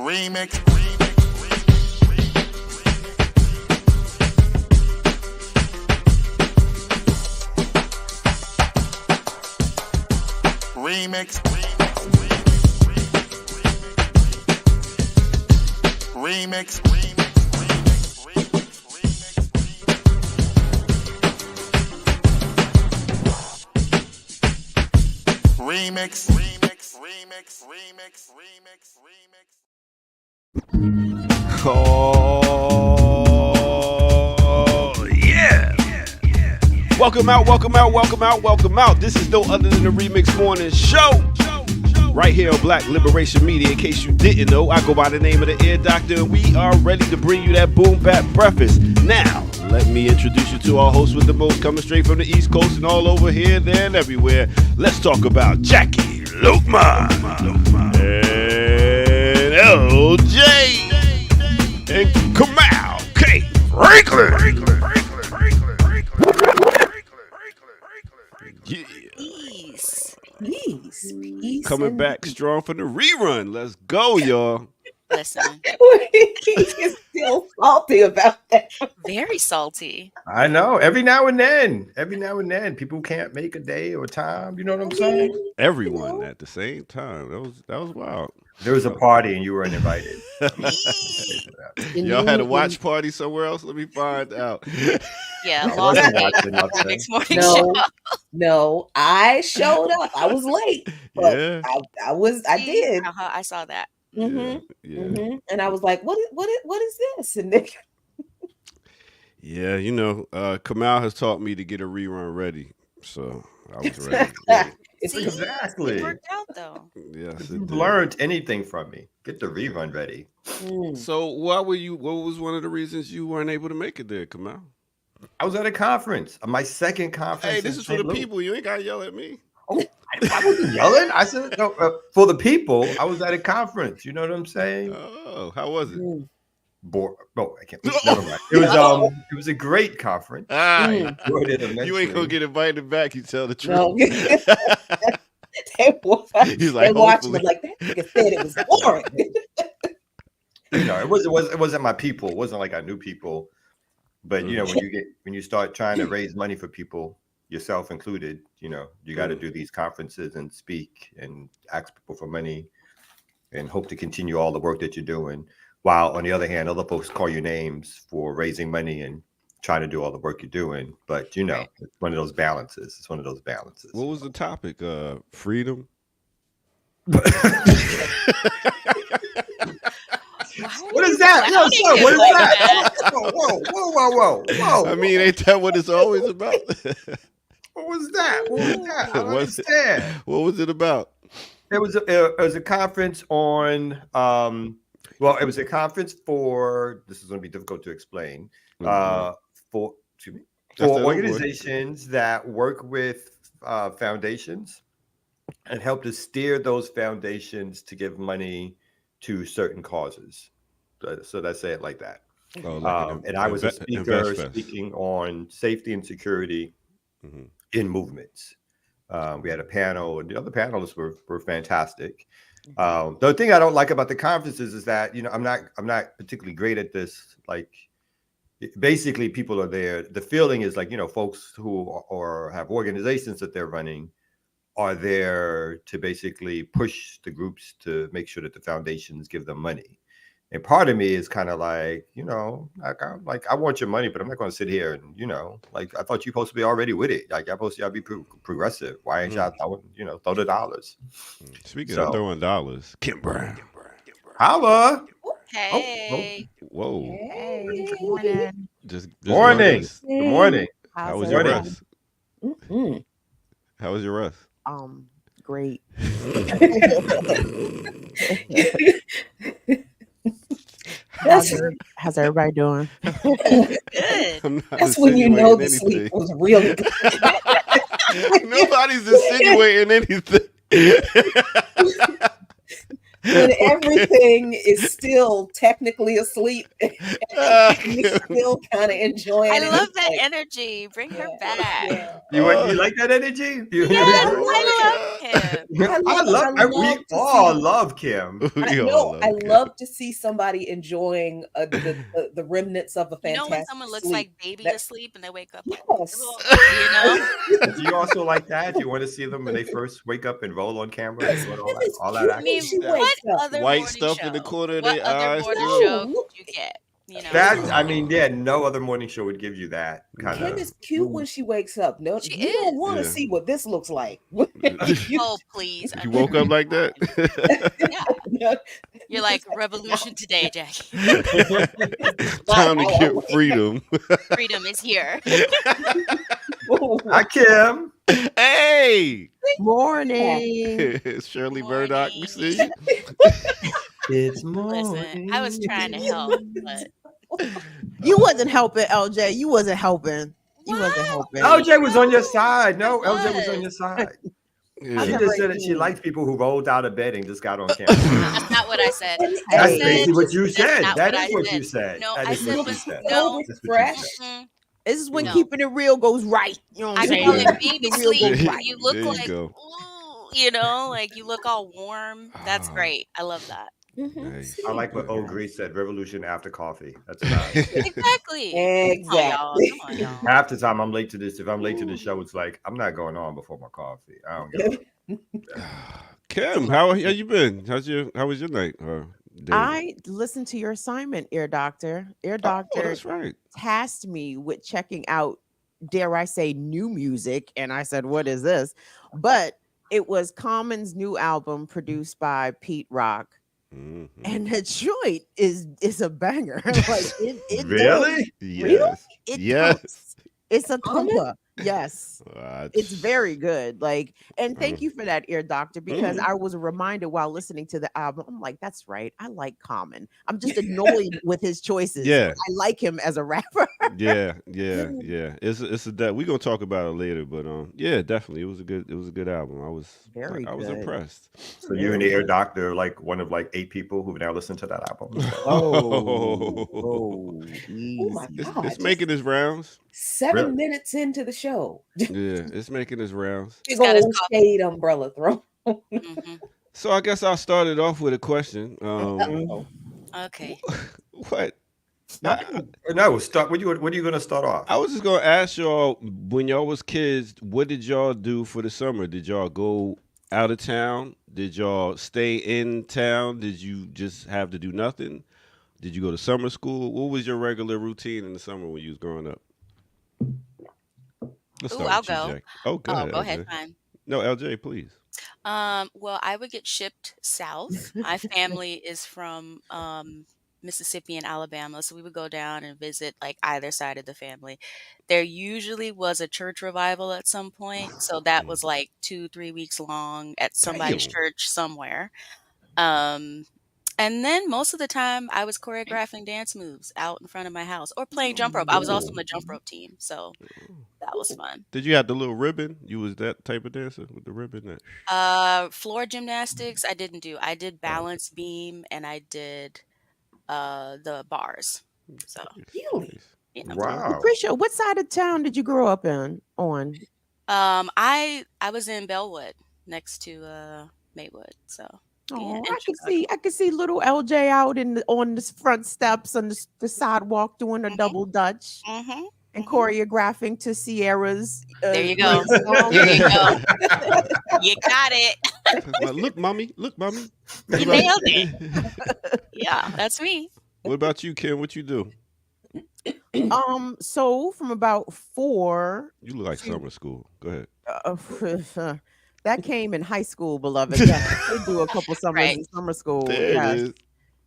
Remix. Remix. Remix. Remix. Oh, yeah. Welcome out. This is no other than the Remix Morning Show. Right here on Black Liberation Media. In case you didn't know, I go by the name of the Ear Doctor, and we are ready to bring you that boom bap breakfast. Now, let me introduce you to our host with the most, coming straight from the East Coast and all over here, there, and everywhere. Let's talk about Jackie Lokman and LJ and Kamal K. Franklin. Yeah. Peace. Coming back strong from the rerun. Let's go, y'all. Listen, He's still salty about that. very salty. I know. Every now and then, people can't make a day or time. You know what I'm saying? Everyone at the same time. That was wild. There was a party and you weren't invited. Y'all had a watch party somewhere else? Let me find out. Yeah, I lost wasn't it. watching nothing. Next morning No, show. no, I showed up. I was late, but Yeah. I did. Uh-huh, I saw that. Mhm, Yeah. mhm. And I was like, what is this? And then, Yeah, you know, Kamal has taught me to get a rerun ready. So I was ready. Yeah. it's See? Exactly. It worked out though. Yes, If it you've did. learned anything from me, get the rerun ready. So what was one of the reasons you weren't able to make it there, Kamal? I was at a conference, my second conference. Hey, this in is for the St. Louis. people. You ain't gotta yell at me. I wasn't yelling. I said, no, for the people, I was at a conference. You know what I'm saying? Oh, how was it? I can't. Never mind. It was a great conference. Ah, Enjoyed it you ain't gonna immensely. get invited back. You tell the truth. no. He's He's like, watching hopefully. it like that nigga said it was boring. You know, it wasn't my people. It wasn't like I knew people. But you know, when you start trying to raise money for people, yourself included, you know, you got to do these conferences and speak and ask people for money and hope to continue all the work that you're doing. While on the other hand, other folks call you names for raising money and trying to do all the work you're doing. But you know, it's one of those balances. It's one of those balances. What was the topic? Freedom. What is that? I Yo, don't son, even what is like that? Whoa. I mean, ain't that what it's always about? What was that? What was that? I don't Was it? understand. What was it about? It was a conference on it was a conference for, this is going to be difficult to explain, for That's that organizations that work with foundations and help to steer those foundations to give money to certain causes. So let's say it like that. Oh, like And I was a speaker InvestFest. speaking on safety and security Mhm. in movements. We had a panel, and the other panelists were fantastic. The thing I don't like about the conferences is that, you know, I'm not particularly great at this. Like, basically, people are there. The feeling is like, you know, folks who or have organizations that they're running are there to basically push the groups to make sure that the foundations give them money. And part of me is kind of like, you know, I want your money, but I'm not going to sit here and, you know, like, I thought you're supposed to be already with it. Like, y'all be progressive. Why ain't y'all throwing, you know, throw the dollars? Speaking of throwing dollars, Kim Brown. Holla. Hey. Whoa. Hey, good morning. Just Morning. noticed. Good morning. How How's was your everybody? rest? Mm-mm. How was your rest? Great. How's everybody doing? Good. I'm not That's when you know the insinuating sleep was really good. anything. Nobody's insinuating anything. when everything is still technically asleep and you're still kind of enjoying I it. love It's that like, energy. Bring her yeah, back. yeah. You like that energy? Yes, I love him. We all love Kim. I love to see somebody enjoying the remnants of a You know when fantastic someone looks sleep. like baby That- asleep and they wake up like, Yes. you know? Do you also like that? Do you want to see them when they first wake up and roll on camera and doing Kim is all cute that when I action? mean, she what wakes up. other White morning stuff show? in the corner of What their other eyes, morning dude. show No, could you get? You know, That I mean, yeah, no other morning show would give you that kind Kim of. is cute when she wakes up. No, She you don't is. want to Yeah. see what this looks like. Oh, please. You woke up like that? Yeah. You're like revolution today, Jackie. Time to get freedom. Freedom is here. Hi, Kim. Hey, Morning. it's Shirley Morning. Murdoch. We see you. It's Listen, I was trying to help, but You wasn't helping, LJ. You wasn't helping. You What? wasn't helping. LJ was on your side. No, I LJ was on was. your side. Yeah. She never just said that she seen- likes people who rolled out of bed and just got on camera. That's not what I said. That's Hey. basically what you That's said. not That what is I what said. you said. No, That I is said what you was said. no. That's what you Fresh. said. Mm-mm. This is when No. keeping it real goes right. You know what I I'm saying? call it Keeping baby it real sleep. goes There right. You look you like, go. ooh, you know, like you look all warm. That's Ah. great. I love that. Nice. I like what old Grease said. Revolution after coffee. That's about it. Exactly. Exactly. Come on, y'all. Half the time I'm late to this. If I'm late to the show, it's like I'm not going on before my coffee. I don't give a Kim, how you been? How was your night? Day? I listened to your assignment, Ear Doctor. Ear Oh, Doctor that's right. tasked me with checking out, dare I say, new music. And I said, what is this? But it was Common's new album produced by Pete Rock. Mhm. And the joint is a banger. Like it Really? Yes. It Yes. comes- it's a Common? thumper. Yes. What? It's very good. Like, and thank Mm. you for that, Ear Doctor, because I was reminded while listening to the album. I'm like, that's right. I like Common. I'm just annoyed with his choices. Yeah. I like him as a rapper. Yeah. It's a we're gonna talk about it later, but yeah, definitely. It was a good album. I was Very I was good. impressed. So you and the Air Doctor are like one of like 8 people who've now listened to that album. Oh, Oh my easy. God. It's making its rounds. 7 Really? minutes into the show. Yeah, it's making its rounds. Big got his old coffee. shade umbrella throw. Mhm. So I guess I'll start it off with a question. Uh-oh. Okay. What? No, start. What are you going to start off? I was just gonna ask y'all, when y'all was kids, what did y'all do for the summer? Did y'all go out of town? Did y'all stay in town? Did you just have to do nothing? Did you go to summer school? What was your regular routine in the summer when you was growing up? Let's Ooh, start I'll with you, go. Jack. Oh, go ahead. Go ahead, LJ. fine. No, LJ, please. Well, I would get shipped south. My family is from Mississippi and Alabama, so we would go down and visit like either side of the family. There usually was a church revival at some point, so that was like 2-3 weeks long at somebody's Damn. church somewhere. Um, and then most of the time, I was choreographing dance moves out in front of my house or playing jump rope. I was also on the jump rope team, so that was fun. Did you have the little ribbon? You was that type of dancer with the ribbon? That... Floor gymnastics, I didn't do. I did balance beam and I did the bars. So Really? yeah. Wow. Lucretia, what side of town did you grow up on? I was in Bellwood next to Maywood. So Oh, yeah, I could see little LJ out on the front steps on the sidewalk doing a double dutch Mm-hmm. and choreographing to Sierra's. There you go. song. There you go. You got it. Like, look, mommy. You nailed it. Yeah, that's me. What about you, Kim? What you do? So from about 4, You look like summer school. Go ahead. that came in high school, beloved. Yes, I did do a couple summers Right. in summer school. There Yes. it is.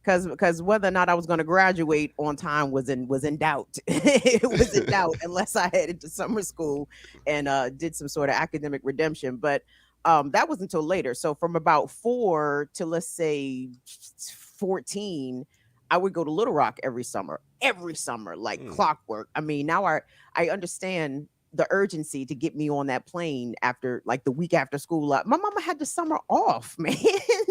Because whether or not I was going to graduate on time was in doubt. It was in doubt unless I headed to summer school and did some sort of academic redemption. But that was until later. So from about 4 to let's say 14, I would go to Little Rock every summer, like clockwork. I mean, now I understand the urgency to get me on that plane after like the week after school. My mama had the summer off, man.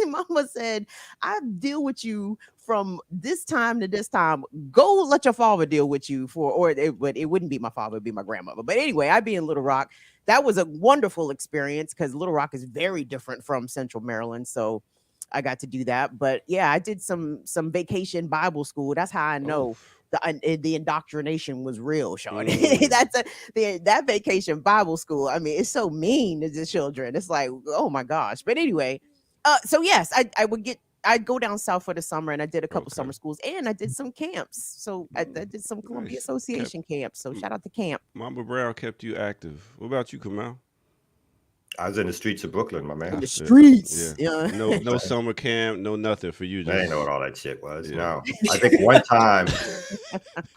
Mama said, I deal with you from this time to this time. Go let your father deal with you but it wouldn't be my father, it'd be my grandmother. But anyway, I'd be in Little Rock. That was a wonderful experience because Little Rock is very different from Central Maryland. So I got to do that. But yeah, I did some vacation Bible school. That's how I know the indoctrination was real, Sean. That vacation Bible school. I mean, it's so mean to the children. It's like, oh my gosh. But anyway, so yes, I'd go down south for the summer, and I did a couple summer schools, and I did some camps. So I did some Columbia Association camps. So shout out to camp. Mama Brown kept you active. What about you, Kamal? I was in the streets of Brooklyn, my man. In the streets. Yeah. No summer camp, no nothing for you. I didn't know what all that shit was. Yeah. No, I think one time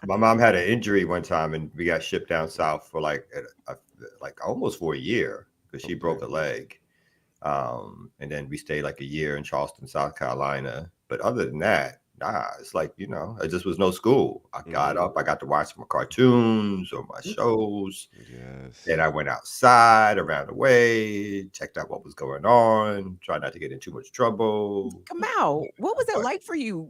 my mom had an injury one time, and we got shipped down south for like almost for a year because she broke a leg. And then we stayed like a year in Charleston, South Carolina. But other than that, it's like, it just was no school. I got up, I got to watch my cartoons or my shows. Yes. And I went outside around the way, checked out what was going on, tried not to get in too much trouble. Kamal, what was it like for you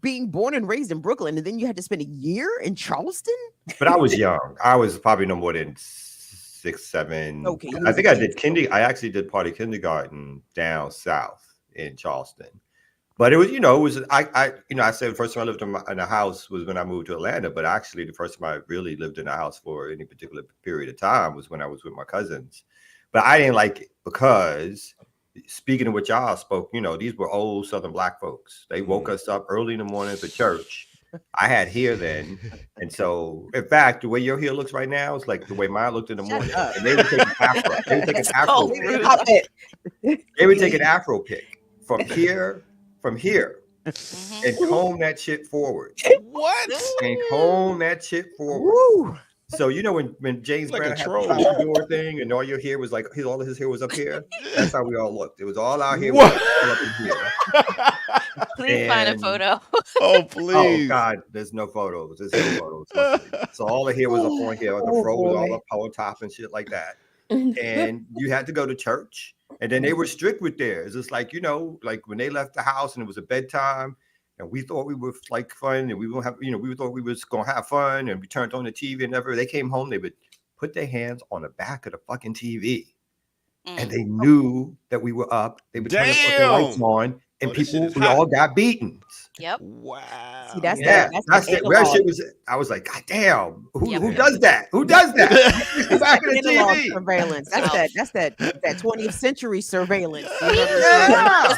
being born and raised in Brooklyn, and then you had to spend a year in Charleston? But I was young. I was probably no more than 6, 7. Okay. I think I did I actually did part of kindergarten down south in Charleston. But it was, I said the first time I lived in a house was when I moved to Atlanta. But actually, the first time I really lived in a house for any particular period of time was when I was with my cousins. But I didn't like it because, speaking of what y'all spoke, these were old Southern Black folks. They woke us up early in the morning for church. I had hair then. And so, in fact, the way your hair looks right now is like the way mine looked in the morning. And they would take an afro. They would take an afro pick. They would take an afro pick from here, and comb that shit forward. What? And comb that shit forward. Woo. So when James Brown had the top door thing, and all your hair was like all of his hair was up here. That's how we all looked. It was all our hair was up in here. Please find a photo. Oh please! Oh God, there's no photos. There's no photos. So all the hair was up on here. The fro was all up on top and shit like that. And you had to go to church. And then they were strict with theirs. It's like, like when they left the house and it was a bedtime and we thought we were like fun and we were we thought we was going to have fun and we turned on the TV and they came home, they would put their hands on the back of the fucking TV and they knew that we were up. They would turn the fucking lights on and we all got beaten. Yep. Wow. See, that's that shit was. I was like, God damn, who does that? Who does that? Back in the TV. Surveillance. That's that 20th century surveillance. Yeah.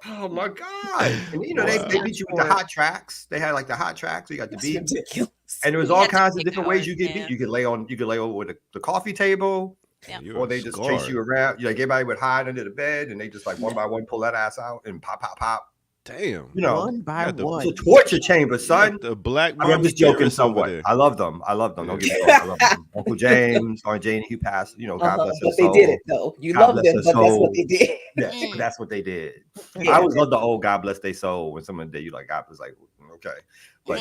Oh my God. And they beat you with the hot tracks. They had like the hot tracks. You got the beat. Ridiculous. And there was all kinds of different ways you get beat. You could lay over the coffee table. Yeah. Or they just chase you around. Like everybody would hide under the bed and they just like one by one pull that ass out and pop, pop, pop. Damn. One by one. It's a torture chamber, son. The black I'm just joking somewhat. I love them. Don't get me wrong. I love them. Uncle James, Aunt Janie, who passed, God bless his soul. But they did it though. You love them, but that's what they did. Yeah, that's what they did. I always love the old God bless their soul when someone did you like God was like, okay. But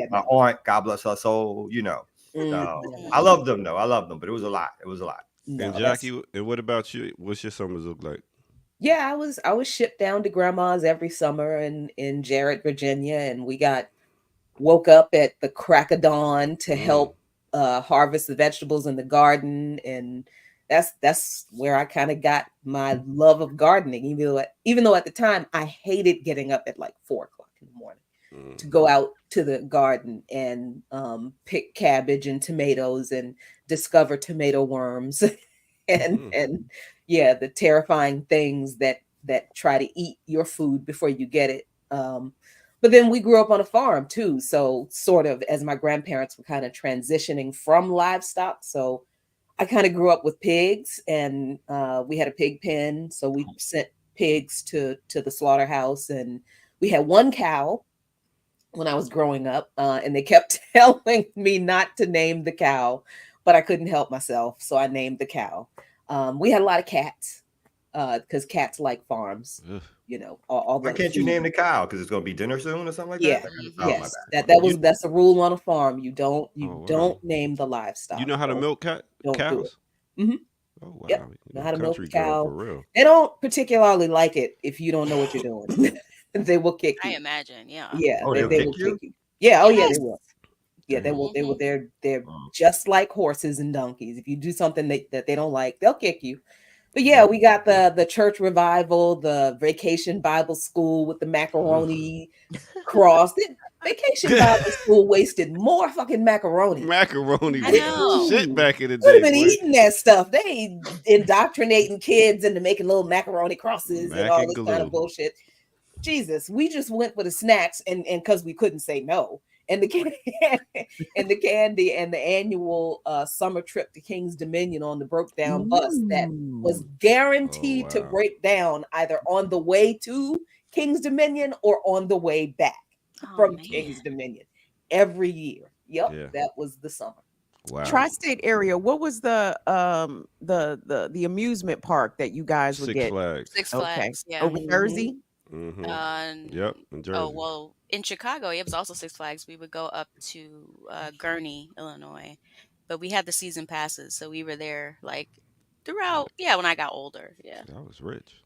my aunt, God bless her soul, I love them though. I love them, but it was a lot. And Jackie, and what about you? What's your summers look like? Yeah, I was shipped down to grandma's every summer in Jarrett, Virginia, and we woke up at the crack of dawn to help harvest the vegetables in the garden, and that's where I kind of got my love of gardening. Even though at the time I hated getting up at like 4 o'clock in the morning to go out to the garden and pick cabbage and tomatoes and discover tomato worms and the terrifying things that try to eat your food before you get it. But then we grew up on a farm too. So sort of as my grandparents were kind of transitioning from livestock. So I kind of grew up with pigs and we had a pig pen. So we sent pigs to the slaughterhouse and we had one cow when I was growing up, and they kept telling me not to name the cow, but I couldn't help myself. So I named the cow. We had a lot of cats. because cats like farms. Ugh. All Why the can't you food. name the cow? Because it's going to be dinner soon or something like Yeah, that? Mhm. Oh, my yes, bad. that's a rule on a farm. You don't Oh, wow. name the livestock. You know how to milk Don't do it. cows? Mhm. Oh wow, Yep. you Know a how to milk country a girl cow. for real. They don't particularly like it if you don't know what you're doing. They will kick I you. imagine, yeah. Yeah, Oh, they, they'll they kick will you? kick you. Yeah, oh yeah, they Yes. will. Yeah, they Damn. will. They will. Mhm. They're Mm. just like horses and donkeys. If you do something that they don't like, they'll kick you. But yeah, we got the church revival, the vacation Bible school with the macaroni cross. The vacation Bible school wasted more fucking macaroni. Macaroni I was know. the shit back in the Could have day, been boy. eating that stuff. They indoctrinating kids into making little macaroni crosses and Mac all and this kind of glue. bullshit. Jesus, we just went for the snacks and because we couldn't say no. And the and the candy and the annual summer trip to King's Dominion on the broke down bus that was Ooh. guaranteed Oh, to wow. break down either on the way to King's Dominion or on the way back Oh from man. King's Dominion every year. Yep, Yeah. that was the summer. Wow. Tri-state area. What was the amusement park that you guys would Six get? Flags. Six Okay, Flags, yeah. over Mhm. Jersey. Mm-hmm. Uh, Yep, in Jersey. oh well, in Chicago, it was also Six Flags. We would go up to Gurney, Illinois, but we had the season passes, so we were there like throughout. Yeah, when I got older, yeah, That was rich.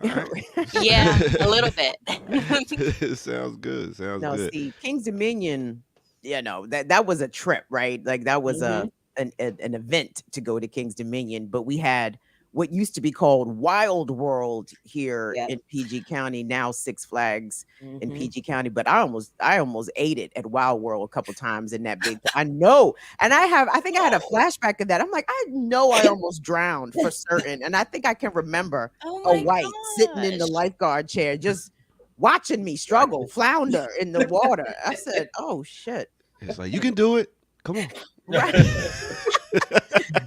All right. yeah, a little bit. Sounds good. Sounds No, good. see, King's Dominion, that was a trip, right? Like that was Mhm. an event to go to King's Dominion, but we had what used to be called Wild World here Yep. in PG County, now Six Flags in Mhm. PG County. But I almost ate it at Wild World a couple times in that big. I know, and I think I had a flashback of that. I'm like, I know I almost drowned for certain, and I think I can remember Oh a my white sitting in the gosh. lifeguard chair just watching me struggle, flounder in the water. I said, "Oh shit!" It's like you can do it. Come on. Right?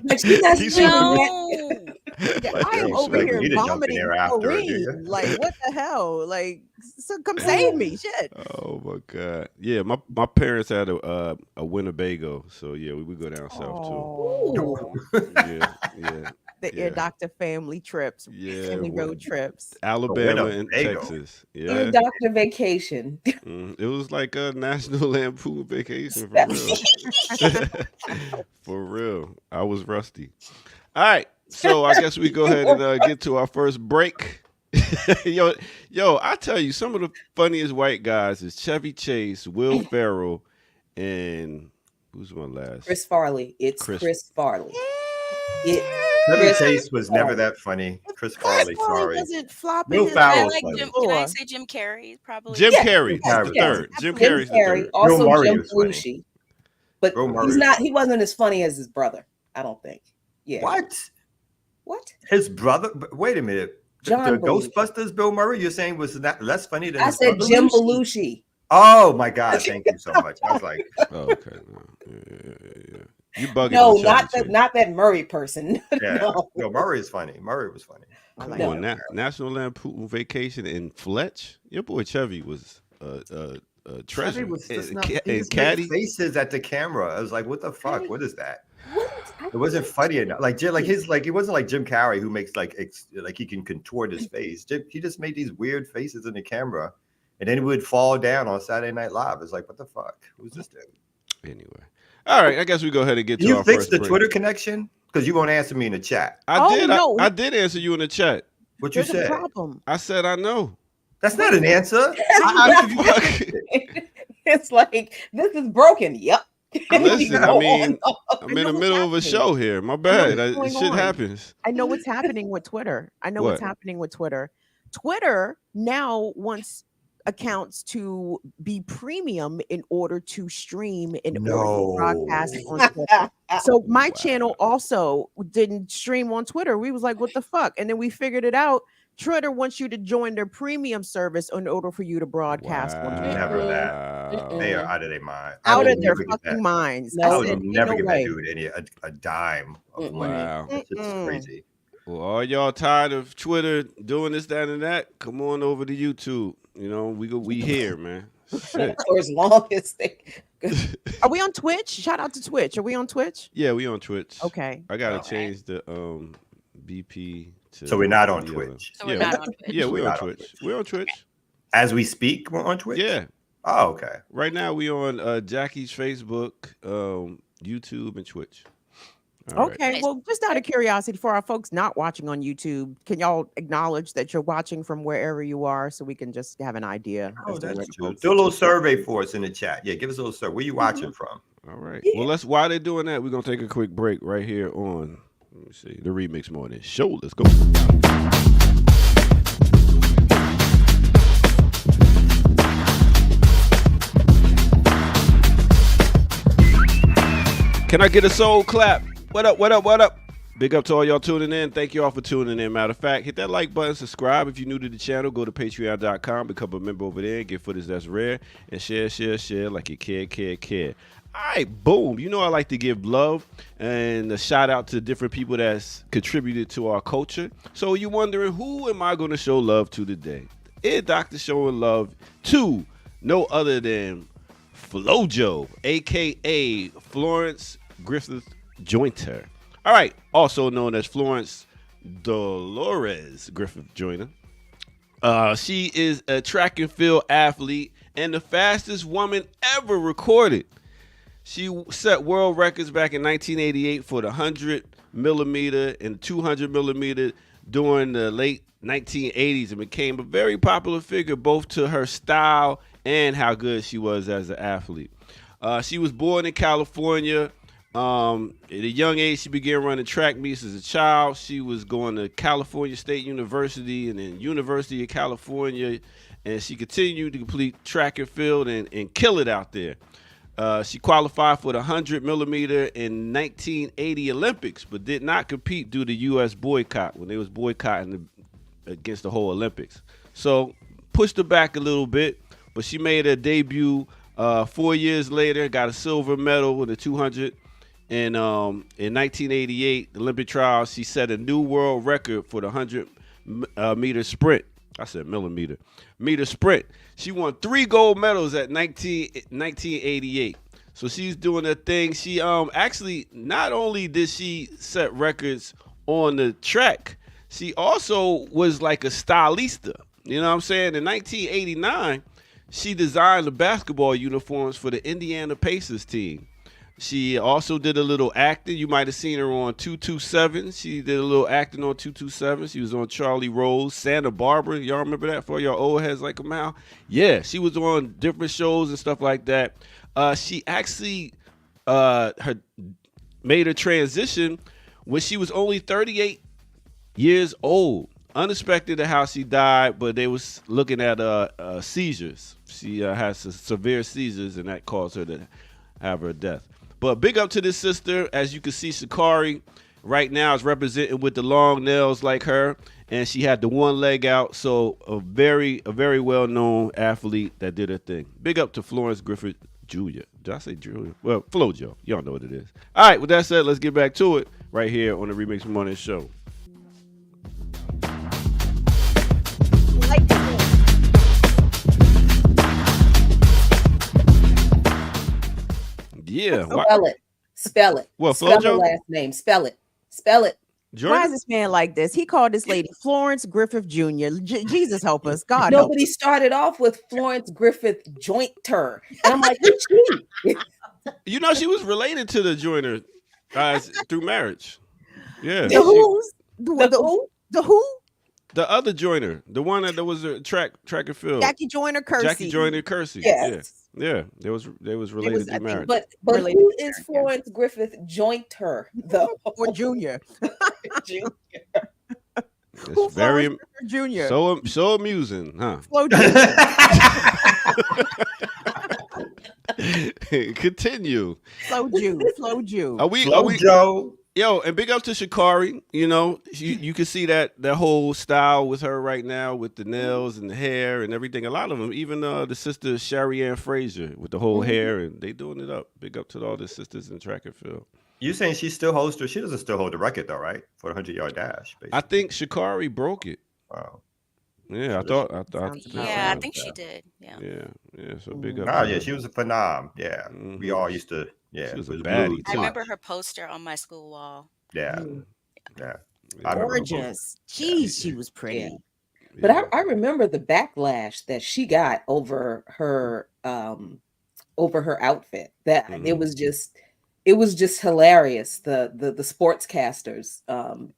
But she's not He's swimming swimming. yet. No. Yeah, Like, I they am don't over expect here me to jump in vomiting there after it, do you? chlorine. Like, what the hell? Like, so come save me, shit. Oh my god. Yeah, my parents had a Winnebago, so yeah, we would go down south Oh, too. Yeah. the Yeah. Ear Doctor family trips, Yeah. family road trips. Alabama and Winnebago. Texas. Ear Yeah. Doctor Vacation. It was like a National Lampoon Vacation for real. For real. I was rusty. All right. So I guess we go ahead and get to our first break. yo, I tell you, some of the funniest white guys is Chevy Chase, Will Ferrell, and who's my last? Chris Farley. It's Chris- Chris Farley. Chevy Chris Chase was never Farley. that funny. Chris Farley, sorry. wasn't flopping. Will his Ferrell I ass was like funny. Jim. on the Can I floor. say Jim Carrey? Probably. Jim Yes, Carrey, yes, the yes. third. Jim Jim Carrey's the Carrey, third. also Bill Murray Jim was funny. Belushi. But Bill Murray he's was not. funny. He wasn't as funny as his brother. I don't think. Yeah. What? What? His brother? Wait a minute. John The Belushi. Ghostbusters Bill Murray, you're saying was not less funny than I his said brother? Jim Belushi. Oh my God! Thank you so much. I was like, Oh, okay. No. Yeah. You bugging No, on Chevy not Chase. that Murray person. yeah, No. no, Murray is funny. Murray was funny. I Come like on, that. National Lampoon Vacation in Fletch. Your boy Chevy was treasure. Chevy was just And not, he and just made Caddy. faces at the camera. I was like, what the fuck? Caddy. What is that? What? It wasn't funny enough. Like it wasn't like Jim Carrey who makes like he can contort his face. He just made these weird faces in the camera, and then he would fall down on Saturday Night Live. It's like, what the fuck? Who's this dude? Anyway. All right, I guess we go ahead and get Can to you our fix first the break. Twitter connection? Because you won't answer me in the chat. I Oh, did. no. I did answer you in the chat. What you There's a said? problem. I said I know. That's not an answer. It's like this is broken. Yep. Listen, I Go mean, on. I'm know in the what's middle of a happening. show here. My bad. what's going Shit on. happens. I know what's happening with Twitter. What? Twitter now wants accounts to be premium in order to stream in order to broadcast on Twitter. So my channel also didn't stream on Twitter. We was like, what the fuck? And then we figured it out. Twitter wants you to join their premium service in order for you to broadcast on Twitter. Never that. They are out of their mind. I Out would of their never get fucking that. minds. No. I I would said, never "Ain't give no that way." dude a dime of money. Wow. That's just crazy. Well, all y'all tired of Twitter doing this, that, and that? Come on over to YouTube. You know, we here, man. Shit. For as long as they. Are we on Twitch? Shout out to Twitch. Are we on Twitch? Yeah, we on Twitch. Okay. I gotta Alright. change the BP to. So we're not on the, Twitch. So we're Yeah, not on Twitch. Yeah, We're we're on not on Twitch. We're on Twitch. As we speak, we're on Twitch. Yeah. Oh, okay. Right now we on Jackie's Facebook, YouTube, and Twitch. All right. Okay, Nice. well, just out of curiosity, for our folks not watching on YouTube, can y'all acknowledge that you're watching from wherever you are, so we can just have an idea? Oh, as to where that's the true. folks Do a are little tuning in. survey for us in the chat. Yeah, give us a little survey. Where you watching from? All right. Yeah. Well, while they're doing that, we're gonna take a quick break right here on. Let me see the Remix Morning Show. Let's go. Can I get a soul clap? What up? What up? What up? Big up to all y'all tuning in. Thank you all for tuning in. Matter of fact, hit that like button, subscribe. If you're new to the channel, go to patreon.com, become a member over there, get footage that's rare, and share like you care. All right, boom. You know I like to give love and a shout out to different people that's contributed to our culture. So you're wondering, who am I going to show love to today? Ear Doctor showing love to no other than Flojo, a.k.a. Florence Griffith Joyner. All right, also known as Florence Dolores Griffith Joyner. She is a track and field athlete and the fastest woman ever recorded. She set world records back in 1988 for the 100 millimeter and 200 millimeter during the late 1980s and became a very popular figure both to her style and how good she was as an athlete. She was born in California. At a young age, she began running track meets as a child. She was going to California State University and then University of California, and she continued to complete track and field and kill it out there. She qualified for the 100 millimeter in 1980 Olympics, but did not compete due to U.S. boycott when they was boycotting against the whole Olympics. So pushed her back a little bit, but she made her debut 4 years later, got a silver medal in the 200. And in 1988 Olympic trials, she set a new world record for the 100 meter sprint. I said millimeter. Meter sprint. She won 3 gold medals at 1988. So she's doing her thing. She actually, not only did she set records on the track, she also was like a stylista. You know what I'm saying? In 1989, she designed the basketball uniforms for the Indiana Pacers team. She also did a little acting. You might have seen her on 227. She did a little acting on 227. She was on Charlie Rose, Santa Barbara. Y'all remember that for y'all old heads like a mile? Yeah, she was on different shows and stuff like that. She actually made a transition when she was only 38 years old. Unexpected at how she died, but they was looking at seizures. She has severe seizures, and that caused her to have her death. But big up to this sister. As you can see, Sha'Carri right now is representing with the long nails like her, and she had the one leg out. So a very well-known athlete that did her thing. Big up to Florence Griffith Jr. Did I say Julia? Well, Flojo. Y'all know what it is. All right, with that said, let's get back to it right here on the Remix Morning Show. Yeah. Spell it. What, Spell her Flojo? last name. Spell it. Spell it. Why Jordan? is this man like this? He called this lady Florence Griffith Jr. Jesus help us. God help us. Nobody started off with Florence Griffith Joyner. And I'm like, who's she? You know, she was related to the Joyner through marriage. Yeah. The she- who's? The The, who? the who? the other Joyner, the one that was a track and field. Jackie Joyner Kersey. Jackie Joyner Kersey. Yes. Yeah. They was related I through think, marriage. But Related who to is her, yeah. Florence Griffith Joyner, though? Or Junior. It's Who very Florence Griffith Jr.? so amusing, huh? Flo Jr. Continue. Flo Jew. Are we Joe. Yo, and big up to Sha'Carri. You know, you can see that whole style with her right now with the nails and the hair and everything. A lot of them, even the sister Sherry Ann Frazier with the whole hair, and they doing it up. Big up to all the sisters in track and field. You saying she still holds she doesn't still hold the record though, right? For the 100-yard dash. Basically. I think Sha'Carri broke it. Wow. Yeah, I Sounds thought. about Yeah, I right. think she did. Yeah. Yeah. So big up. Oh to yeah, her. she was a phenom. Yeah. Mhm. We all used to. Yeah. She was it a was baddie, blues. I too. remember her poster on my school wall. Yeah. Mm. Yeah. I remember her boobs. Gorgeous. Jeez, she was pretty. But Yeah. I remember the backlash that she got over her outfit. That Mhm. it was just hilarious. The sportscasters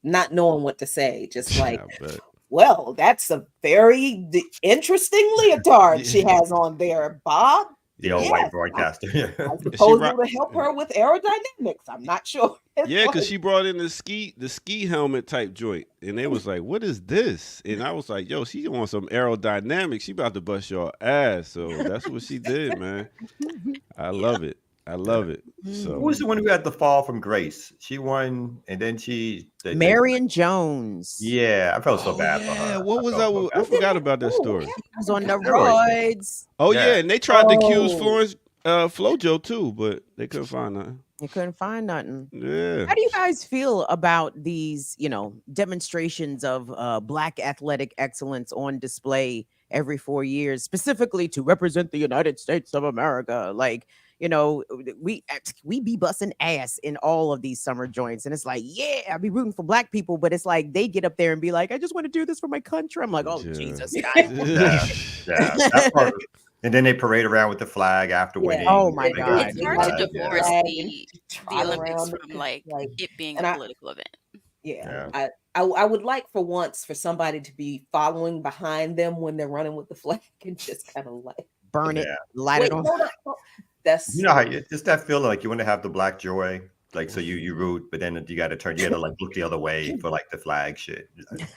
not knowing what to say, just like, I bet. well, that's a very interesting leotard she has on there, Bob. The old Yes, white broadcaster. I She suppose rock- it would help her with aerodynamics. I'm not sure. It's Yeah, because like- she brought in the ski helmet type joint, and they was like, "What is this?" And I was like, "Yo, she wants some aerodynamics. She about to bust your ass." So that's what she did, man. I love it. I love it. Who So was the one who had the fall from grace? She won, and then Marion Jones. Yeah, I felt so bad for yeah, her. what was felt that? so I bad. forgot about that Oh, story. Was on the Steroids. roids. Oh Yeah. yeah, and they tried to accuse Oh. Florence Flojo too, but they couldn't find nothing. You couldn't find nothing. Yeah. How do you guys feel about these, demonstrations of Black athletic excellence on display every 4 years, specifically to represent the United States of America? Like, we be busting ass in all of these summer joints, and it's like, yeah, I be rooting for Black people, but it's like they get up there and be like, I just want to do this for my country. I'm like, oh Yeah. Jesus, Yeah, that part. And then they parade around with the flag after Yeah. winning. Oh, my They God. got- It's Yeah. hard to Yeah. divorce Flag the and trot Olympics around from like- it being and a I- political event. Yeah. I would like for once for somebody to be following behind them when they're running with the flag and just kind of like, burn it, Yeah. light wait, it on. hold up. That's You know how just that feeling like you want to have the Black joy, like so you root, but then you got to like look the other way for like the flag shit.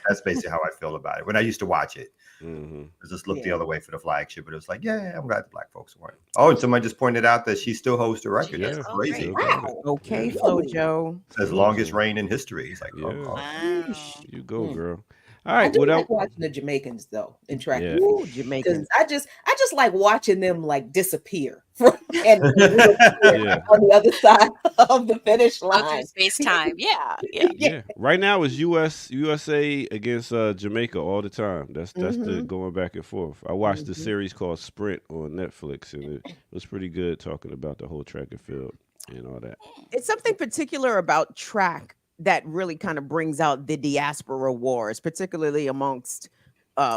That's basically how I feel about it. When I used to watch it, Mhm. I just look the Yeah. other way for the flag shit, but it was like, yeah, I'm glad the Black folks won. Oh, and somebody just pointed out that she still holds the record. She That's is. Oh, crazy. great. wow. Okay, Yeah. Flojo. Says longest reign in history. He's like, Yeah. oh. Wow. You go, Hmm. girl. All I right. do What like else? watching the Jamaicans though in track Yeah. and field. Ooh, Jamaicans. Because I just like watching them like disappear from and Yeah. on the other side of the finish Go line. through space time. Yeah. Yeah. Yeah. Right now it's USA against Jamaica all the time. That's the Mhm. going back and forth. I watched the Mhm. series called Sprint on Netflix, and it was pretty good talking about the whole track and field and all that. It's something particular about track that really kind of brings out the diaspora wars, particularly amongst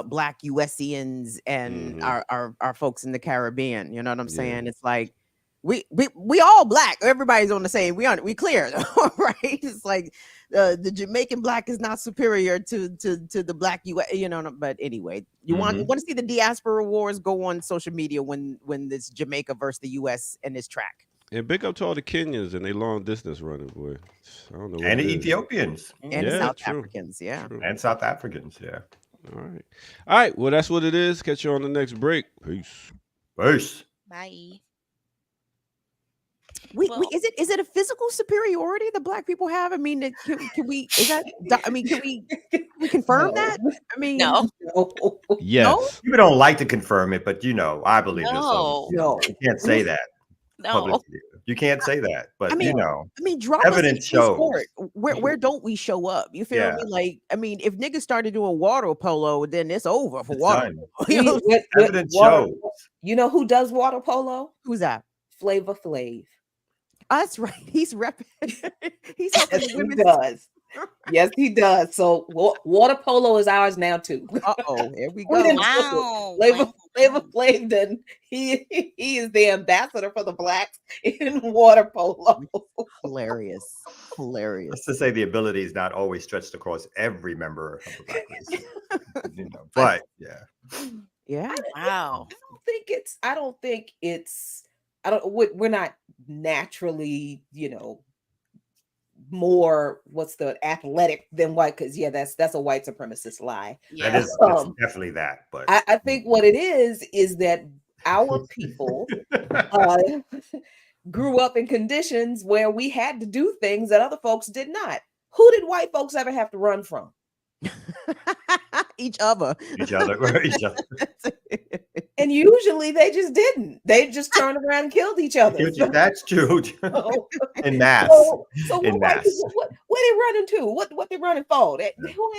Black USians and Mhm. our folks in the Caribbean. You know what I'm Yeah. saying? It's like we all Black. Everybody's on the same. We clear, right? It's like the Jamaican Black is not superior to the Black US. But anyway, you want to see the diaspora wars go on social media when this Jamaica versus the US and this track. And big up to all the Kenyans and they long distance running, boy. I don't know. What And it the is. Ethiopians And Yeah, South true. Africans, yeah. True. and South Africans. Yeah. All right. All right. Well, that's what it is. Catch you on the next break. Peace. Peace. Bye. We is it a physical superiority that Black people have? I mean, can we confirm No. that? I mean, No. No. Yes. People don't like to confirm it, but I believe it. No. No. You can't say that. No. Publicly. You can't say that, but I mean, drop evidence us shows. sport. Where don't we show up? You feel Yeah. me? Like, I mean, if niggas started doing water polo, then it's over for It's water. done. You know, Evidence water- shows. You know who does water polo? who's that? Flavor Flav. That's right. He's repping. He's helping Yes, he women. does. Yes, he does. So water polo is ours now too. Uh-oh, here we We go. didn't- Wow. Flavor Flav done. He is the ambassador for the Blacks in water polo. Hilarious. Hilarious. Let's just say the ability is not always stretched across every member of the Black race. But yeah. Yeah. Wow. I don't think it's we're not naturally, more athletic than white, because that's a white supremacist lie. Yeah. That's definitely that. But I think what it is that our people grew up in conditions where we had to do things that other folks did not. Who did white folks ever have to run from? Each other. each other. And usually they just didn't. They just turned around and killed each other. That's true. So- In mass. So In what, mass. what they running to? What they running for? Who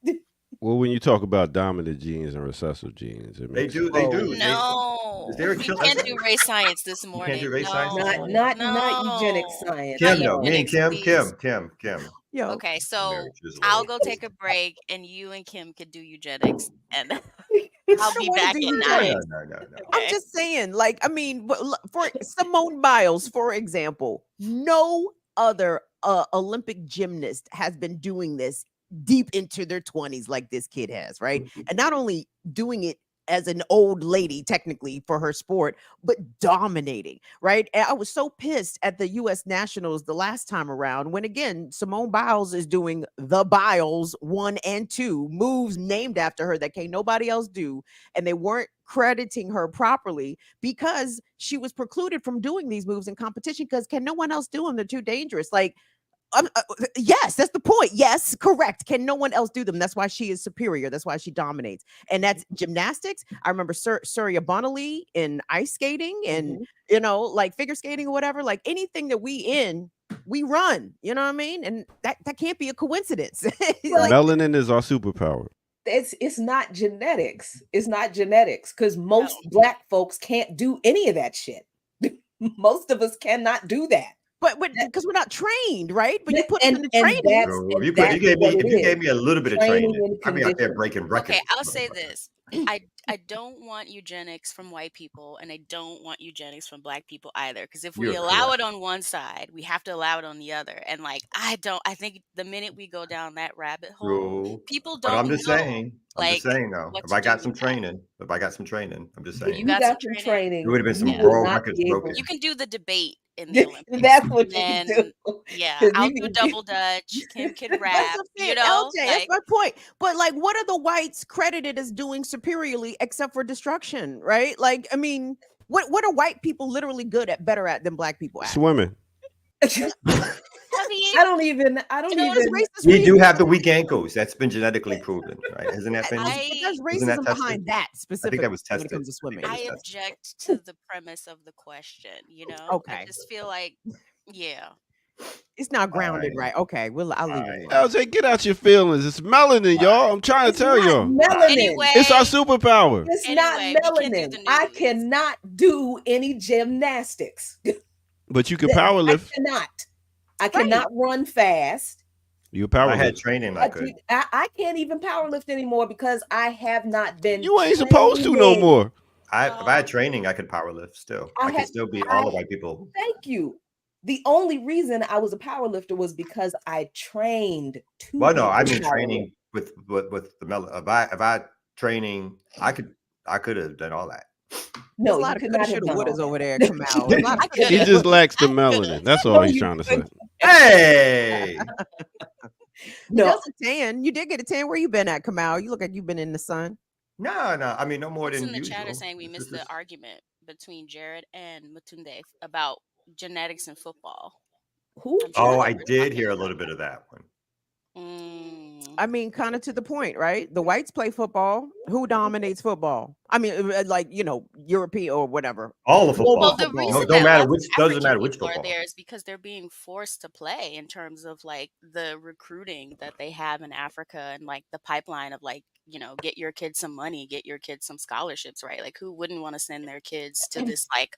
ain't? Well, when you talk about dominant genes and recessive genes, it They makes do. They do. No. Is there a We kill- can't do race science this morning. can't do race no. science? Not eugenic No. science. Kim, Not no, me and Kim, eugenics, please. Kim. Yo, Okay, Very so chiseled. I'll go take a break, and you and Kim could do eugenics, and I I'll don't be want to back do at No, eugenics. 9. no. I'm Okay. just saying, like, I mean, for Simone Biles, for example, no other Olympic gymnast has been doing this deep into their 20s like this kid has, right? And not only doing it as an old lady, technically, for her sport, but dominating, right? And I was so pissed at the US Nationals the last time around when, again, Simone Biles is doing the Biles 1 and 2 moves named after her that can't nobody else do. And they weren't crediting her properly because she was precluded from doing these moves in competition because can no one else do them? They're too dangerous. Like, yes, that's the point. Yes, correct. Can no one else do them? That's why she is superior. That's why she dominates. And that's gymnastics. I remember Surya Bonali in ice skating and, like figure skating or whatever. Like anything that we run. You know what I mean? And that can't be a coincidence. Well, Melanin is our superpower. it's not genetics. It's not genetics because most No. Black folks can't do any of that shit. Most of us cannot do that. But because we're not trained, right? But you put us in the And training. that's- So and if you that's gave me what it if you is. gave me a little bit of Training training, and I'd be out there conditioning. breaking records. Okay, I'll say this. I don't want eugenics from white people, and I don't want eugenics from Black people either. Because if we You're allow correct. it on one side, we have to allow it on the other. And like, I think the minute we go down that rabbit hole, True. people But don't I'm just know. saying. I'm just like, saying though. what If to I do got some with that. training, I'm just You saying. You got got some some training? training. There would have been some you will world not records be able- broken. You can do the debate in the Olympics. That's what you and can then, do. yeah, 'Cause I'll you do can double dutch. Kim can That's rap. what I'm saying, You know, LJ, that's like, my point. But like, what are the whites credited as doing superiorly except for destruction, right? Like, I mean, what are white people literally better at than Black people at? Swimming. I mean, I don't even. You know, there's racist We do reasons. have the weak ankles. That's been genetically proven, right? Hasn't that been? But there's Isn't that racism tested? behind that I specifically think that was when tested. it comes to swimming. that was I tested. object to the premise of the question. You know, Okay. I just feel like, yeah. It's not grounded, Alright. right? Okay, I'll leave it Alright. alone. LJ, get out your feelings. It's melanin, y'all. I'm trying to It's tell not y'all. melanin. Anyway, It's our superpower. It's Anyway, not we can do melanin. the I news. cannot do any gymnastics. But you can That- power I lift. cannot. I cannot run fast. You If power I had lift. training, I could. I can't even power lift anymore because I have not been. You ain't supposed to no training. more. If I had training, I could power lift still. I I could had- still beat all the white people. Thank you. The only reason I was a power lifter was because I trained to. Well, no, be I a mean power training with the if I training, I could have done all that. There's No, a lot you of could coulda, not have shoulda, done all wouldas that. over there, Kamau. There's a lot of I coulda, He could've. just lacks the I could've. melanin. That's all No, he's you trying to say. couldn't. Hey, No, That's a tan. You did get a tan. Where you been at, Kamau? You look like you've been in the sun. no. I mean, no more Who's than in the usual. chat is saying we It's missed just- the argument between Jared and Matunde about genetics and football. who? I'm sure Oh, they I were did talking hear a about little bit of that one. I mean, kind of to the point, right? The whites play football. Who dominates football? I mean, like, European or whatever. All the Global football. Well, the football. reason No, don't that matter lots which. of Doesn't African matter which people are football. there is because they're being forced to play in terms of like the recruiting that they have in Africa and like the pipeline of like, get your kids some money, get your kids some scholarships, right? Like who wouldn't want to send their kids to this like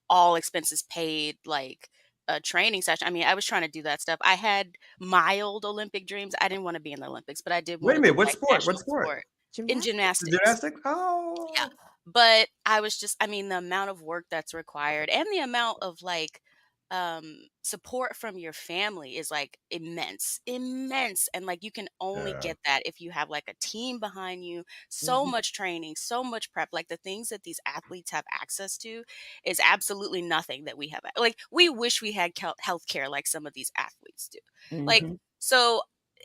all expenses paid like a training session? I mean, I was trying to do that stuff. I had mild Olympic dreams. I didn't want to be in the Olympics, but I did Wait want a to minute, do what like sport? What national sport? in Gymnastics? gymnastics. Gymnastics? Oh, Yeah. But I was just, I mean, the amount of work that's required and the amount of like support from your family is like immense. And like you can only Yeah. get that if you have like a team behind you, so Mhm. much training, so much prep. Like the things that these athletes have access to is absolutely nothing that we have. Like we wish we had healthcare like some of these athletes do. Like, Mhm. so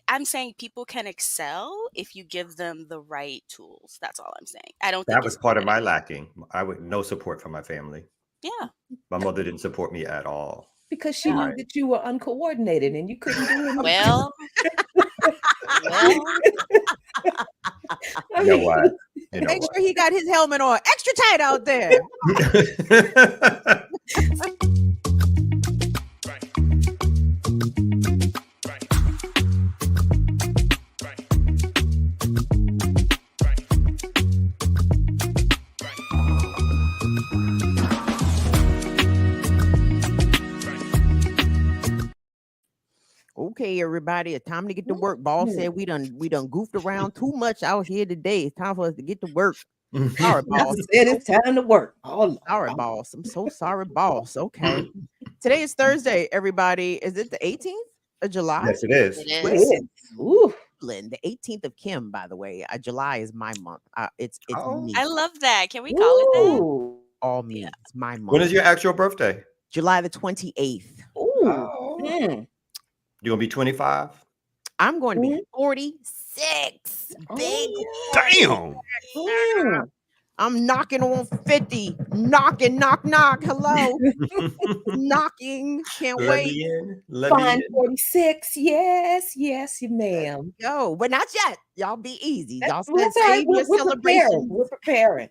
I'm saying people can excel if you give them the right tools. That's all I'm saying. I don't think that was it's part of my genetic. lacking. I would no support from my family. Yeah. My mother didn't support me at all. Because she Yeah. knew that you were uncoordinated and you couldn't do anything. Well, I You know mean, what? You know Make what? sure he got his helmet on. Extra tight out there. Okay, Friday, everybody. It's time to get to work. Boss said we done goofed around too much out here today. It's time for us to get to work. Sorry, I boss. said it's time to work. Oh, Sorry, boss. I'm so sorry, boss. Okay. Today is Thursday, everybody. Is it the 18th of July? Yes, it is. It it is. is. Ooh. The 18th of Kim, by the way. July is my month. It's Oh. me. I love that. Can we call it that? Ooh. All me. It's my month. When is your actual birthday? July the 28th. Ooh. Oh. Mm. You gonna be 25? I'm going to be 46. Big. Damn. Mm. I'm knocking on 50. Knocking, knock, knock. Hello. Knocking. Can't Let wait. me in. Let me Fine, in. 46. Yes, ma'am. Yo, but not yet. Y'all be easy. Y'all said That's all right. save your We're celebration. preparing. We're preparing.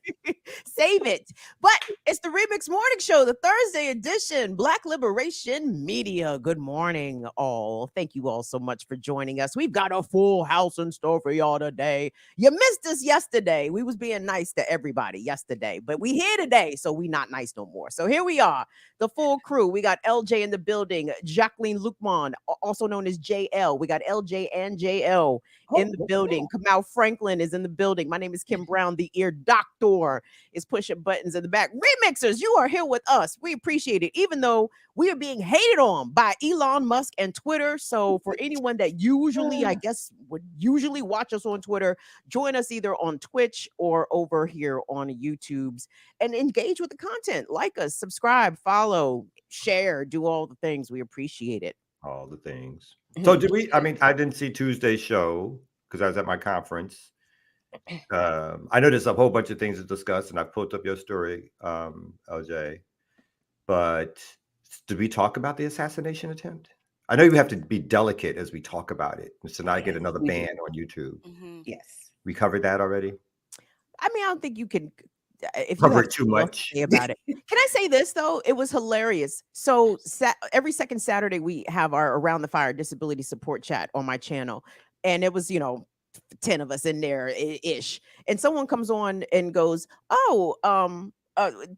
Save it. But it's the Remix Morning Show, the Thursday edition, Black Liberation Media. Good morning, all. Thank you all so much for joining us. We've got a full house in store for y'all today. You missed us yesterday. We was being nice to everybody yesterday, but we here today, so we not nice no more. So here we are, the full crew. We got LJ in the building, Jacqueline Lukman, also known as JL. We got LJ and JL in the building. Kamau Franklin is in the building. My name is Kim Brown. The ear doctor is pushing buttons in the back. Remixers, you are here with us. We appreciate it, even though we are being hated on by Elon Musk and Twitter. So for anyone that usually, I guess, would usually watch us on Twitter, join us either on Twitch or over here on YouTube's and engage with the content. Like us, subscribe, follow, share, do all the things. We appreciate it. All the things. So did we? I mean, I didn't see Tuesday's show because I was at my conference. I know there's a whole bunch of things to discuss, and I've pulled up your story, LJ. But did we talk about the assassination attempt? I know you have to be delicate as we talk about it, so not get another we do. ban on YouTube. Mhm. Yes. We covered that already. I mean, I don't think you can if you Cover have it too something else to much. say about it. Can I say this though? It was hilarious. So every second Saturday we have our Around the Fire disability support chat on my channel, and it was 10 of us in there ish, and someone comes on and goes, "Oh,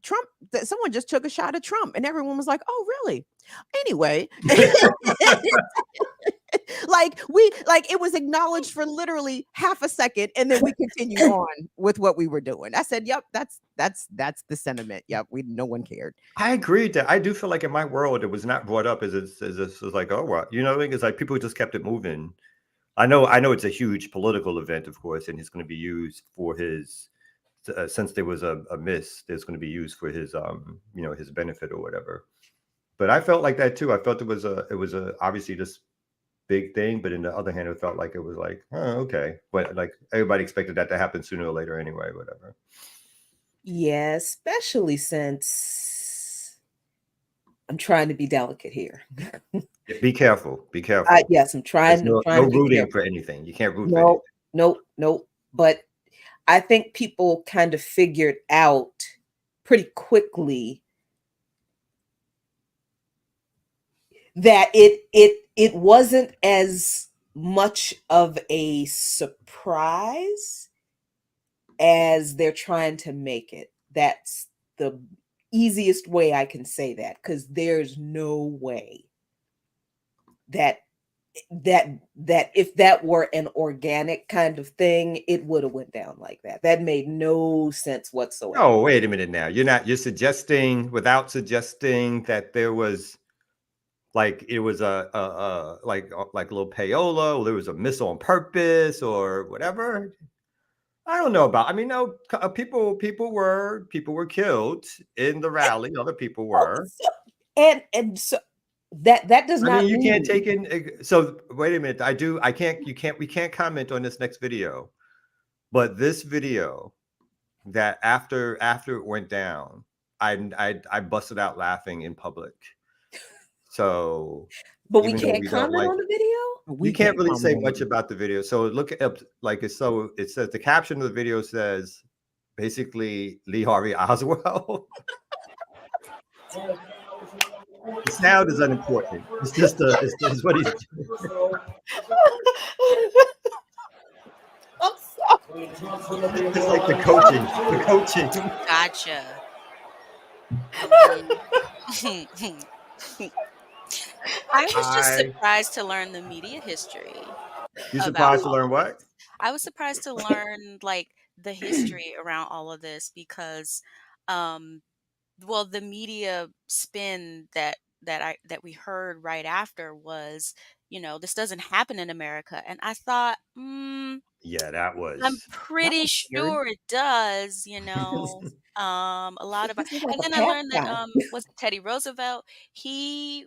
Trump. Someone just took a shot at Trump," and everyone was like, "Oh, really?" Anyway. Like it was acknowledged for literally half a second, and then we continued on with what we were doing. I said, "Yep, that's the sentiment." Yep, no one cared. I agreed that I do feel like in my world it was not brought up as it's like, oh, well, it's like people just kept it moving. I know it's a huge political event, of course, and it's going to be used for his since there was a miss, there's going to be used for his his benefit or whatever. But I felt like that too. I felt it was a obviously this big thing, but in the other hand, it felt like it was like, oh, okay, but like everybody expected that to happen sooner or later anyway, whatever. Yeah, especially since I'm trying to be delicate here. Be careful. Be careful. Yes, I'm trying. No to be rooting careful. for anything. You can't root for anything. Nope. But I think people kind of figured out pretty quickly that it wasn't as much of a surprise as they're trying to make it. That's the easiest way I can say that, because there's no way that if that were an organic kind of thing, it would have went down like that. That made no sense whatsoever. Oh, wait a minute now. You're suggesting without suggesting that there was like it was a little payola, or there was a miss on purpose or whatever. I don't know about. I mean, no, people were killed in the rally. Other people were, and so that does not. I mean, you mean, can't take in. So wait a minute. We can't comment on this next video, but this video that after it went down, I busted out laughing in public. So, but we can't comment on the video. We can't really say much about the video. So look up, it says the caption of the video says basically Lee Harvey Oswald. The sound is unimportant. It's just it's what he's doing. I'm sorry. It's like the coaching. Gotcha. I was just I surprised to learn the media history You about surprised to all learn of what? this. I was surprised to learn like the history around all of this because um well the media spin that we heard right after was, this doesn't happen in America. And I thought, Yeah, that I'm was. That pretty was weird. sure it does, This a lot of, is like and then a I learned that pastime. was it Teddy Roosevelt? He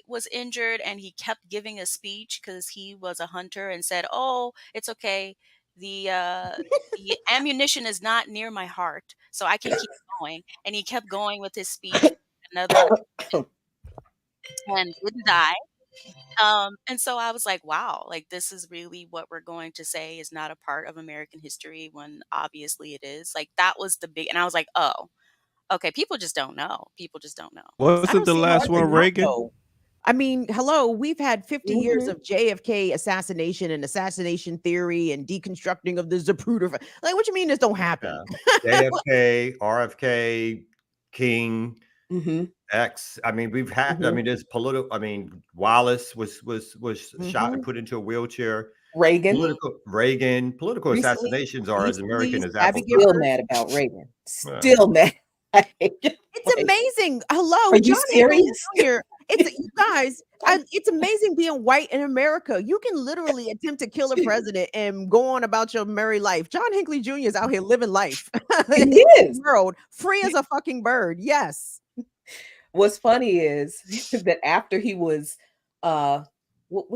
was injured and he kept giving a speech because he was a hunter and said, "Oh, it's okay. The ammunition is not near my heart, so I can keep going." And he kept going with his speech another and didn't die. And so I was like, wow, like this is really what we're going to say is not a part of American history when obviously it is. Like that was the big, and I was like, oh, okay, people just don't know. People just don't know. I Wasn't don't the see how last to one not Reagan? know. I mean, hello, we've had 50 years Mhm. of JFK assassination and assassination theory and deconstructing of the Zapruder. Like, what you mean this don't happen? Yeah. JFK, RFK, King, Mhm. X. I mean, we've had. I Mhm. mean, there's political. I mean, Wallace was shot and Mhm. put into a wheelchair. Reagan. Political Recently, assassinations are as American recently, as Gabby apple Still pie. Giffords. mad about Reagan. Yeah. Still mad. It's Like, amazing. are Hello, you John Hinckley serious? Jr. It's you guys. It's amazing being white in America. You can literally attempt to kill a president and go on about your merry life. John Hinckley Jr. is out here living life in He the is. world, free as a fucking bird. Yes. What's funny is that after he was, what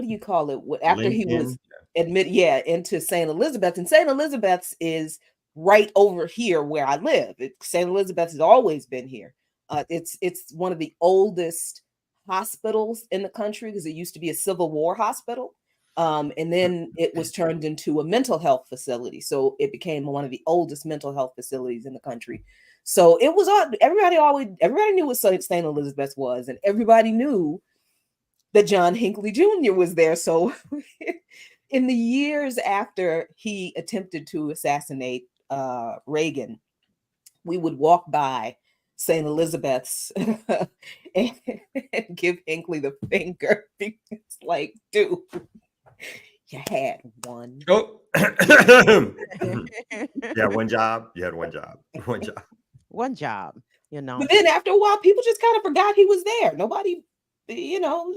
do you call it? After he was Lincoln. into St. Elizabeth's, and St. Elizabeth's is right over here where I live. St. Elizabeth's has always been here. It's one of the oldest hospitals in the country because it used to be a Civil War hospital. And then it was turned into a mental health facility. So it became one of the oldest mental health facilities in the country. So it was everybody knew what St. Elizabeth was, and everybody knew that John Hinckley Jr. was there. So in the years after he attempted to assassinate Reagan, we would walk by St. Elizabeth's and give Hinckley the finger. It's like, dude, you had one. Oh. Yeah, one job. You had one job. One job. One job, you know. But then after a while, people just kind of forgot he was there. Nobody,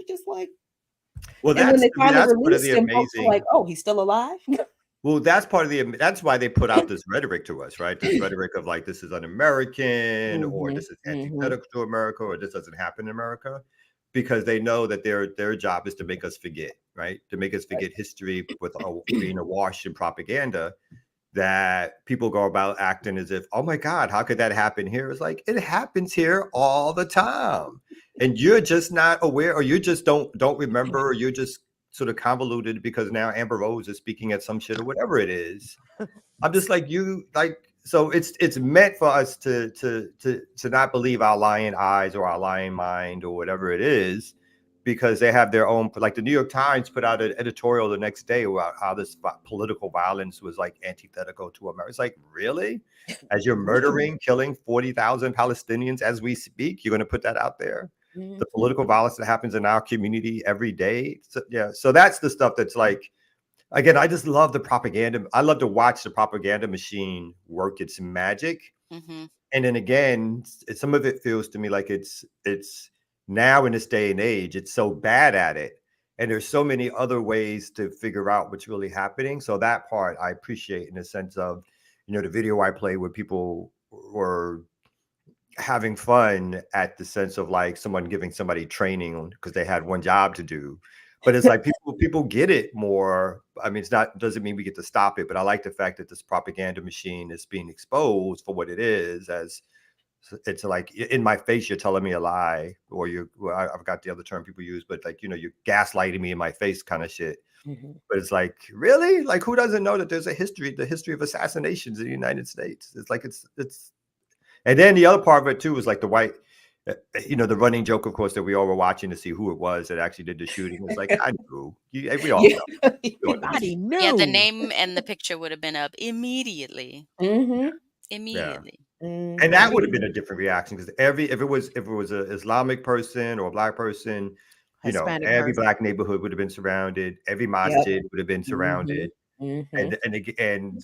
just like. Well, And when they finally that's part of released the him, folks were amazing. like, "Oh, he's still alive." Well, that's part of that's why they put out this rhetoric to us, right? This rhetoric of like this is un-American, or this is antithetical to America, or this doesn't happen in America, because they know that their job is to make us forget, right? To make us forget history with being awash in propaganda. That people go about acting as if, oh my God, how could that happen here? It's like it happens here all the time, and you're just not aware, or you just don't remember, or you're just sort of convoluted because now Amber Rose is speaking at some shit or whatever it is. I'm just like so it's meant for us to not believe our lying eyes or our lying mind or whatever it is, because they have their own, like the New York Times put out an editorial the next day about how this political violence was like antithetical to America. It's like, really? As you're murdering, killing 40,000 Palestinians as we speak, you're going to put that out there? The political violence that happens in our community every day. So, yeah. So that's the stuff that's like, again, I just love the propaganda. I love to watch the propaganda machine work its magic. Mm-hmm. And then again, some of it feels to me like it's now in this day and age, it's so bad at it. And there's so many other ways to figure out what's really happening. So that part I appreciate, in the sense of, the video I played where people were having fun at the sense of like someone giving somebody training because they had one job to do. But it's like people get it more. I mean, doesn't mean we get to stop it, but I like the fact that this propaganda machine is being exposed for what it is, as it's like, in my face, you're telling me a lie, or I've got the other term people use, but like, you're gaslighting me in my face kind of shit. But it's like, really? Like, who doesn't know that there's the history of assassinations in the United States? It's like, it's, and then the other part of it too is like the white, the running joke, of course, that we all were watching to see who it was that actually did the shooting. It's like, I knew. We all know. Everybody knew. Yeah, the name and the picture would have been up immediately. Immediately. And that would have been a different reaction, because if it was an Islamic person or a Black person, Hispanic every person. black neighborhood would have been surrounded. Every Yep. masjid would have been hmm surrounded. hmm And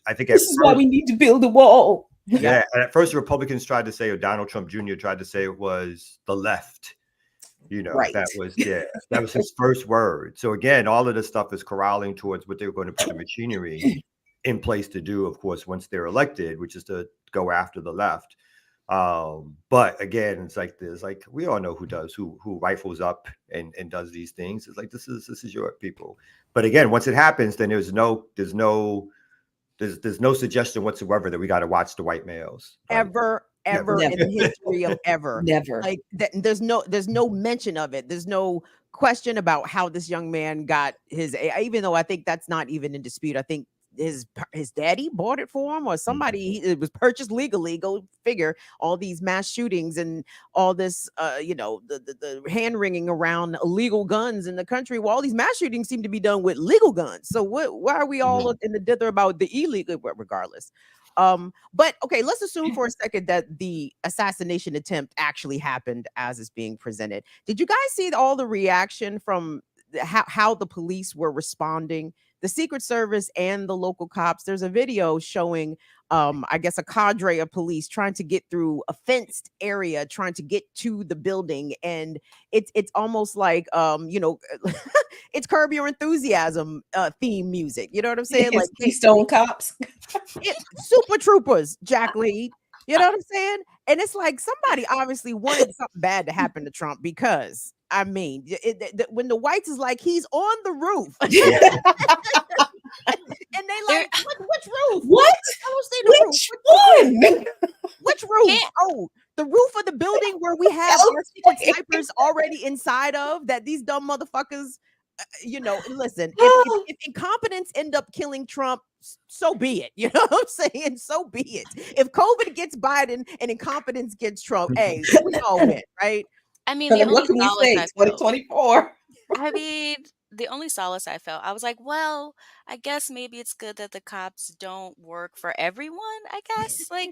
I think This at is why first, we need to build a wall. yeah, and at first Republicans tried to say, or Donald Trump Jr. tried to say it was the left. Right. That was his first word. So again, all of this stuff is corralling towards what they were going to put the machinery in place to do, of course, once they're elected, which is to go after the left. But again, it's like we all know who rifles up and does these things. It's like this is your people. But again, once it happens, then there's no suggestion whatsoever that we got to watch the white males. Ever Never. in the history of ever. Never. Like there's no mention of it. There's no question about how this young man got his, even though I think that's not even in dispute. I think his daddy bought it for him, or somebody. It was purchased legally. Go figure. All these mass shootings and all this, the hand wringing around illegal guns in the country. Well, all these mass shootings seem to be done with legal guns. So why are we all in the dither about the illegal? Regardless. But okay, let's assume for a second that the assassination attempt actually happened as is being presented. Did you guys see all the reaction from how the police were responding? The Secret Service and the local cops. There's a video showing, I guess, a cadre of police trying to get through a fenced area, trying to get to the building, and it's almost like, it's Curb Your Enthusiasm theme music. You know what I'm saying? It's Like Keystone Cops. Super Troopers, Jack Lee. You know what I'm saying? And it's like somebody obviously wanted something bad to happen to Trump, because I mean, when the whites is like, he's on the roof, and they like, which roof? What? I don't see the Which roof. one? Which roof? Can't- Oh, the roof of the building where we have our secret snipers already inside of, that these dumb motherfuckers, listen, if incompetence end up killing Trump, so be it. You know what I'm saying? So be it. If COVID gets Biden and incompetence gets Trump, hey, we all win, right? I mean, the only What can you solace say? I felt. 2024. I mean, the only solace I felt, I was like, well, I guess maybe it's good that the cops don't work for everyone, I guess. Like,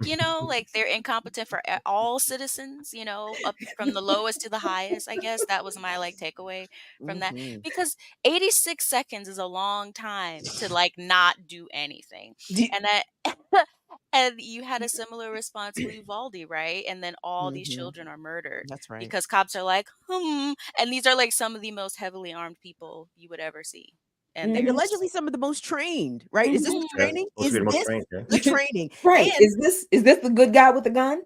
like they're incompetent for all citizens, up from the lowest to the highest. I guess that was my takeaway from that. Mhm. Because 86 seconds is a long time to not do anything. And that and you had a similar response with Uvalde, right? And then all these Mhm. children are murdered That's right. because cops are like, and these are some of the most heavily armed people you would ever see. And And they're allegedly some of the most trained, right? Is this the Mhm. Yeah, training? supposed to Is be the most this trained, yeah. the training? Right. And Is this the good guy with the gun?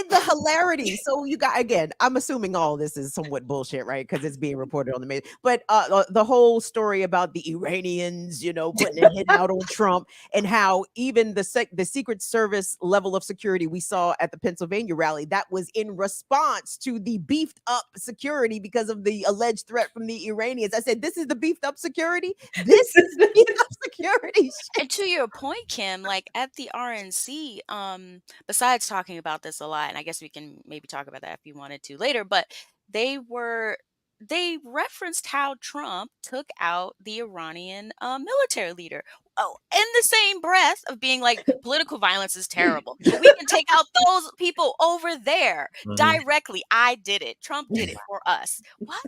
the hilarity. So you got, again, I'm assuming all this is somewhat bullshit, right? Because it's being reported on the media. But the whole story about the Iranians, putting a hit out on Trump, and how even the Secret Service level of security we saw at the Pennsylvania rally, that was in response to the beefed up security because of the alleged threat from the Iranians. I said, this is the beefed up security. This is the beefed up security. And to your point, Kim, at the RNC, besides talking about this a lot, and I guess we can maybe talk about that if you wanted to later, but they referenced how Trump took out the Iranian military leader. Oh, in the same breath of being like, political violence is terrible, but we can take out those people over there directly. I did it. Trump did it for us. What?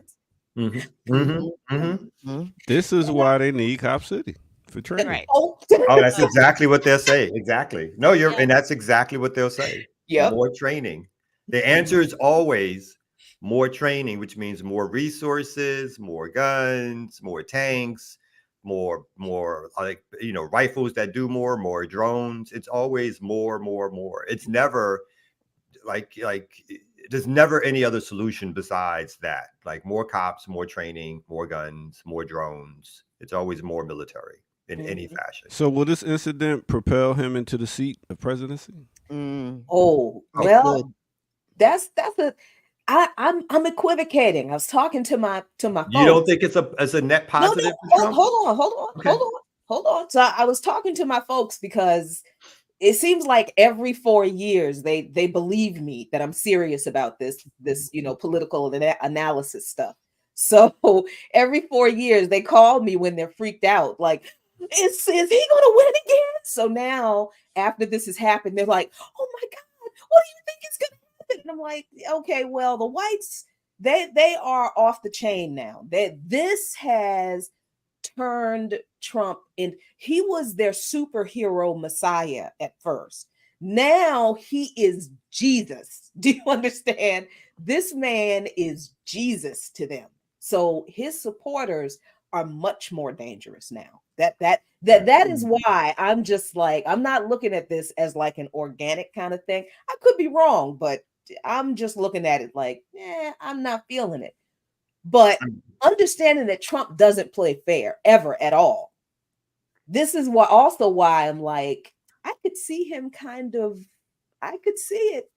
This is why they need Cop City for training. Right. Oh, that's exactly what they'll say. Exactly. No, Yeah. and that's exactly what they'll say. Yep. More training. The answer is always more training, which means more resources, more guns, more tanks, more rifles that do more drones. It's always more. It's never there's never any other solution besides that. Like more cops, more training, more guns, more drones. It's always more military in any fashion. So will this incident propel him into the seat of presidency? Oh, well, that's I'm equivocating. I was talking to my folks. You don't think it's a net positive? No, hold on. So I was talking to my folks because it seems like every 4 years they believe me that I'm serious about this political analysis stuff. So every 4 years they call me when they're freaked out, like, is he gonna win again? So now after this has happened, they're like, oh my God, what do you think is gonna happen? And I'm like, okay, well, the whites they are off the chain now. That this has turned Trump in. He was their superhero messiah at first. Now he is Jesus. Do you understand? This man is Jesus to them. So his supporters are much more dangerous now. That is why I'm just like, I'm not looking at this as like an organic kind of thing. I could be wrong, but I'm just looking at it like, I'm not feeling it. But understanding that Trump doesn't play fair ever at all. This is why I'm like, I could see him I could see it.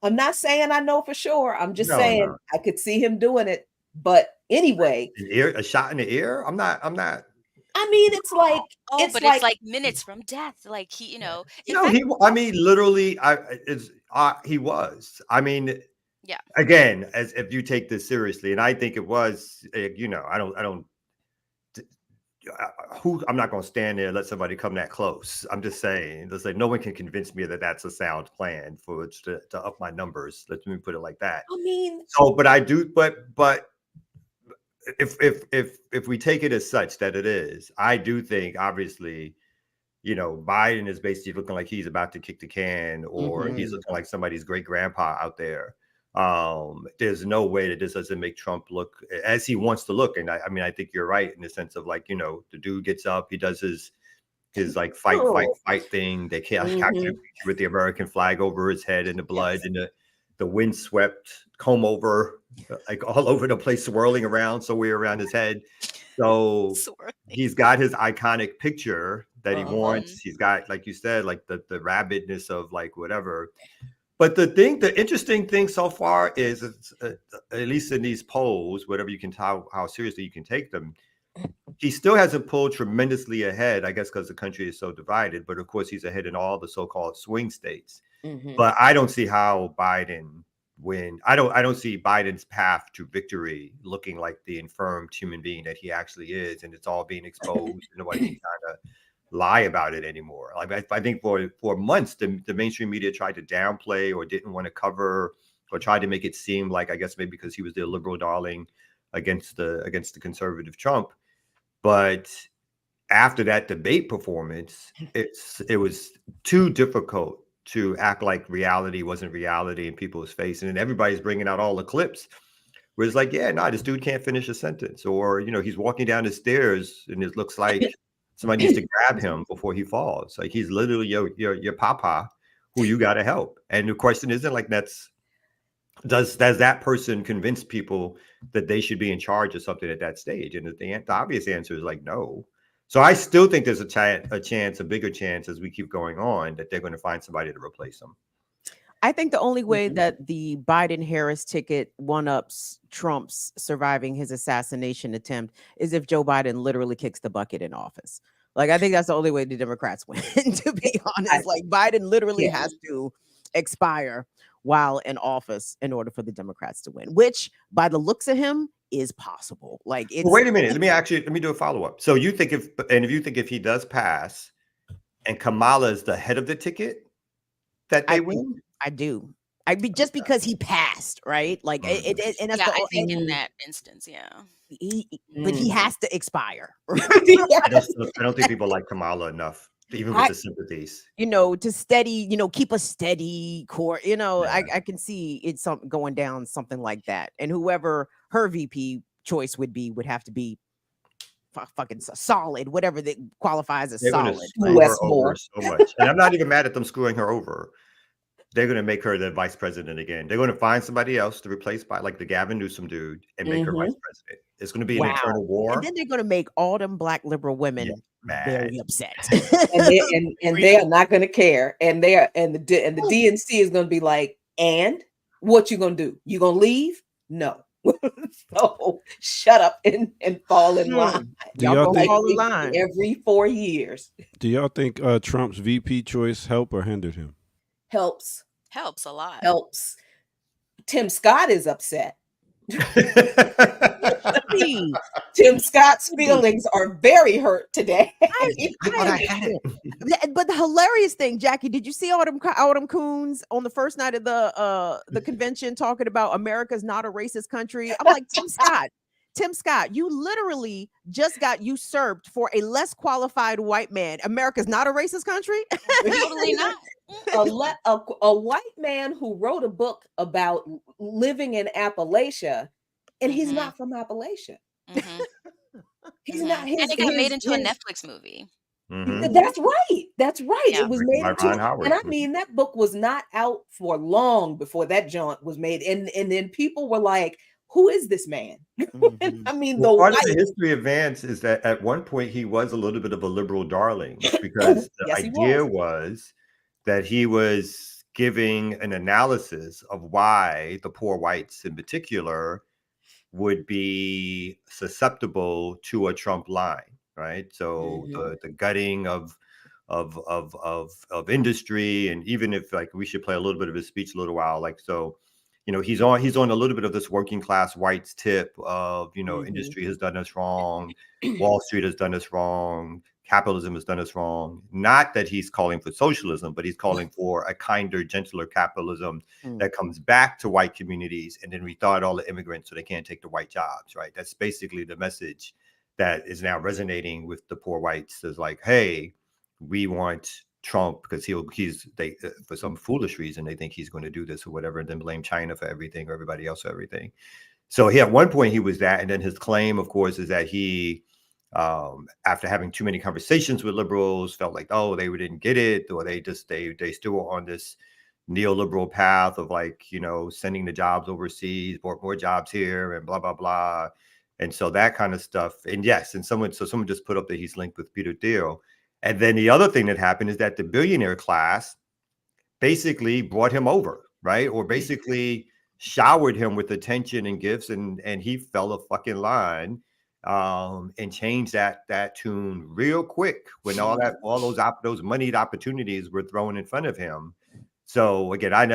I'm not saying I know for sure. I'm just saying No. I could see him doing it. But anyway, A shot in the ear? I'm not. I mean, it's like it's like minutes from death. Like he, literally, he was. I mean, yeah. Again, as if you take this seriously, and I think it was, I'm not going to stand there and let somebody come that close. I'm just saying, no one can convince me that that's a sound plan for it to up my numbers. Let me put it like that. I mean, but I do, but if we take it as such that it is, I do think obviously, Biden is basically looking like he's about to kick the can, or he's looking like somebody's great grandpa out there. There's no way that this doesn't make Trump look as he wants to look. And I think you're right in the sense of like, the dude gets up, he does his like fight thing. They capture with the American flag over his head and the blood and the windswept comb over, like all over the place, swirling around somewhere around his head. So he's got his iconic picture that he wants. He's got, like you said, like the rabidness of like whatever. But the interesting thing so far is, at least in these polls, whatever you can tell how seriously you can take them, he still hasn't pulled tremendously ahead, I guess, because the country is so divided. But of course, he's ahead in all the so-called swing states. But I don't see how Biden win. I don't see Biden's path to victory looking like the infirmed human being that he actually is, and it's all being exposed, and nobody can kind of lie about it anymore. Like I think for months the mainstream media tried to downplay or didn't want to cover or tried to make it seem like, I guess maybe because he was the liberal darling against the conservative Trump. But after that debate performance, it was too difficult to act like reality wasn't reality in people's face. And then everybody's bringing out all the clips where it's like, this dude can't finish a sentence, or he's walking down the stairs and it looks like somebody needs to grab him before he falls. Like he's literally your papa who you got to help. And the question isn't like does that person convince people that they should be in charge of something at that stage? And the obvious answer is like, no. So I still think there's a bigger chance as we keep going on that they're going to find somebody to replace him. I think the only way that the Biden-Harris ticket one-ups Trump's surviving his assassination attempt is if Joe Biden literally kicks the bucket in office. Like, I think that's the only way the Democrats win, to be honest. Like, Biden literally has to expire while in office in order for the Democrats to win, which, by the looks of him, is possible. Like, it's... Well, wait a minute. Let me do a follow-up. So you think if he does pass and Kamala is the head of the ticket, that they win? I do. Just because he passed, right? Like and that's I think in that instance, but he has to expire. Right? I don't think people like Kamala enough, even with the sympathies. To steady, keep a steady core. I can see it's going down something like that, and whoever her VP choice would have to be fucking solid, whatever that qualifies as solid. Screw her over so much, and I'm not even mad at them screwing her over. They're going to make her the vice president again. They're going to find somebody else to replace by like the Gavin Newsom dude and make her vice president. It's going to be an internal war. And then they're going to make all them black liberal women very upset. and they are not going to care. And the DNC is going to be like, and what you going to do? You going to leave? No. So shut up and fall in line. Y'all think, fall in line every 4 years. Do y'all think Trump's VP choice helped or hindered him? Helps a lot. Helps. Tim Scott is upset. See, Tim Scott's feelings are very hurt today. I thought I had it. But the hilarious thing, Jackie, did you see all them coons on the first night of the convention talking about America's not a racist country? I'm like, Tim Scott, you literally just got usurped for a less qualified white man. America's not a racist country. Totally not. A white man who wrote a book about living in Appalachia, and he's not from Appalachia. Mhm. He's not. His, And it got made into a his- Netflix movie. Mhm. That's right. That's right. Yeah. It was Written made by into, Ron Howard. and I mean that book was not out for long before that jaunt was made, and then people were like, "Who is this man?" Mhm. I mean, Well, the part of white. the history of Vance is that at one point he was a little bit of a liberal darling because the Yes, he idea was that he was giving an analysis of why the poor whites in particular would be susceptible to a Trump line, right? So the gutting of industry, and even if like we should play a little bit of his speech a little while, like so. You know, he's on a little bit of this working class whites tip of, you know, industry has done us wrong, Wall Street has done us wrong, capitalism has done us wrong. Not that he's calling for socialism, but he's calling for a kinder, gentler capitalism that comes back to white communities, and then retard all the immigrants so they can't take the white jobs, right? That's basically the message that is now resonating with the poor whites. Is like, hey, we want Trump because they for some foolish reason they think he's going to do this or whatever, and then blame China for everything or everybody else for everything. So at one point he was that, and then his claim, of course, is that he, after having too many conversations with liberals, felt like they didn't get it, or they still were on this neoliberal path of like, you know, sending the jobs overseas, more jobs here, and blah blah blah, and so that kind of stuff. And yes, and someone just put up that he's linked with Peter Thiel. And then the other thing that happened is that the billionaire class basically brought him over, right? Or basically showered him with attention and gifts, and he fell a fucking line, and changed that tune real quick when all those moneyed opportunities were thrown in front of him. So again, I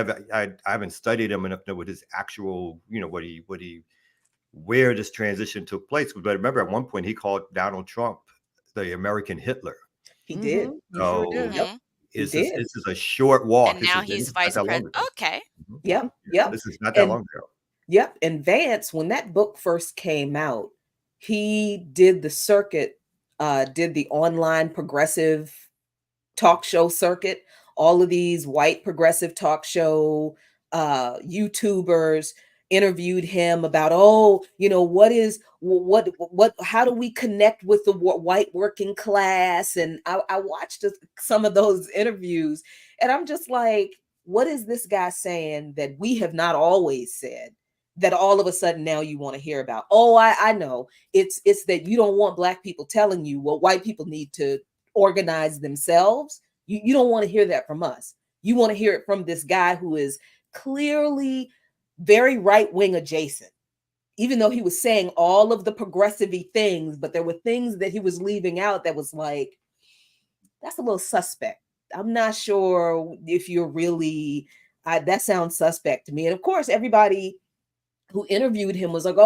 haven't studied him enough to know what his actual, you know, where this transition took place. But remember, at one point he called Donald Trump the American Hitler. He did. So Mhm. this is a short walk. And now he's vice president. Okay. Yep. This is not that And- long ago. Yep. And Vance, when that book first came out, he did the circuit, did the online progressive talk show circuit. All of these white progressive talk show YouTubers interviewed him about, you know, how do we connect with the white working class? And I watched some of those interviews, and I'm just like, what is this guy saying that we have not always said, that all of a sudden now you want to hear about? I know it's that you don't want Black people telling you what white people need to organize themselves. You don't want to hear that from us. You want to hear it from this guy who is clearly very right-wing adjacent, even though he was saying all of the progressive-y things, but there were things that he was leaving out that was like, that's a little suspect. I'm not sure if you're really, that sounds suspect to me. And of course, everybody who interviewed him was like,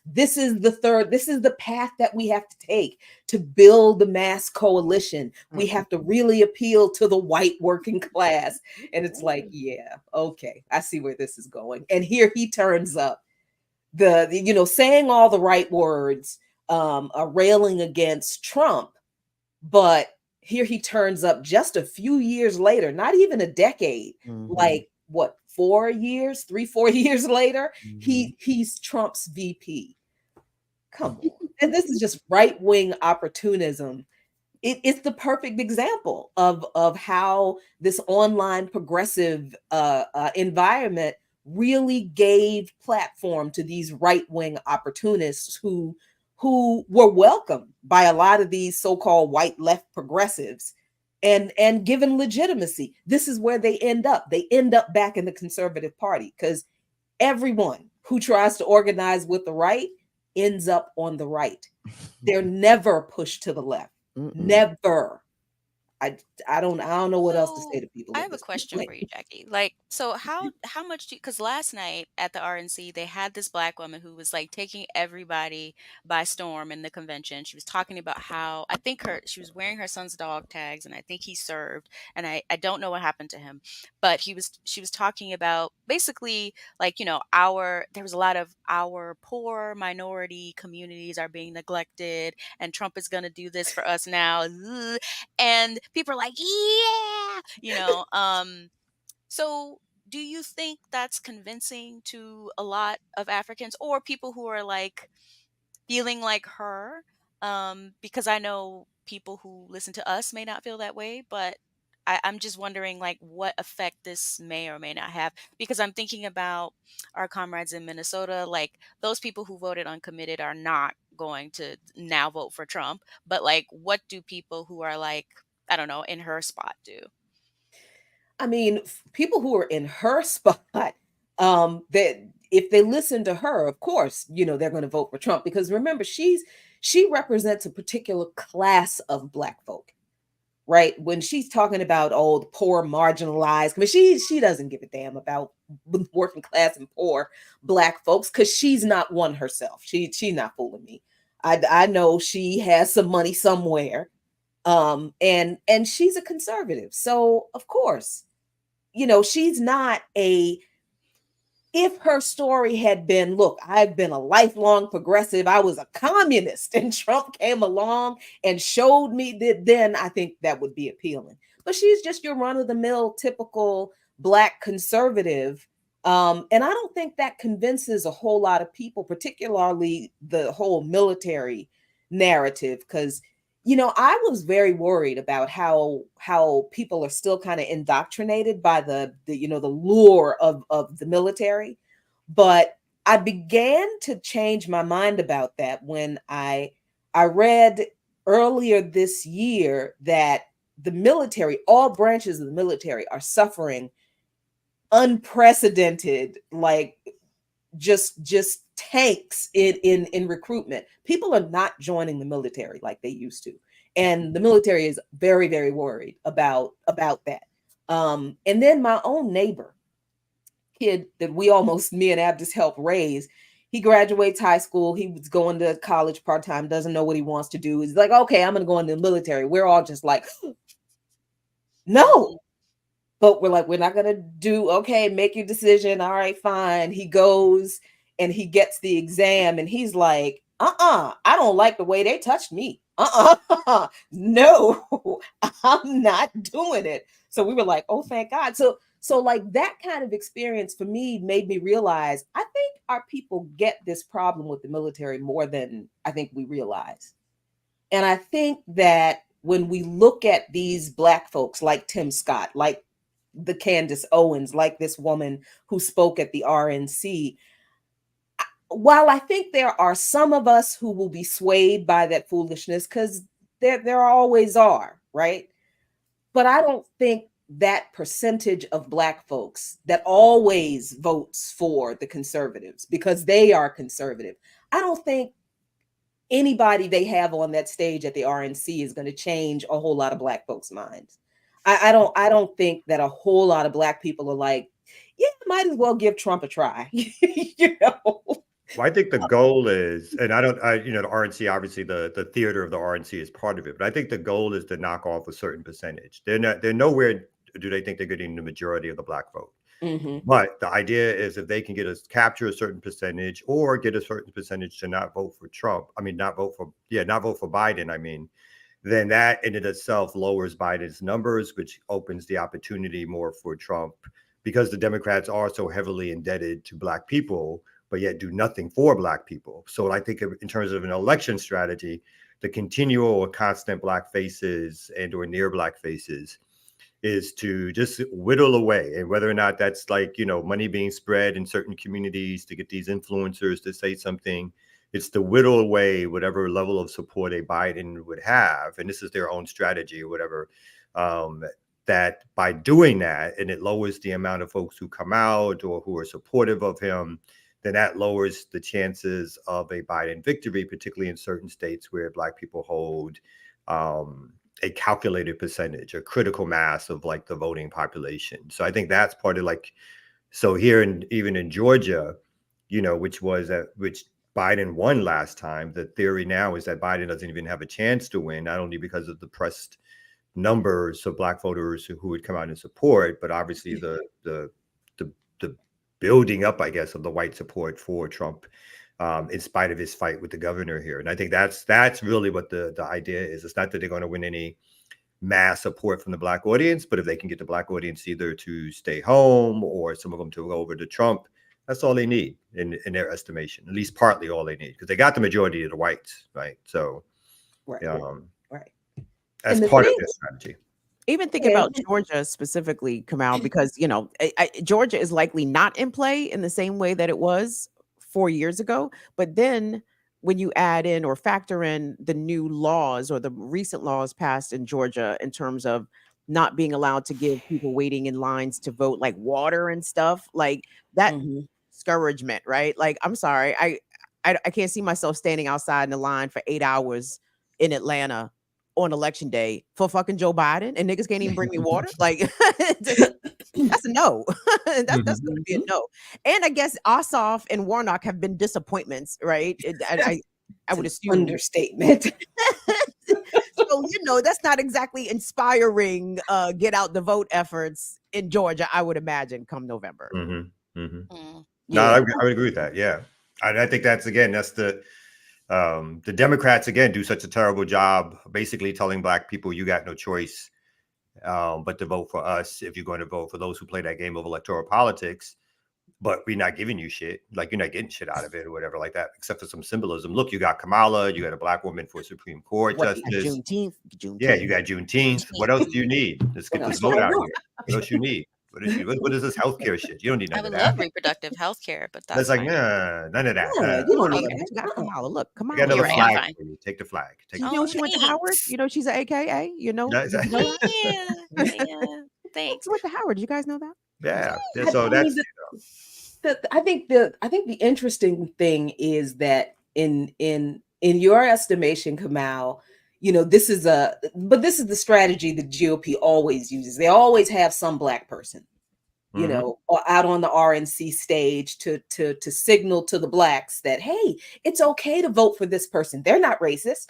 this is the path that we have to take to build the mass coalition. We have to really appeal to the white working class. And it's like, yeah, okay, I see where this is going. And here he turns up, saying all the right words, railing against Trump, but here he turns up just a few years later, not even a decade, like what, 4 years, 3-4 years later, he's Trump's VP. Come on. And this is just right-wing opportunism. It's the perfect example of how this online progressive environment really gave platform to these right-wing opportunists who were welcomed by a lot of these so-called white left progressives and given legitimacy. This is where they end up. They end up back in the Conservative Party, because everyone who tries to organize with the right ends up on the right. They're never pushed to the left. Never. I don't know what else to say So to people I at have a this question point. for you, Jackie. Like, so how much do you, because last night at the RNC they had this black woman who was like taking everybody by storm in the convention. She was talking about how I think her she was wearing her son's dog tags and I think he served and I don't know what happened to him, but she was talking about basically like, you know, our there was a lot of our poor minority communities are being neglected and Trump is going to do this for us now. Ugh. And people are like, yeah, you know. So do you think that's convincing to a lot of Africans or people who are like feeling like her? Because I know people who listen to us may not feel that way, but I'm just wondering like what effect this may or may not have. Because I'm thinking about our comrades in Minnesota, like those people who voted uncommitted are not going to now vote for Trump. But like what do people who are like, I don't know, in her spot do? I mean, people who are in her spot, that if they listen to her, of course, you know, they're going to vote for Trump because remember, she represents a particular class of black folk, right? When she's talking about oh, the poor, marginalized, I mean, she doesn't give a damn about working class and poor black folks because she's not one herself. She's not fooling me. I know she has some money somewhere, and she's a conservative, so of course, you know, she's not a if her story had been, look, I've been a lifelong progressive, I was a communist, and Trump came along and showed me that, then I think that would be appealing. But she's just your run of the mill, typical black conservative. And I don't think that convinces a whole lot of people, particularly the whole military narrative, because you know, I was very worried about how people are still kind of indoctrinated by the you know the lure of the military, but I began to change my mind about that when I read earlier this year that the military, all branches of the military, are suffering unprecedented like just tanks in recruitment. People are not joining the military like they used to, and the military is very worried about that. And then my own neighbor kid that we almost me and Abdus helped raise, he graduates high school, he was going to college part-time, doesn't know what he wants to do. He's like, okay, I'm gonna go into the military. We're all just like, no. Mhm. But we're like, we're not gonna do okay, make your decision. All right, fine. He goes and he gets the exam, and he's like, I don't like the way they touched me. No, I'm not doing it. So we were like, oh, thank God. So like that kind of experience for me made me realize I think our people get this problem with the military more than I think we realize. And I think that when we look at these black folks like Tim Scott, like the Candace Owens, like this woman who spoke at the RNC, while I think there are some of us who will be swayed by that foolishness, because there always are, right? But I don't think that percentage of black folks that always votes for the conservatives because they are conservative, I don't think anybody they have on that stage at the RNC is going to change a whole lot of black folks' minds. I don't think that a whole lot of black people are like, yeah, might as well give Trump a try. You know. Well, I think the goal is, and the RNC, obviously the theater of the RNC is part of it, but I think the goal is to knock off a certain percentage. They're nowhere do they think they're getting the majority of the black vote. Hmm. But the idea is if they can capture a certain percentage or get a certain percentage to not vote for Trump, not vote for Biden, then that in it itself lowers Biden's numbers, which opens the opportunity more for Trump because the Democrats are so heavily indebted to black people, but yet do nothing for black people. So I think in terms of an election strategy, the continual or constant black faces and or near black faces is to just whittle away. And whether or not that's like, money being spread in certain communities to get these influencers to say something, it's to whittle away whatever level of support a Biden would have. And this is their own strategy or whatever, that by doing that, and it lowers the amount of folks who come out or who are supportive of him, then that lowers the chances of a Biden victory, particularly in certain states where black people hold a calculated percentage, a critical mass of like the voting population. So I think that's part of like, so here even in Georgia, you know, which Biden won last time, the theory now is that Biden doesn't even have a chance to win, not only because of the depressed numbers of Black voters who would come out and support, but obviously the building up, I guess, of the white support for Trump, in spite of his fight with the governor here. And I think that's really what the idea is. It's not that they're going to win any mass support from the Black audience, but if they can get the Black audience either to stay home or some of them to go over to Trump, that's all they need in their estimation, at least partly all they need, because they got the majority of the whites, right? So, Right. Right. as And the part of thing- their strategy. Even thinking Yeah. about Georgia specifically, Kamal, because you know Georgia is likely not in play in the same way that it was 4 years ago. But then when you add in or factor in the new laws or the recent laws passed in Georgia in terms of not being allowed to give people waiting in lines to vote like water and stuff, like that Mhm. discouragement, right? Like, I'm sorry, I can't see myself standing outside in the line for 8 hours in Atlanta on election day for fucking Joe Biden, and niggas can't even bring me water. Like, that's a no. That's going to be a no. And I guess Ossoff and Warnock have been disappointments, right? I would It's an assume. understatement. So, you know, that's not exactly inspiring get out the vote efforts in Georgia, I would imagine, come November. Mm. Mm. No, Yeah. I would agree with that. Yeah, I think that's the Democrats again do such a terrible job, basically telling Black people you got no choice but to vote for us if you're going to vote for those who play that game of electoral politics. But we're not giving you shit, like you're not getting shit out of it or whatever like that, except for some symbolism. Look, you got Kamala, you got a Black woman for Supreme Court What, justice. Juneteenth. Yeah, you got Juneteenth. What else do you need? Let's get What this else vote do I out want? here. What else you need? What is this healthcare shit? You don't need I none of would that. love reproductive health care, but that's That's like, fine. nah, none of that. Yeah, you don't need Okay, that. you got Kamala. Look, You got Kamala. another You're right, flag fine. for you. Take the flag. Take You the know Oh, she went to Howard. You know she's an AKA. You know, Yeah, did you know that? yeah, thanks. She went to Howard. You guys know that? yeah. I So mean, that's I think the interesting thing is that in your estimation, Kamal, you know, this is the strategy the GOP always uses. They always have some Black person, you Mhm. know, or out on the RNC stage to signal to the Blacks that, hey, it's okay to vote for this person. They're not racist,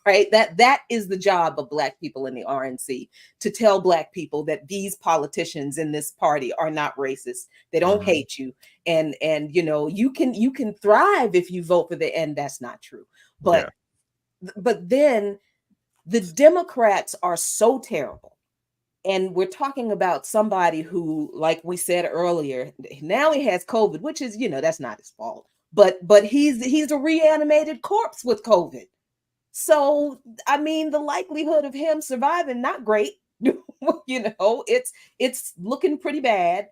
right? That is the job of Black people in the RNC, to tell Black people that these politicians in this party are not racist. They don't Mhm. hate you, and you know, you can thrive if you vote for the. And that's not true, but then the Democrats are so terrible. And we're talking about somebody who, like we said earlier, now he has COVID, which is, you know, that's not his fault. But he's a reanimated corpse with COVID. So, I mean, the likelihood of him surviving, not great. You know, it's looking pretty bad.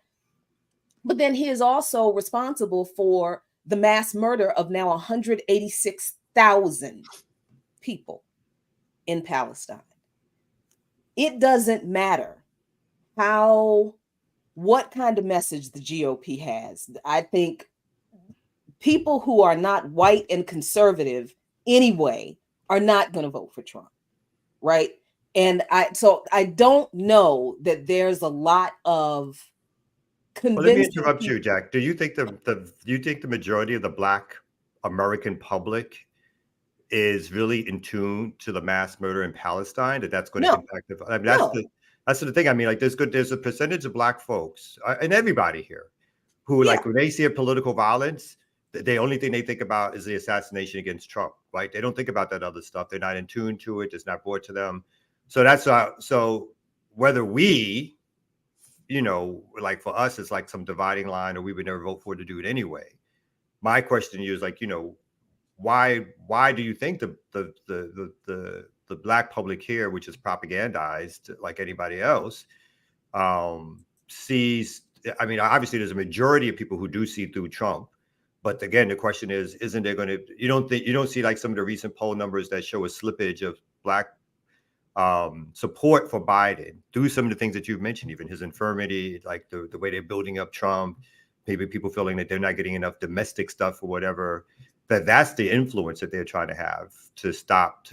But then he is also responsible for the mass murder of now 186,000 people in Palestine. It doesn't matter what kind of message the GOP has. I think people who are not white and conservative anyway are not going to vote for Trump, right? And I don't know that there's a lot of Well, let me convincing interrupt you, people. Jack. Do you think the majority of the Black American public is really in tune to the mass murder in Palestine? That's going to No. impact the. I mean, No. that's the thing. I mean, like, there's a percentage of Black folks and everybody here who, Yeah. like, when they see a political violence, the only thing they think about is the assassination against Trump, right? They don't think about that other stuff. They're not in tune to it. It's not brought to them. So that's so whether we, you know, like for us, it's like some dividing line, or we would never vote for to do it anyway. My question to you is, like, you know, why do you think the Black public here, which is propagandized like anybody else, sees? I mean, obviously there's a majority of people who do see through Trump, but again, the question is, isn't there going to? You don't see like some of the recent poll numbers that show a slippage of Black support for Biden through some of the things that you've mentioned, even his infirmity, like the way they're building up Trump, maybe people feeling that they're not getting enough domestic stuff or whatever. That's the influence that they're trying to have to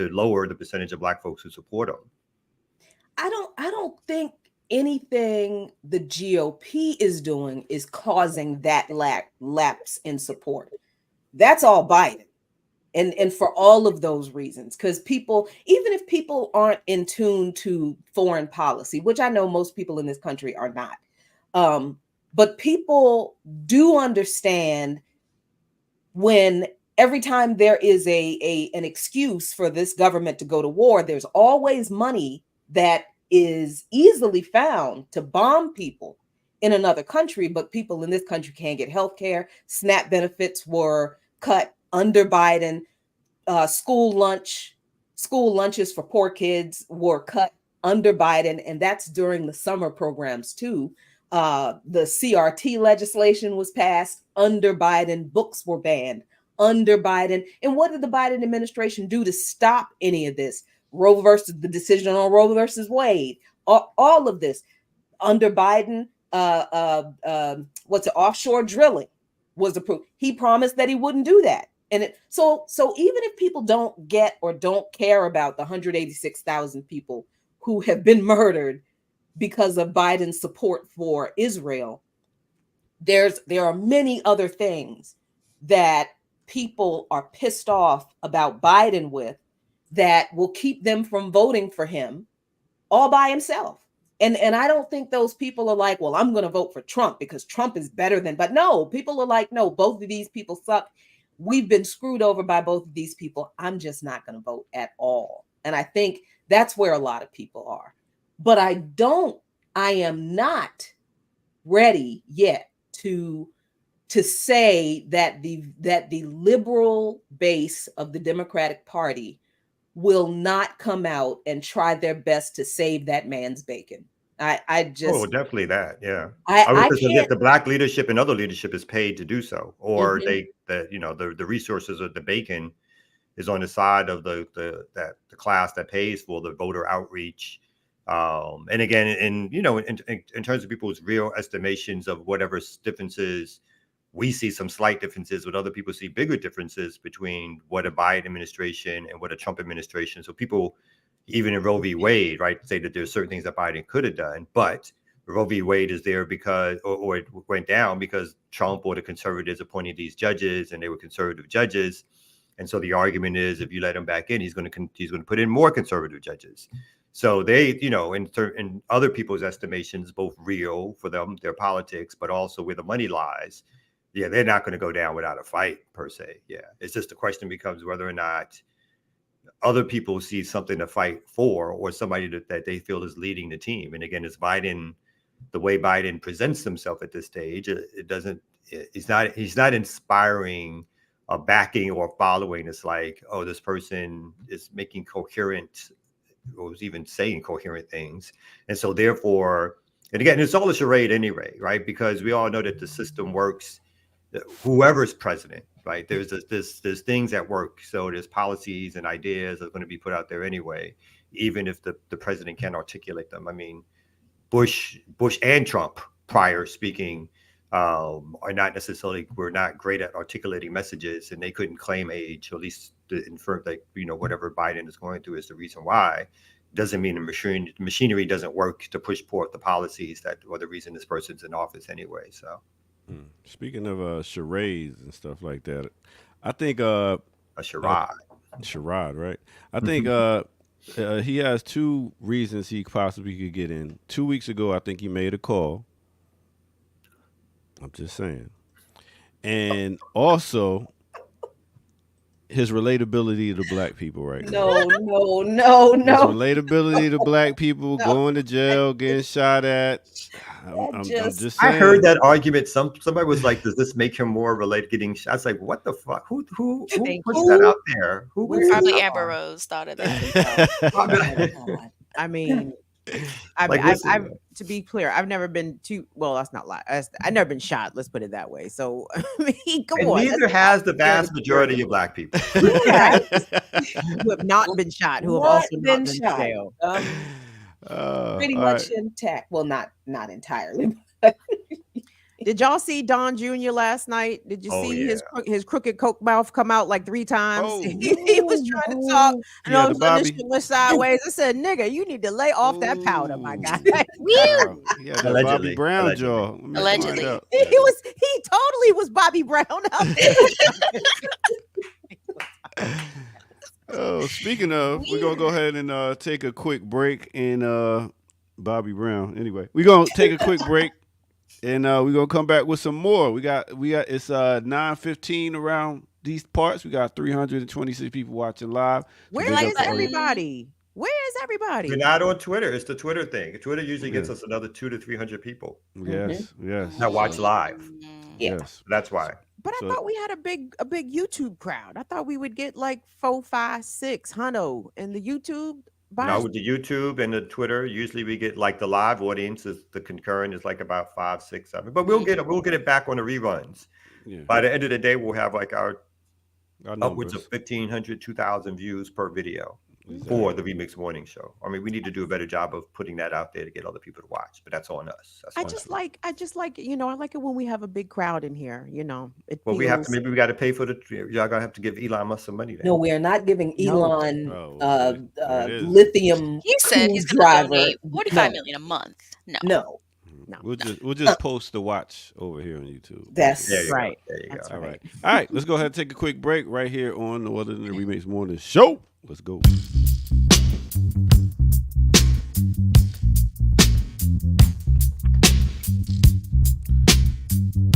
lower the percentage of Black folks who support them. I don't think anything the GOP is doing is causing that lapse in support. That's all Biden. And for all of those reasons, because people, even if people aren't in tune to foreign policy, which I know most people in this country are not, but people do understand when every time there is an excuse for this government to go to war, there's always money that is easily found to bomb people in another country, but people in this country can't get health care. SNAP benefits were cut under Biden. School lunches for poor kids were cut under Biden, and that's during the summer programs too. The CRT legislation was passed under Biden. Books were banned under Biden. And what did the Biden administration do to stop any of this? The decision on Roe versus Wade, all of this under Biden. Offshore drilling was approved. He promised that he wouldn't do that. And so even if people don't get or don't care about the 186,000 people who have been murdered because of Biden's support for Israel, there are many other things that people are pissed off about Biden with that will keep them from voting for him all by himself. And I don't think those people are like, well, I'm going to vote for Trump because Trump is better than, but no, people are like, no, both of these people suck. We've been screwed over by both of these people. I'm just not going to vote at all. And I think that's where a lot of people are. But I am not ready yet to say that the liberal base of the Democratic Party will not come out and try their best to save that man's bacon. Definitely that. Yeah. If the black leadership and other leadership is paid to do so, or the resources of the bacon is on the side of the class that pays for the voter outreach. And again, in terms of people's real estimations of whatever differences, we see some slight differences, but other people see bigger differences between what a Biden administration and what a Trump administration. So people, even in Roe v. Wade, right, say that there's certain things that Biden could have done, but Roe v. Wade is there because, or it went down because Trump or the conservatives appointed these judges, and they were conservative judges. And so the argument is, if you let him back in, he's going to put in more conservative judges. So they, in other people's estimations, both real for them, their politics, but also where the money lies. Yeah, they're not going to go down without a fight per se. Yeah, it's just the question becomes whether or not other people see something to fight for, or somebody that they feel is leading the team. And again, it's Biden, the way Biden presents himself at this stage, he's not inspiring a backing or following. It's like, oh, this person is making coherent, or was even saying coherent things. And so therefore, and again, it's all a charade anyway, right? Because we all know that the system works, whoever's president, right? There's things that work. So there's policies and ideas that are going to be put out there anyway, even if the president can't articulate them. I mean, Bush and Trump prior speaking were not great at articulating messages, and they couldn't claim age, or at least to infer that, whatever Biden is going through is the reason why. Doesn't mean the machinery doesn't work to push forth the policies that are the reason this person's in office anyway. So. Speaking of charades and stuff like that, I think a charade, right? I think he has two reasons he possibly could get in. 2 weeks ago, I think he made a call. I'm just saying, and also his relatability to black people right now. No. His relatability to black people, going to jail, getting shot at. I'm just saying. I heard that argument. Somebody was like, "Does this make him more related?" Getting shot. I was like, "What the fuck? Who puts that out there? Who was Probably Amber Rose thought of that. I mean, to be clear, I've never been that's not lie. I've never been shot. Let's put it that way. So, I mean, come on. Neither has the vast majority of black people who have not been shot, who have also not been shot. Jail. Pretty much intact. Well, not entirely. Did y'all see Don Jr. last night? Did you Oh, see yeah. his crooked coke mouth come out like 3 times? Oh. He was trying to talk. And Yeah, all the of a sudden this Bobby. shit went sideways. I said, nigga, you need to lay off that powder, my Ooh. guy. Wow. Yeah, that Bobby Allegedly. Brown Allegedly. jaw. Let me find Allegedly. out. He totally was Bobby Brown out there. Oh, speaking of, we're gonna go ahead and take a quick break and Bobby Brown. Anyway, we're gonna take a quick break and we're gonna come back with some more. We got it's 9:15 around these parts. We got 326 people watching live. Where big up is to all you. everybody? Where is everybody? We're not on Twitter. It's the Twitter thing. Twitter usually gets us another 200 to 300 people Yes, yes. that watch live. Mm. Yeah. Yes. That's why. But So- I thought we had a big YouTube crowd. I thought we would get like 4, 5, 6 hundo in the YouTube. Now with the YouTube and the Twitter, usually we get like the live audience is the concurrent is like about 5, 6, 7. But we'll get it back on the reruns. Yeah. By the end of the day, we'll have like our Our upwards numbers. of 1,500, 2,000 views per video Exactly. for the Remix Morning Show. I mean, we need to do a better job of putting that out there to get other people to watch, but that's on us. That's I on just us. like I like it when we have a big crowd in here. It Well, we have to. feels- Maybe we got to pay for the. Y'all gonna have to give Elon Musk some money. Then. No, we are not giving No. Elon Oh, okay. There it is. lithium He said he's cool going to driver. donate 45 No. million a month. No. No, No. We'll just post the watch over here on YouTube. that's There you Right. go. There you That's go. All right. right. All right. Let's go ahead and take a quick break right here on the Other Than the Remix Morning Show. Let's go.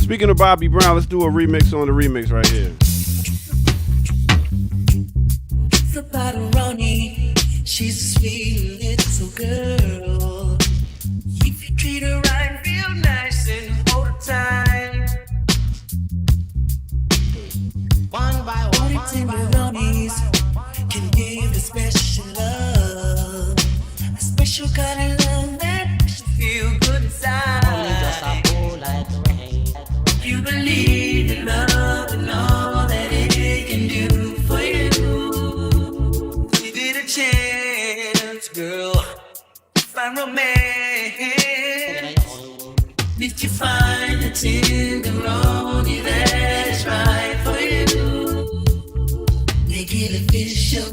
Speaking of Bobby Brown, let's do a remix on the remix right here. The Ronnie, she's a sweet little girl. If you treat her right, feel nice and hold her tight. One by one, tenderonis can give a special love, a special kind of love that makes you feel good inside. You believe in love and all that it can do for you. Give it a chance, girl. Find romance. If you find a tenderoni that is right for you, make it official.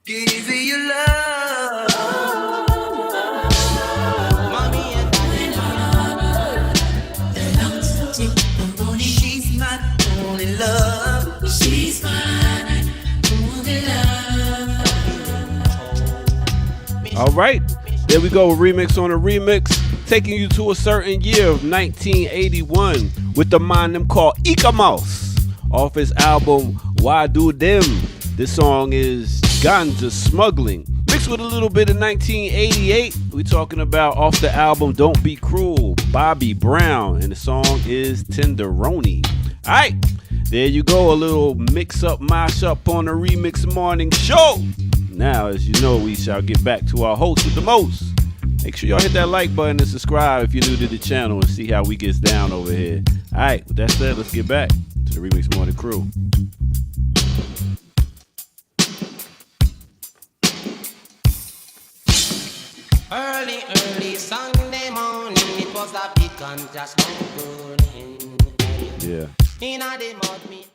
Give it your love. Mommy and daddy, she's my only love. She's my only love. All right. There we go. A remix on a remix. Taking you to a certain year of 1981 with the man them called Ika Mouse off his album Why Do Them. This song is Ganja Smuggling. Mixed with a little bit of 1988. We talking about off the album Don't Be Cruel, Bobby Brown. And the song is Tenderoni. All right. There you go. A little mix up, mash up on the Remix Morning Show. Now, as you know, we shall get back to our host with the most. Make sure y'all hit that like button and subscribe if you're new to the channel and see how we gets down over here. All right, with that said, let's get back to the Remix Morning crew. Early Sunday morning, it was a big contest burning. Yeah. In a the mud, me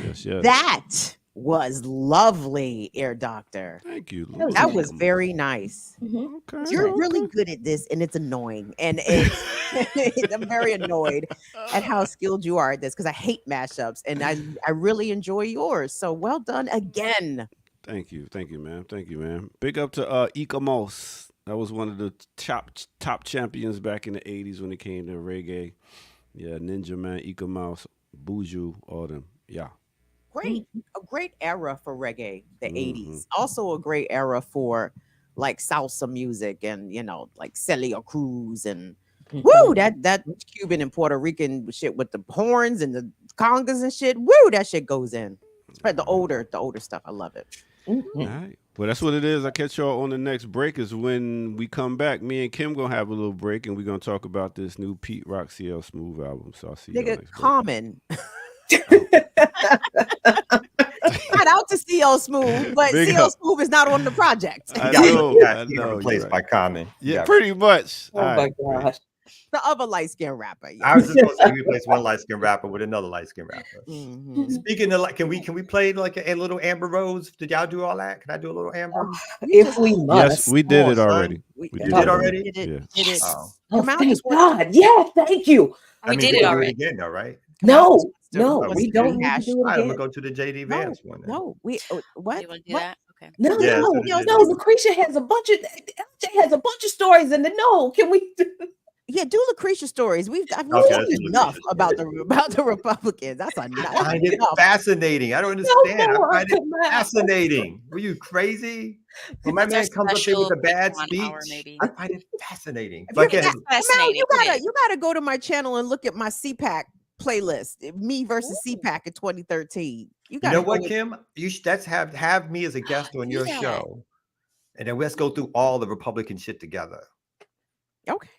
Yes, yes. That was lovely, Air Doctor. Thank you. was That nice. was very nice. Okay. You're really good at this, and it's annoying. And I'm very annoyed at how skilled you are at this because I hate mashups, and I really enjoy yours. So well done again. Thank you, man. Thank you, man. Big up to Ika Mouse. That was one of the top champions back in the 80s when it came to reggae. Yeah, Ninja Man, Ika Mouse, Buju, all them. Yeah. A great era for reggae, the Mhm. 80s. Also a great era for like salsa music and like Celia Cruz and woo, that Cuban and Puerto Rican shit with the horns and the congas and shit. Woo, that shit goes in. Spread the older stuff. I love it. All right. Well, that's what it is. I catch y'all on the next break is when we come back. Me and Kim gonna have a little break and we're gonna talk about this new Pete Rock CL Smooth album. So I'll see you Nigga, next break. Common. Shout out to CL Smooth, but Big CL up. Smooth is not on the project. I Yeah, know, yeah, I he know, got replaced you're by right. Common. Yeah, pretty much. Oh All my right. gosh. The other light skinned rapper. I Yeah. was just gonna say he replaced one light skinned rapper with another light skinned rapper. Mhm. Speaking of, like, can we play like a little Amber Rose? Did y'all do all that? Can I do a little Amber? If we Yes, must. we did Come on, it son. already. We We You did did it already? did it. Yeah. Did it. Oh, Oh, Come out thank just God. Yeah, thank you. I We mean, did we it can do it already. again, though, right? come out No, just no, Oh, we we don't did. need to rehash. do All it right, I'm again. gonna go to the JD No, Vance one. Then. no. We what? You want to do What? that? Okay. No, Yeah, no, let's do the no. JD. Lucretia has a bunch of LJ has a bunch of stories, and then no, can we? Yeah, do Lucretia stories. We've Okay, talked let's do enough Lucretia about stories. the Republicans. That's enough. I find it Enough. fascinating. I don't No understand. I more. find it Come out. fascinating. Were you crazy? When my That's our man comes up there with special a bad Patreon hour, speech, maybe. I find it fascinating. If But you again, Come out, Fascinating. you It gotta is. go to my channel and look at my CPAC playlist. Me versus CPAC in 2013. You you gotta know go what, with Kim? You should that's have me as a guest on Do your that. show, and then let's go through all the Republican shit together. okay.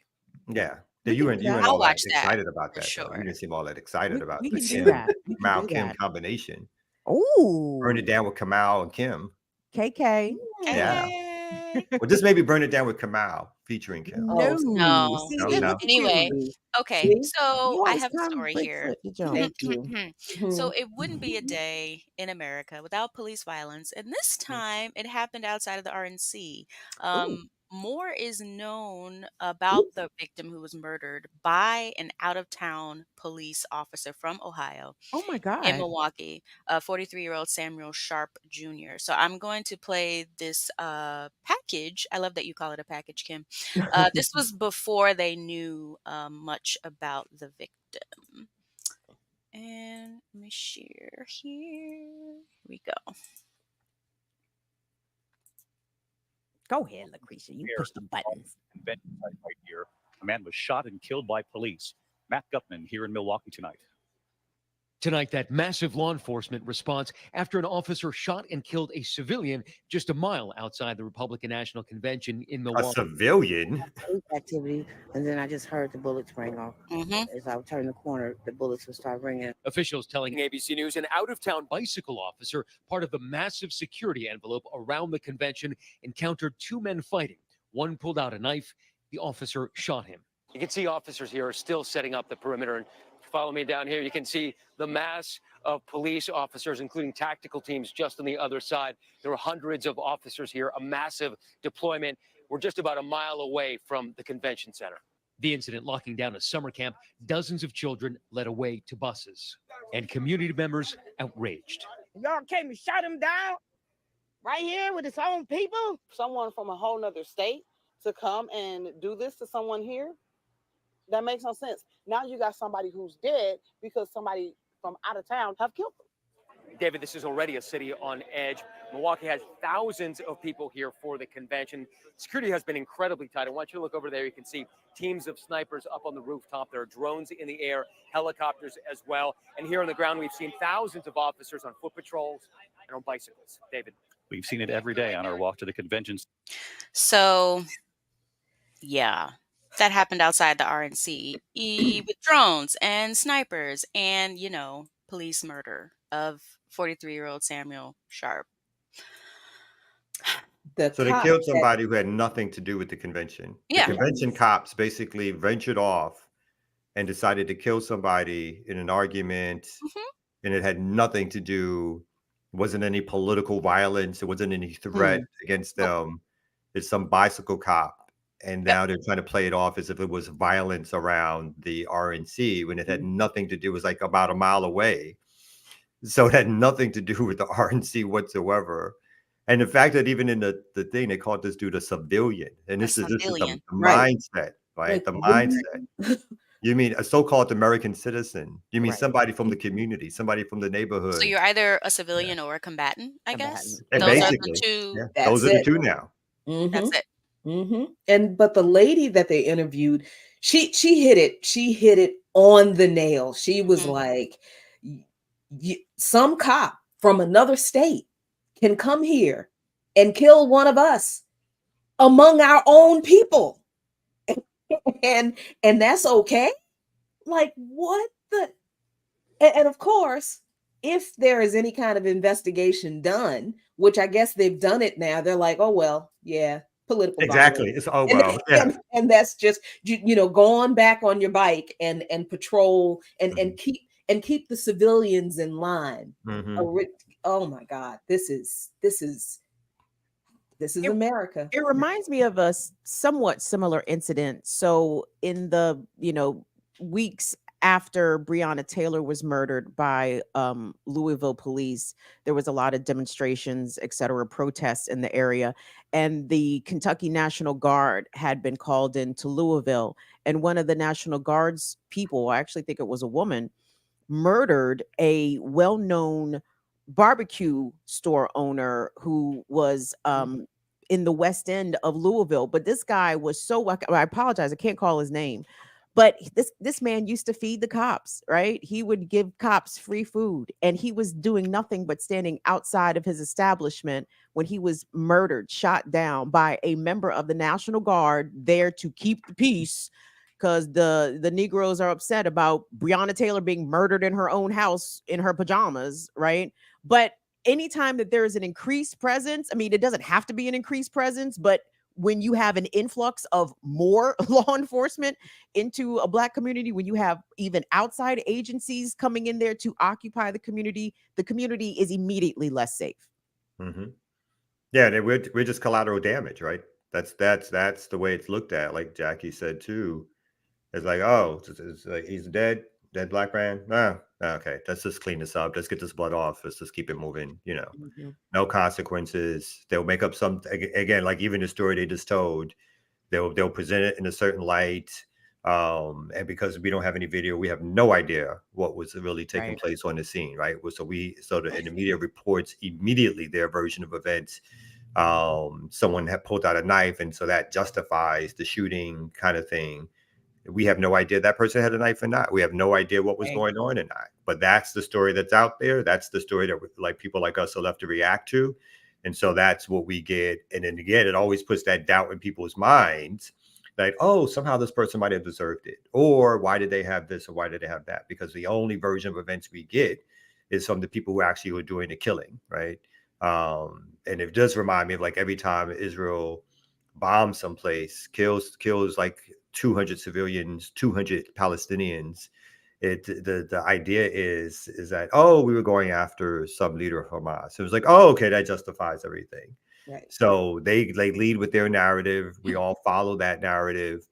Yeah. We You can and do you that. and I'll all that watch that excited about for that though. You sure. didn't seem all that excited about We the can do Kim that. We can Kamau do Kim that. combination. Oh, Burn it down with Kamau and Kim. KK. Yeah. Okay. Well, just maybe burn it down with Kamau featuring Kim. No. No. See, No, look no. at Anyway, you. okay. See? So You I always have a come story break here. foot the jump. Thank you. So it wouldn't be a day in America without police violence, and this time it happened outside of the RNC. Ooh. More is known about the victim who was murdered by an out-of-town police officer from Ohio Oh my in God. Milwaukee, 43-year-old Samuel Sharp Jr. So I'm going to play this package. I love that you call it a package, Kim. This was before they knew much about the victim. And let me share here. Here we go. Go ahead, Lucretia. You push the buttons. Convention site right here. A man was shot and killed by police. Matt Gutman here in Milwaukee tonight. Tonight, that massive law enforcement response after an officer shot and killed a civilian just a mile outside the Republican National Convention in A Milwaukee. civilian? Activity, and then I just heard the bullets ring off. As I turned the corner, the bullets would start ringing. Officials telling ABC News an out-of-town bicycle officer, part of the massive security envelope around the convention, encountered two men fighting. One pulled out a knife. The officer shot him. You can see officers here are still setting up the perimeter. And follow me down here. You can see the mass of police officers, including tactical teams, just on the other side. There are hundreds of officers here, a massive deployment. We're just about a mile away from the convention center. The incident locking down a summer camp, dozens of children led away to buses, and community members outraged. Y'all came and shot him down right here with his own people. Someone from a whole nother state to come and do this to someone here. That makes no sense. Now you got somebody who's dead because somebody from out of town have killed them. David, this is already a city on edge. Milwaukee has thousands of people here for the convention. Security has been incredibly tight. I want you to look over there. You can see teams of snipers up on the rooftop. There are drones in the air, helicopters as well. And here on the ground, we've seen thousands of officers on foot patrols and on bicycles. David. We've seen it every day on our walk to the convention. So, yeah, that happened outside the RNC with drones and snipers and, police murder of 43-year-old Samuel Sharp. So they killed somebody who had nothing to do with the convention. Yeah. The convention cops basically ventured off and decided to kill somebody in an argument, and it had nothing to do, wasn't any political violence, it wasn't any threat against them. It's some bicycle cop, and now they're trying to play it off as if it was violence around the RNC when it had nothing to do. It was like about a mile away, so it had nothing to do with the RNC whatsoever. And the fact that even in the thing they called this dude a civilian, and this is the mindset, right? The mindset. You mean a so-called American citizen? You mean somebody from the community, somebody from the neighborhood? So you're either a civilian or a combatant, I guess. And Those basically, are the two. those are the two now. That's it. And but the lady that they interviewed, she hit it. She hit it on the nail. She was like, some cop from another state can come here and kill one of us among our own people. And that's okay. Like, what the? And of course, if there is any kind of investigation done, which I guess they've done it now, they're like, oh well, yeah, political Exactly. violence. It's well, yeah. And that's just go on back on your bike and patrol and keep the civilians in line. Mhm. Oh my God, this is It, America. it reminds me of a somewhat similar incident. So in the weeks after Breonna Taylor was murdered by Louisville police, there was a lot of demonstrations, et cetera, protests in the area. And the Kentucky National Guard had been called into Louisville. And one of the National Guard's people, I actually think it was a woman, murdered a well-known barbecue store owner who was in the West End of Louisville. But this guy was so, I apologize, I can't call his name, but this man used to feed the cops, right? He would give cops free food, and he was doing nothing but standing outside of his establishment when he was murdered, shot down by a member of the National Guard there to keep the peace, because the Negroes are upset about Breonna Taylor being murdered in her own house in her pajamas, right? But anytime that there is an increased presence, I mean, it doesn't have to be an increased presence, but when you have an influx of more law enforcement into a Black community, when you have even outside agencies coming in there to occupy the community is immediately less safe. Mm-hmm. Yeah, we're just collateral damage, right? That's the way it's looked at. Like Jackie said too, it's like, oh, it's like he's dead Black man. Okay, let's just clean this up. Let's get this blood off. Let's just keep it moving. No consequences. They'll make up some again, like even the story they just told. They'll present it in a certain light. And because we don't have any video, we have no idea what was really taking place on the scene, right? So and the media reports immediately their version of events. Someone had pulled out a knife, and so that justifies the shooting kind of thing. We have no idea that person had a knife or not. We have no idea what was going on or not. But that's the story that's out there. That's the story that like people like us are left to react to. And so that's what we get. And then again, it always puts that doubt in people's minds. Like, oh, somehow this person might have deserved it. Or why did they have this or why did they have that? Because the only version of events we get is from the people who actually were doing the killing, right? And it does remind me of like every time Israel bombs someplace, kills like 200 civilians, 200 Palestinians. The idea is that, oh, we were going after some leader of Hamas. It was like, oh, okay, that justifies everything. Right. So they lead with their narrative. We all follow that narrative.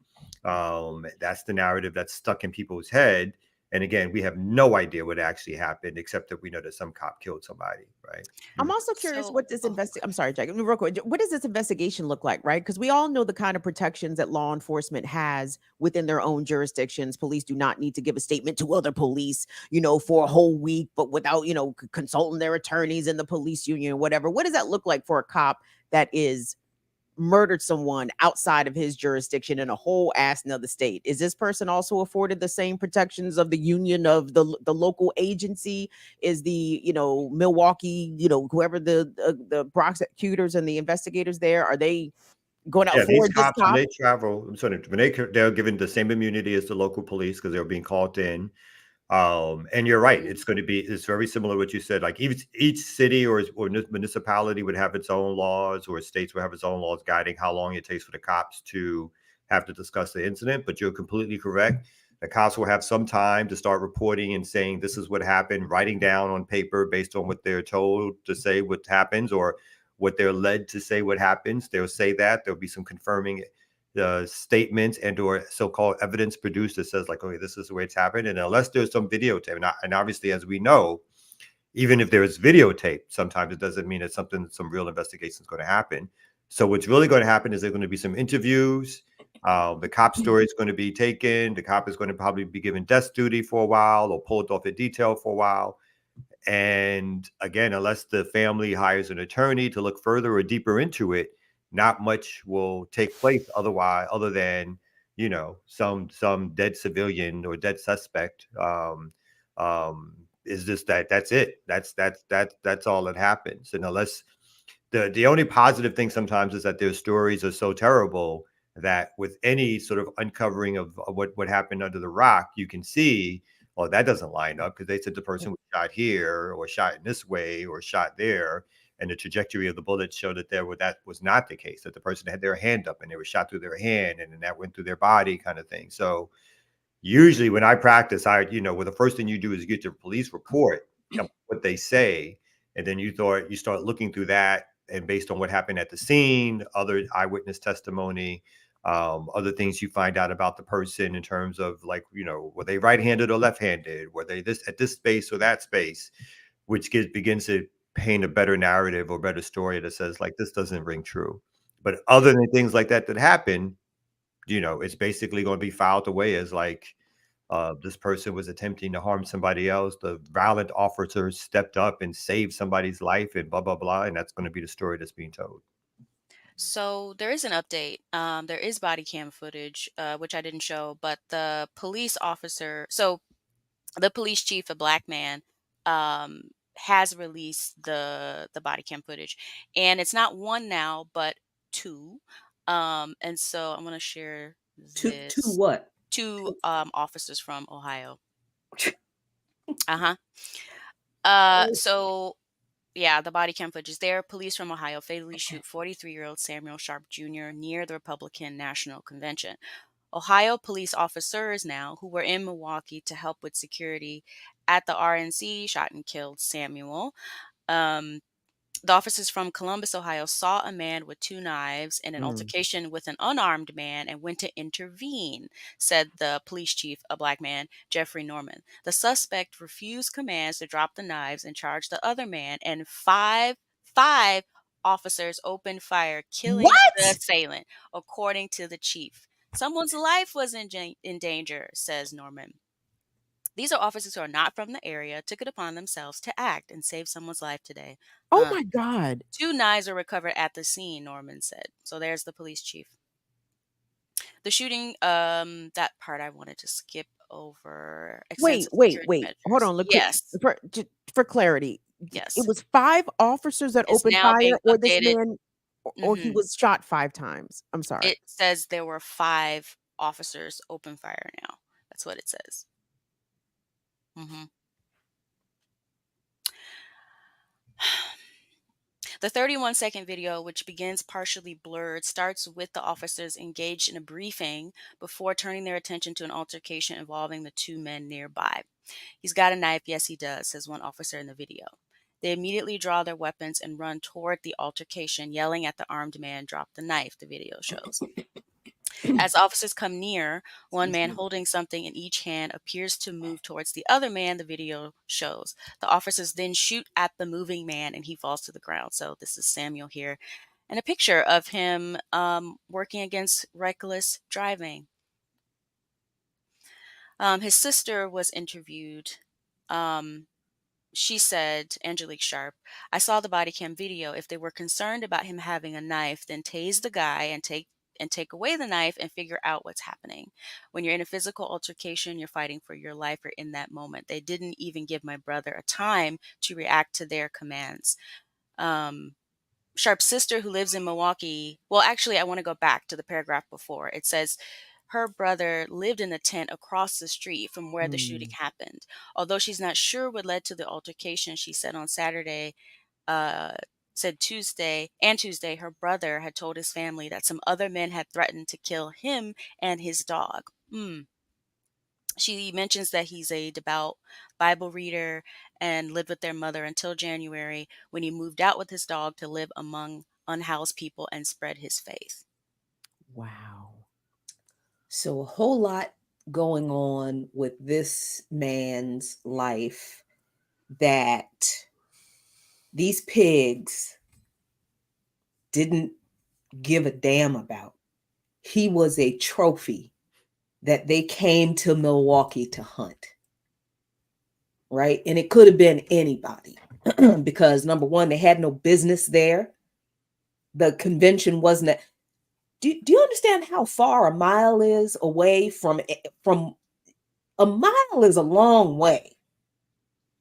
That's the narrative that's stuck in people's head. And again, we have no idea what actually happened, except that we know that some cop killed somebody, right? I'm also curious what this I'm sorry, Jack, real quick. What does this investigation look like, right? Because we all know the kind of protections that law enforcement has within their own jurisdictions. Police do not need to give a statement to other police, for a whole week, but without, consulting their attorneys in the police union or whatever. What does that look like for a cop that is murdered someone outside of his jurisdiction in a whole ass another state? Is this person also afforded the same protections of the union of the local agency? Is the Milwaukee, whoever the prosecutors and the investigators there, are they going to afford this cop? When they travel, they're given the same immunity as the local police because they're being called in. And you're right. It's very similar to what you said. Like each city or municipality would have its own laws, or states would have its own laws guiding how long it takes for the cops to have to discuss the incident. But you're completely correct. The cops will have some time to start reporting and saying, this is what happened, writing down on paper based on what they're told to say what happens or what they're led to say what happens. They'll say that. There'll be some confirming statements and or so-called evidence produced that says like, okay, this is the way it's happened. And unless there's some videotape, and obviously, as we know, even if there is videotape, sometimes it doesn't mean that some real investigation is going to happen. So what's really going to happen is there's going to be some interviews. The cop story is going to be taken. The cop is going to probably be given desk duty for a while or pulled off in detail for a while. And again, unless the family hires an attorney to look further or deeper into it, not much will take place other than, some dead civilian or dead suspect. Is just that's it. That's all that happens. And unless the only positive thing sometimes is that their stories are so terrible that with any sort of uncovering of what happened under the rock, you can see, that doesn't line up because they said the person was shot here or shot in this way or shot there. and the trajectory of the bullet showed that was not the case, that the person had their hand up and they were shot through their hand and then that went through their body kind of thing. So usually when I practice, well, the first thing you do is get your police report, what they say, and then you start looking through that, and based on what happened at the scene, other eyewitness testimony, other things you find out about the person in terms of were they right-handed or left-handed? Were they at this space or that space? Which begins to paint a better narrative or better story that says this doesn't ring true. But other than things like that happen, it's basically going to be filed away as this person was attempting to harm somebody else. The violent officers stepped up and saved somebody's life and blah, blah, blah. And that's going to be the story that's being told. So there is an update. There is body cam footage, which I didn't show, but the police officer, so the police chief, a black man, has released the body cam footage, and it's not one now, but two. And so I'm going to share Two this. what? Two officers from Ohio. So yeah, the body cam footage is there. Police from Ohio fatally shoot 43-year-old Samuel Sharp Jr. near the Republican National Convention. Ohio police officers now, who were in Milwaukee to help with security at the RNC, shot and killed Samuel. The officers from Columbus, Ohio, saw a man with two knives in an altercation with an unarmed man and went to intervene, said the police chief, a black man, Jeffrey Norman. The suspect refused commands to drop the knives and charged the other man, and five officers opened fire, killing the assailant, according to the chief. Someone's life was in danger, says Norman. These are officers who are not from the area, took it upon themselves to act and save someone's life today. Oh my God. Two knives were recovered at the scene, Norman said. So there's the police chief. The shooting, that part I wanted to skip over. Wait. Hold on. Look, yes. For clarity. Yes. It was 5 officers that opened fire, or this man, or he was shot 5 times. I'm sorry. It says there were 5 officers open fire now. That's what it says. The 31-second video, which begins partially blurred, starts with the officers engaged in a briefing before turning their attention to an altercation involving the 2 men nearby. He's got a knife. Yes, he does, says one officer in the video. They immediately draw their weapons and run toward the altercation, yelling at the armed man, "Drop the knife," the video shows. As officers come near, one man holding something in each hand appears to move towards the other man, the video shows. The officers then shoot at the moving man and he falls to the ground. So this is Samuel here. And a picture of him working against reckless driving. His sister was interviewed. She said, Angelique Sharp, "I saw the body cam video. If they were concerned about him having a knife, then tase the guy and take away the knife and figure out what's happening. When you're in a physical altercation, you're fighting for your life or in that moment. They didn't even give my brother a time to react to their commands." Sharp's sister, who lives in Milwaukee, well, actually, I want to go back to the paragraph before. It says her brother lived in a tent across the street from where the shooting happened. Although she's not sure what led to the altercation, she said on Saturday, Tuesday, her brother had told his family that some other men had threatened to kill him and his dog. She mentions that he's a devout Bible reader and lived with their mother until January, when he moved out with his dog to live among unhoused people and spread his faith. Wow. So a whole lot going on with this man's life that these pigs didn't give a damn about. He was a trophy that they came to Milwaukee to hunt. Right? And it could have been anybody because, number one, they had no business there. The convention wasn't. Do you understand how far a mile is away from a mile is a long way.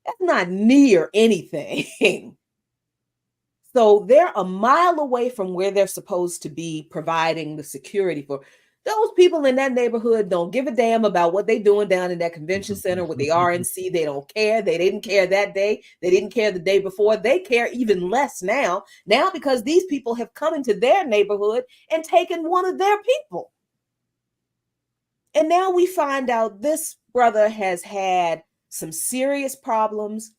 That's not near anything. So they're a mile away from where they're supposed to be providing the security for. Those people in that neighborhood don't give a damn about what they're doing down in that convention center with the RNC. They don't care. They didn't care that day. They didn't care the day before. They care even less now. Now because these people have come into their neighborhood and taken one of their people. And now we find out this brother has had some serious problems.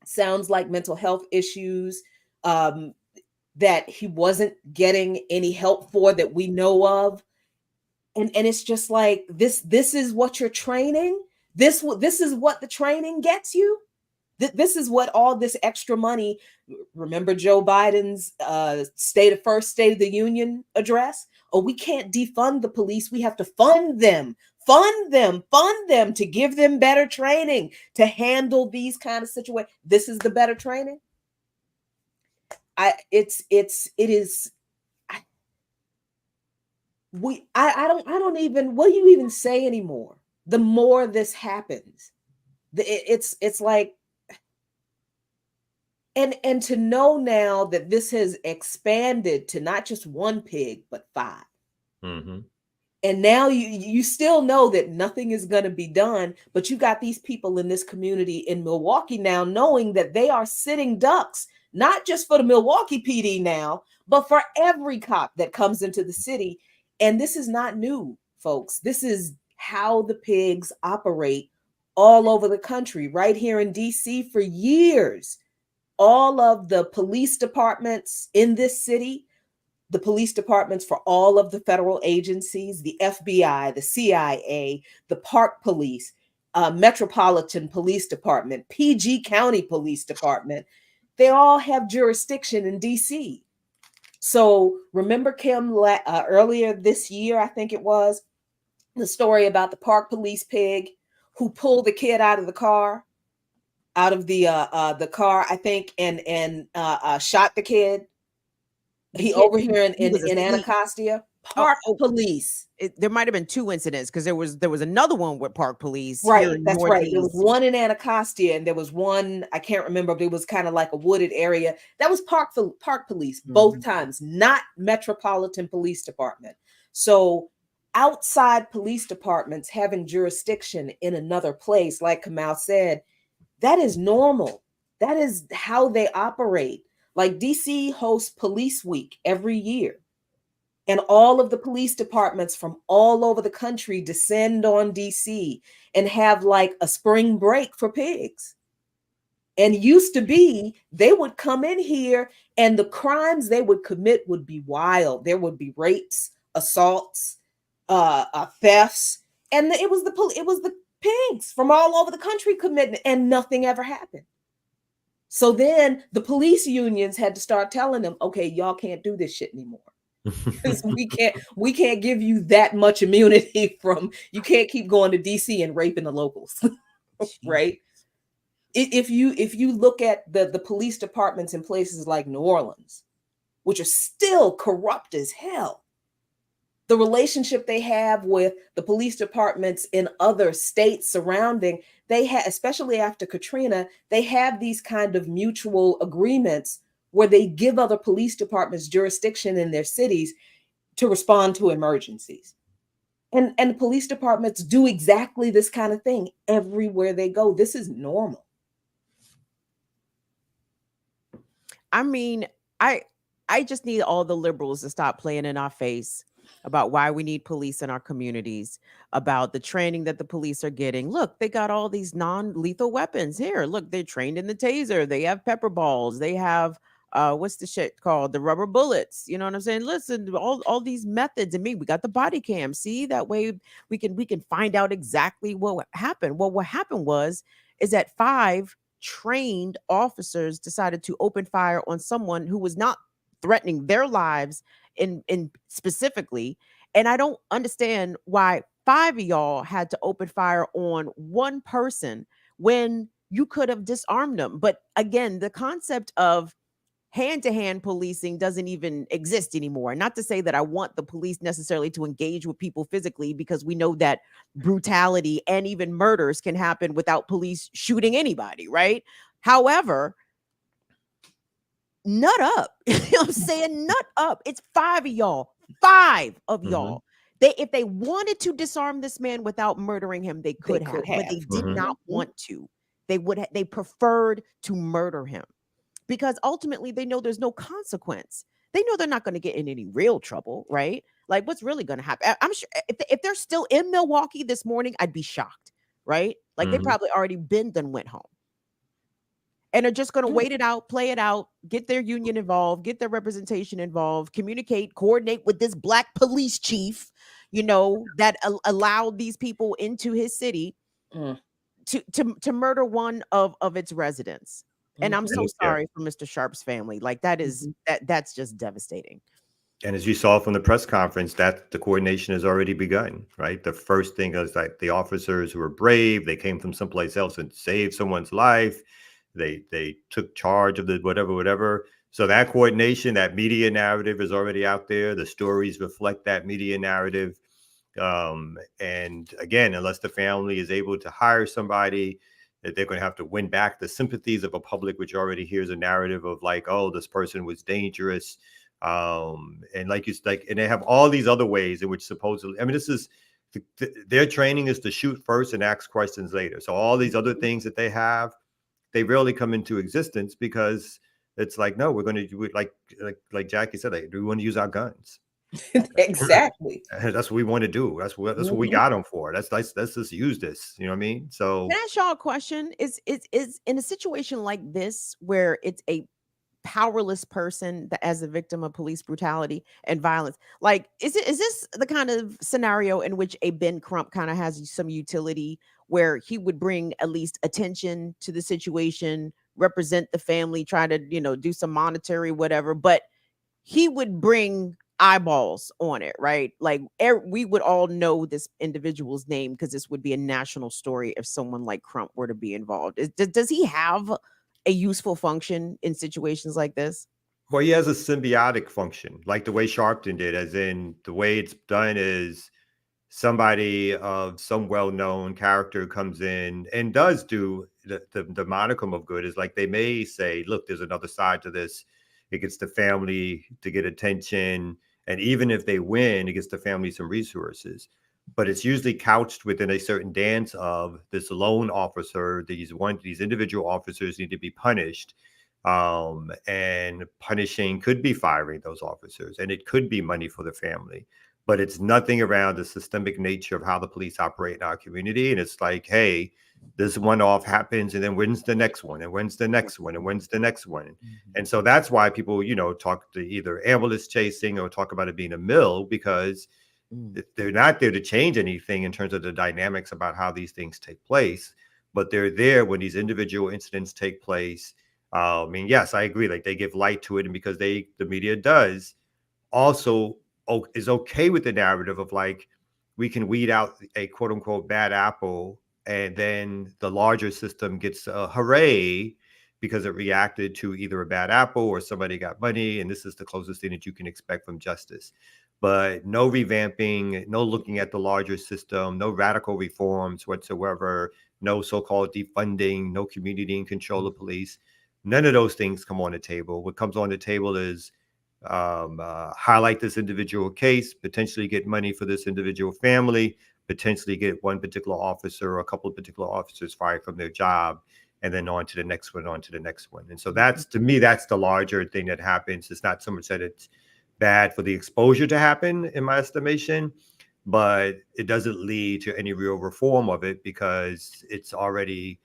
Sounds like mental health issues that he wasn't getting any help for that we know of. And it's just like this is what you're training. This is what the training gets you. This is what all this extra money. Remember Joe Biden's State of the Union address? Oh, we can't defund the police. We have to fund them to give them better training to handle these kind of situations. This is the better training. I don't even, what do you even say anymore? The more this happens, it's like, and to know now that this has expanded to not just one pig, but 5. Mm-hmm. And now you still know that nothing is going to be done, but you got these people in this community in Milwaukee now knowing that they are sitting ducks, not just for the Milwaukee PD now, but for every cop that comes into the city. And this is not new, folks. This is how the pigs operate all over the country, right here in DC for years. All of the police departments in this city, the police departments for all of the federal agencies, the FBI, the CIA, the Park Police, Metropolitan Police Department, PG County Police Department, they all have jurisdiction in DC. So remember, Kim, earlier this year, I think it was, the story about the Park Police pig who pulled the kid out of the car, I think, and shot the kid. Over here in Anacostia, Park Police. There might have been 2 incidents because there was another one with Park Police. Right, that's right. There was one in Anacostia, and there was one, I can't remember, but it was kind of like a wooded area. That was Park Police both times, not Metropolitan Police Department. So outside police departments having jurisdiction in another place, like Kamau said, that is normal. That is how they operate. Like DC hosts Police Week every year, and all of the police departments from all over the country descend on DC and have like a spring break for pigs. And used to be, they would come in here and the crimes they would commit would be wild. There would be rapes, assaults, thefts, and it was the pigs from all over the country committing, and nothing ever happened. So then the police unions had to start telling them, okay, y'all can't do this shit anymore. we can't give you that much immunity you can't keep going to DC and raping the locals. Right? If you look at the police departments in places like New Orleans, which are still corrupt as hell, the relationship they have with the police departments in other states surrounding, they have, especially after Katrina, they have these kind of mutual agreements where they give other police departments jurisdiction in their cities to respond to emergencies. And the police departments do exactly this kind of thing everywhere they go. This is normal. I mean, I just need all the liberals to stop playing in our face about why we need police in our communities, about the training that the police are getting. Look, they got all these non-lethal weapons here. Look, they're trained in the taser. They have pepper balls. They have, what's the shit called? The rubber bullets. You know what I'm saying? Listen, all these methods. And we got the body cam. See, that way we can find out exactly what happened. Well, what happened is that 5 trained officers decided to open fire on someone who was not threatening their lives in specifically. And I don't understand why 5 of y'all had to open fire on one person when you could have disarmed them. But again, the concept of hand-to-hand policing doesn't even exist anymore. Not to say that I want the police necessarily to engage with people physically, because we know that brutality and even murders can happen without police shooting anybody, right? However, nut up. You know what I'm saying? Nut up. It's 5 of y'all. 5 of y'all if they wanted to disarm this man without murdering him, they could have, could but they have. did Mhm. not Mhm. want to. They preferred to murder him because ultimately they know there's no consequence. They know they're not going to get in any real trouble, right? Like, what's really going to happen? I'm sure if they're still in Milwaukee this morning, I'd be shocked, right? Like, they Mhm. probably already been done went home. And are just going to Yeah. wait it out, play it out, get their union involved, get their representation involved, communicate, coordinate with this black police chief, that allowed these people into his city Mm. to murder one of its residents. And I'm Mhm. so Yeah. sorry for Mr. Sharp's family. Like, that's just devastating. And as you saw from the press conference, that the coordination has already begun, right? The first thing is like the officers who were brave, they came from someplace else and saved someone's life. They took charge of the whatever. So that coordination, that media narrative is already out there. The stories reflect that media narrative. And again, unless the family is able to hire somebody, that they're going to have to win back the sympathies of a public which already hears a narrative of like, oh, this person was dangerous. And and they have all these other ways in which supposedly, I mean, this is their training is to shoot first and ask questions later. So all these other things that they have, they rarely come into existence because it's like, no, we're going to do it like Jackie said, like, we want to use our guns. Exactly. That's what we want to do. That's what we Mhm. got them for. Let's just use this. You know what I mean? So Can I ask y'all a question? Is in a situation like this where it's a powerless person that as a victim of police brutality and violence, like is this the kind of scenario in which a Ben Crump kind of has some utility where he would bring at least attention to the situation, represent the family, try to do some monetary whatever, but he would bring eyeballs on it, right? Like we would all know this individual's name because this would be a national story if someone like Crump were to be involved. Does he have a useful function in situations like this? well, he has a symbiotic function, like the way Sharpton did, as in the way it's done is somebody of some well-known character comes in and does do the modicum of good. Is like they may say, look, there's another side to this. It gets the family to get attention. And even if they win, it gets the family some resources. But it's usually couched within a certain dance of this lone officer. These individual officers need to be punished. And punishing could be firing those officers, and it could be money for the family. But it's nothing around the systemic nature of how the police operate in our community. And it's like, hey, this one-off happens, and then when's the next one? And when's the next one? And when's the next one? And so that's why people, talk to either ambulance chasing or talk about it being a mill, because they're not there to change anything in terms of the dynamics about how these things take place, but they're there when these individual incidents take place. I mean, yes, I agree. Like they give light to it, and because the media does also is okay with the narrative of like, we can weed out a quote unquote bad apple, and then the larger system gets a hooray because it reacted to either a bad apple or somebody got money. And this is the closest thing that you can expect from justice. But no revamping, no looking at the larger system, no radical reforms whatsoever, no so-called defunding, no community and control of police. None of those things come on the table. What comes on the table is highlight this individual case, potentially get money for this individual family, potentially get one particular officer or a couple of particular officers fired from their job, and then on to the next one, on to the next one. And so that's, to me, that's the larger thing that happens. It's not so much that it's bad for the exposure to happen, in my estimation, but it doesn't lead to any real reform of it because it's already,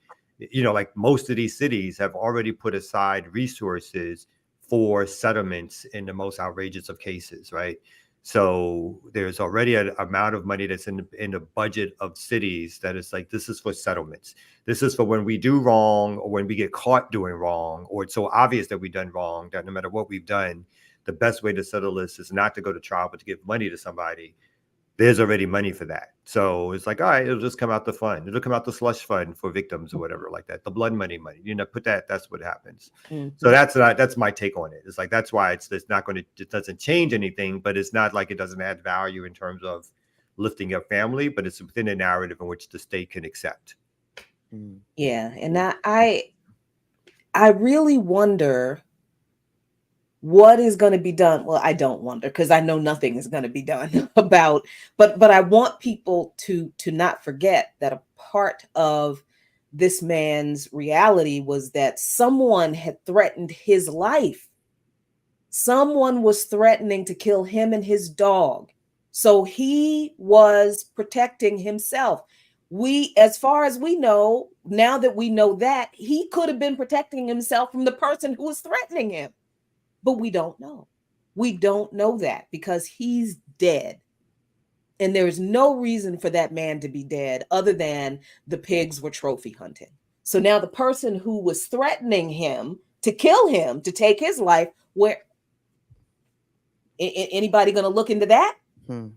like most of these cities have already put aside resources for settlements in the most outrageous of cases, right? So there's already an amount of money that's in the budget of cities that is like, this is for settlements. This is for when we do wrong or when we get caught doing wrong, or it's so obvious that we've done wrong that no matter what we've done, the best way to settle this is not to go to trial, but to give money to somebody. There's already money for that. So it's like, all right, it'll just come out the fund. It'll come out the slush fund for victims or whatever like that. The blood money, put that's what happens. So that's my take on it. It's like, that's why it's not going to, it doesn't change anything, but it's not like it doesn't add value in terms of lifting up family, but it's within a narrative in which the state can accept. Yeah. And I really wonder What is going to be done? Well, I don't wonder, because I know nothing is going to be done about, but I want people to not forget that a part of this man's reality was that someone had threatened his life. Someone was threatening to kill him and his dog. So he was protecting himself. As far as we know, now that we know that, he could have been protecting himself from the person who was threatening him. But we don't know. We don't know that because he's dead. And there's no reason for that man to be dead other than the pigs were trophy hunting. So now the person who was threatening him to kill him, to take his life, where anybody going to look into that? No.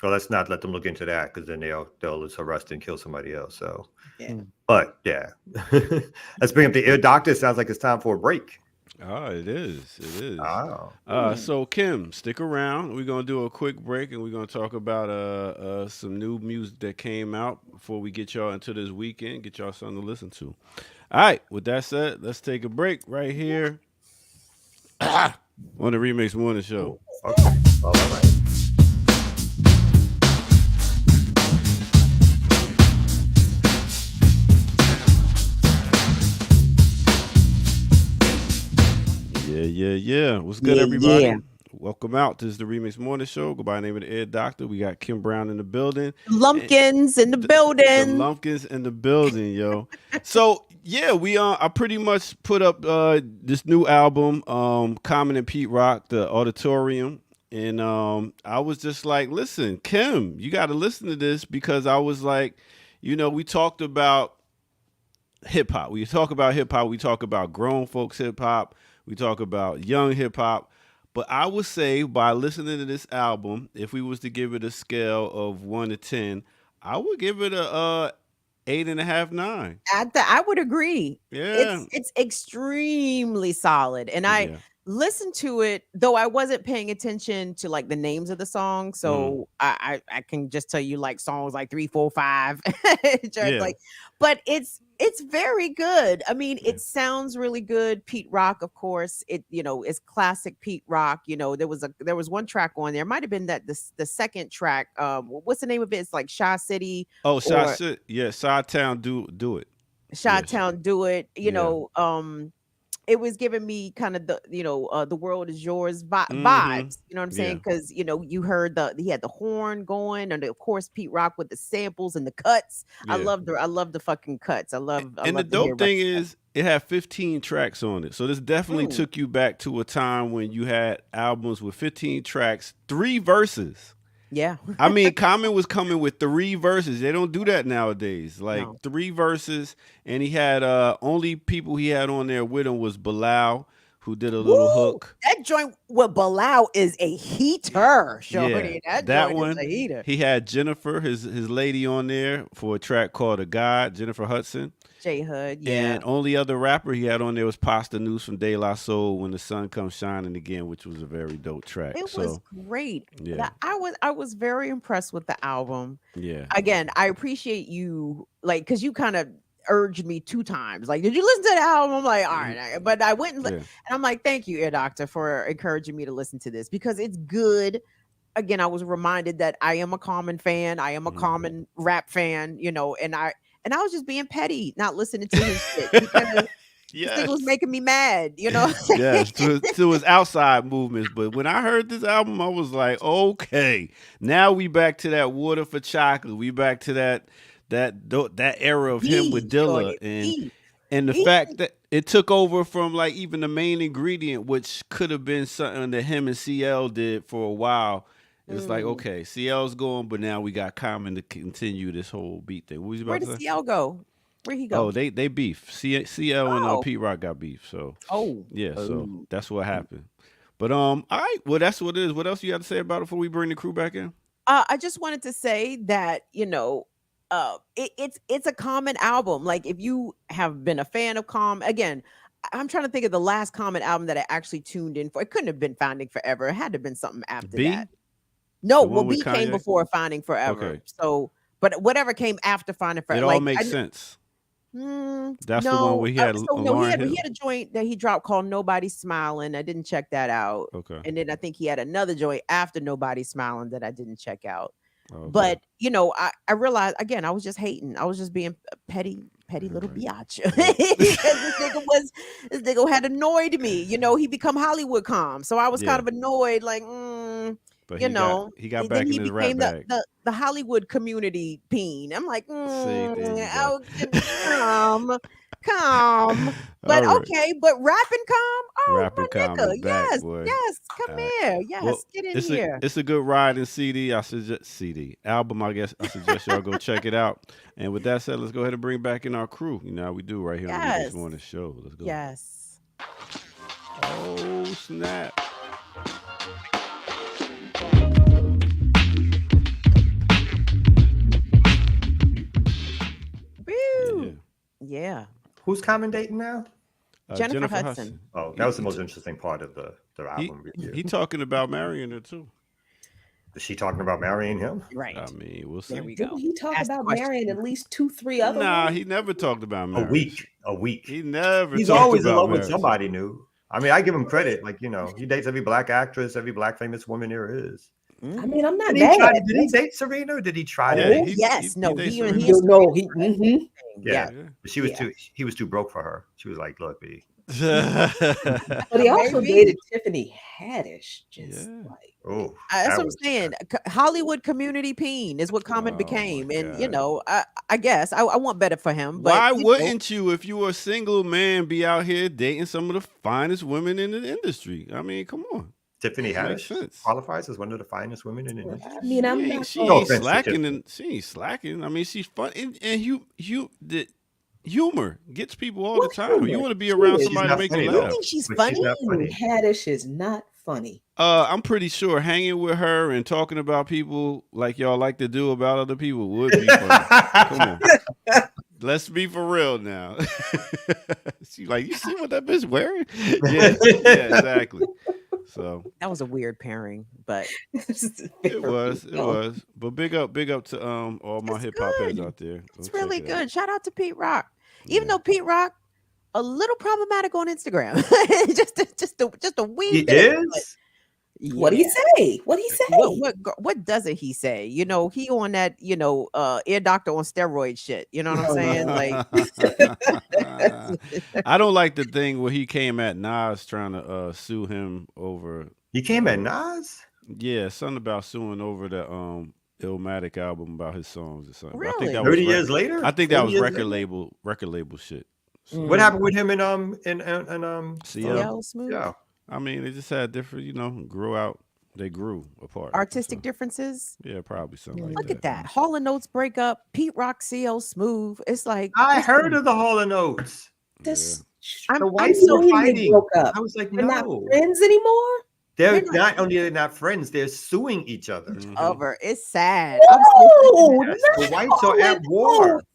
Well, let's not let them look into that, because then they'll just arrest and kill somebody else. So, Yeah. but yeah, let's bring up the ear doctor. It sounds like it's time for a break. Oh, it is. It is. Oh. So Kim, stick around. We're gonna do a quick break, and we're gonna talk about some new music that came out before we get y'all into this weekend. Get y'all something to listen to. All right. With that said, let's take a break right here on the Remix Morning Show. Okay. All right. Yeah. What's good, everybody? Yeah. Welcome out. This is the Remix Morning Show. Go by the name of the Air Doctor. We got Kim Brown in the building. Lumpkins in the The building. Lumpkins in the building, yo. So yeah, I pretty much put up this new album, Common and Pete Rock, the Auditorium. And I was just like, listen, Kim, you got to listen to this, because I was like, we talked about hip hop. We talk about hip hop. We talk about grown folks hip hop. We talk about young hip hop. But I would say, by listening to this album, if we was to give it a scale of 1 to 10, I would give it a 8.5, 9. I would agree. Yeah. It's extremely solid. And I Yeah. listened to it, though I wasn't paying attention to like the names of the songs. So I can just tell you like songs like 3, 4, 5. Just Yeah. like, but it's very good. I mean, it sounds really good. Pete Rock, of course, is classic Pete Rock. There was one track on there. It might have been that the second track. What's the name of it? It's like Shaw City. Oh, or Chi-Town, do it. Chi-Town, do it. Yeah. It was giving me kind of the world is yours vibes. Mhm. You know what I'm saying? Yeah. Because you heard he had the horn going, and of course Pete Rock with the samples and the cuts. I Yeah. love the fucking cuts. I love And the to hear dope thing about is, it had 15 tracks on it. So this definitely took you back to a time when you had albums with 15 tracks, 3 verses. Yeah. I mean, Common was coming with 3 verses. They don't do that nowadays. Like No. 3 verses, and he had only people he had on there with him was Bilal, who did a little Woo! hook. That joint with Bilal is a heater, Yeah, shorty. That that joint one. is a heater. He had Jennifer, his lady, on there for a track called "A God," Jennifer Hudson. J Hud, yeah. And only other rapper he had on there was Pasta News from De La Soul, "When the Sun Comes Shining Again," which was a very dope track. It was great. Yeah. I was very impressed with the album. Yeah. Again, I appreciate you, like, because you kind of urged me 2 times. Like, did you listen to the album? I'm like, all right. But I went and, Yeah. and I'm like, thank you, Ear Doctor, for encouraging me to listen to this, because it's good. Again, I was reminded that I am a Common fan. I am a Common rap fan, and I was just being petty, not listening to his shit, because this thing was making me mad, Yes, to his outside movements. But when I heard this album, I was like, okay, now we back to that Water for Chocolate. We back to that era of him with Dilla, and the fact that it took over from like even the main ingredient, which could have been something that him and CL did for a while. It's like, okay, CL's going, but now we got Common to continue this whole beat thing. What was you Where about did to say? CL go? Where he go? Oh, they beef. CL and Oh. Pete Rock got beef. So Oh. yeah, so Oh. that's what happened. But all right, well, that's what it is. What else you got to say about it before we bring the crew back in? I just wanted to say that it's a Common album. Like, if you have been a fan of Common, again, I'm trying to think of the last Common album that I actually tuned in for. It couldn't have been Finding Forever. It had to have been something after B? that. No, The one well, with B came Kanye? before Finding Forever. Okay. So, but whatever came after Finding It Forever, all like, makes sense. That's the one No, where he had so no, Lauren he Hill. had a joint that he dropped called Nobody's Smiling. I didn't check that out. Okay. And then I think he had another joint after Nobody's Smiling that I didn't check out. Okay. But I realized again, I was just hating. I was just being a petty little biatch. Because this nigga had annoyed me. He become Hollywood calm. So I was Yeah. kind of annoyed, like, But he got back then in he his became rap bag. the Hollywood community peen. I'm like, there you go. calm. But All right. okay, but rapping calm. Oh, Rapping my calm nigga, is back, yes, boy. yes, come All right. here, yes, Well, get in it's here. it's a good ride in CD. I suggest CD album. I guess I suggest y'all go check it out. And with that said, let's go ahead and bring back in our crew. You know how we do right here on the Yes. Next Morning Show. Let's go. Yes. Oh snap! Woo. Yeah. Who's commentating now? Jennifer Hudson. Oh, that was the most interesting part of the He, album review. he talking about marrying her too. Is she talking about marrying him? Right. I mean, we'll see. There we go. Didn't he talk Ask the about question. marrying at least 2-3 other Nah, women? he never talked about marriage. A week. He never. He's talked always in about love with marriage. somebody new. I mean, I give him credit. Like, he dates every black actress, every black famous woman there is. I mean, I'm not Did he, mad. did he date Serena or did he try Yeah, to? Oh, he- yes. he No, dates he Serena. and No, he. Yeah. Yeah. But he was too broke for her. She was like, look, B. But he also Maybe. dated Tiffany Haddish. Just Yeah. like Oh, That's that what I'm was- saying. Hollywood community peen is what Common Oh, became. my And, God. I guess I want better for him. But Why you know, wouldn't you, if you were a single man, be out here dating some of the finest women in the industry? I mean, come on. Tiffany Makes Haddish sense. qualifies as one of the finest women in the industry. I mean, I'm She not. ain't, she gonna- ain't offense to slacking, Tiffany. and she ain't slacking. I mean, she's fun, and the humor gets people all What the time. You humor? want to be She around is. somebody She's to not make funny, you though. I laugh. think she's But funny. she's not funny. Haddish is not funny. I'm pretty sure hanging with her and talking about people like y'all like to do about other people would be funny. Come on. Let's be for real now. She like, you see what that bitch wearing? Yeah, exactly. So That was a weird pairing, but it was. But big up to all my It's hip hop heads good. out there. Go it's check really it out. good. Shout out to Pete Rock. Even Yeah. though Pete Rock a little problematic on Instagram. just a wee He bit. but is? What do yeah. he say? What do he say? What doesn't he say? He on that, ear doctor on steroid shit. You know what I'm saying? Like I don't like the thing where he came at Nas trying to sue him over. He came at Nas? Yeah, something about suing over the Illmatic album about his songs or something. I think Really? that was 30 years later? I think that 40 was years record label shit. So, What happened with him in CL? CL Smooth. yeah. I mean, they just had different, grew out. They grew apart. Artistic So, differences. yeah, probably something like Look that. at that. Hall and Oates breakup. Pete Rock, CL Smooth. It's like I listen, heard of the Hall and Oates. This. I'm, The I'm whites so are They fighting. broke up. I was like, They're not no. friends anymore. They're They're not only they're not friends, they're suing each other. Mhm. over. It's sad. I'm so No, Yes, the not whites are at Hall and war. Oates.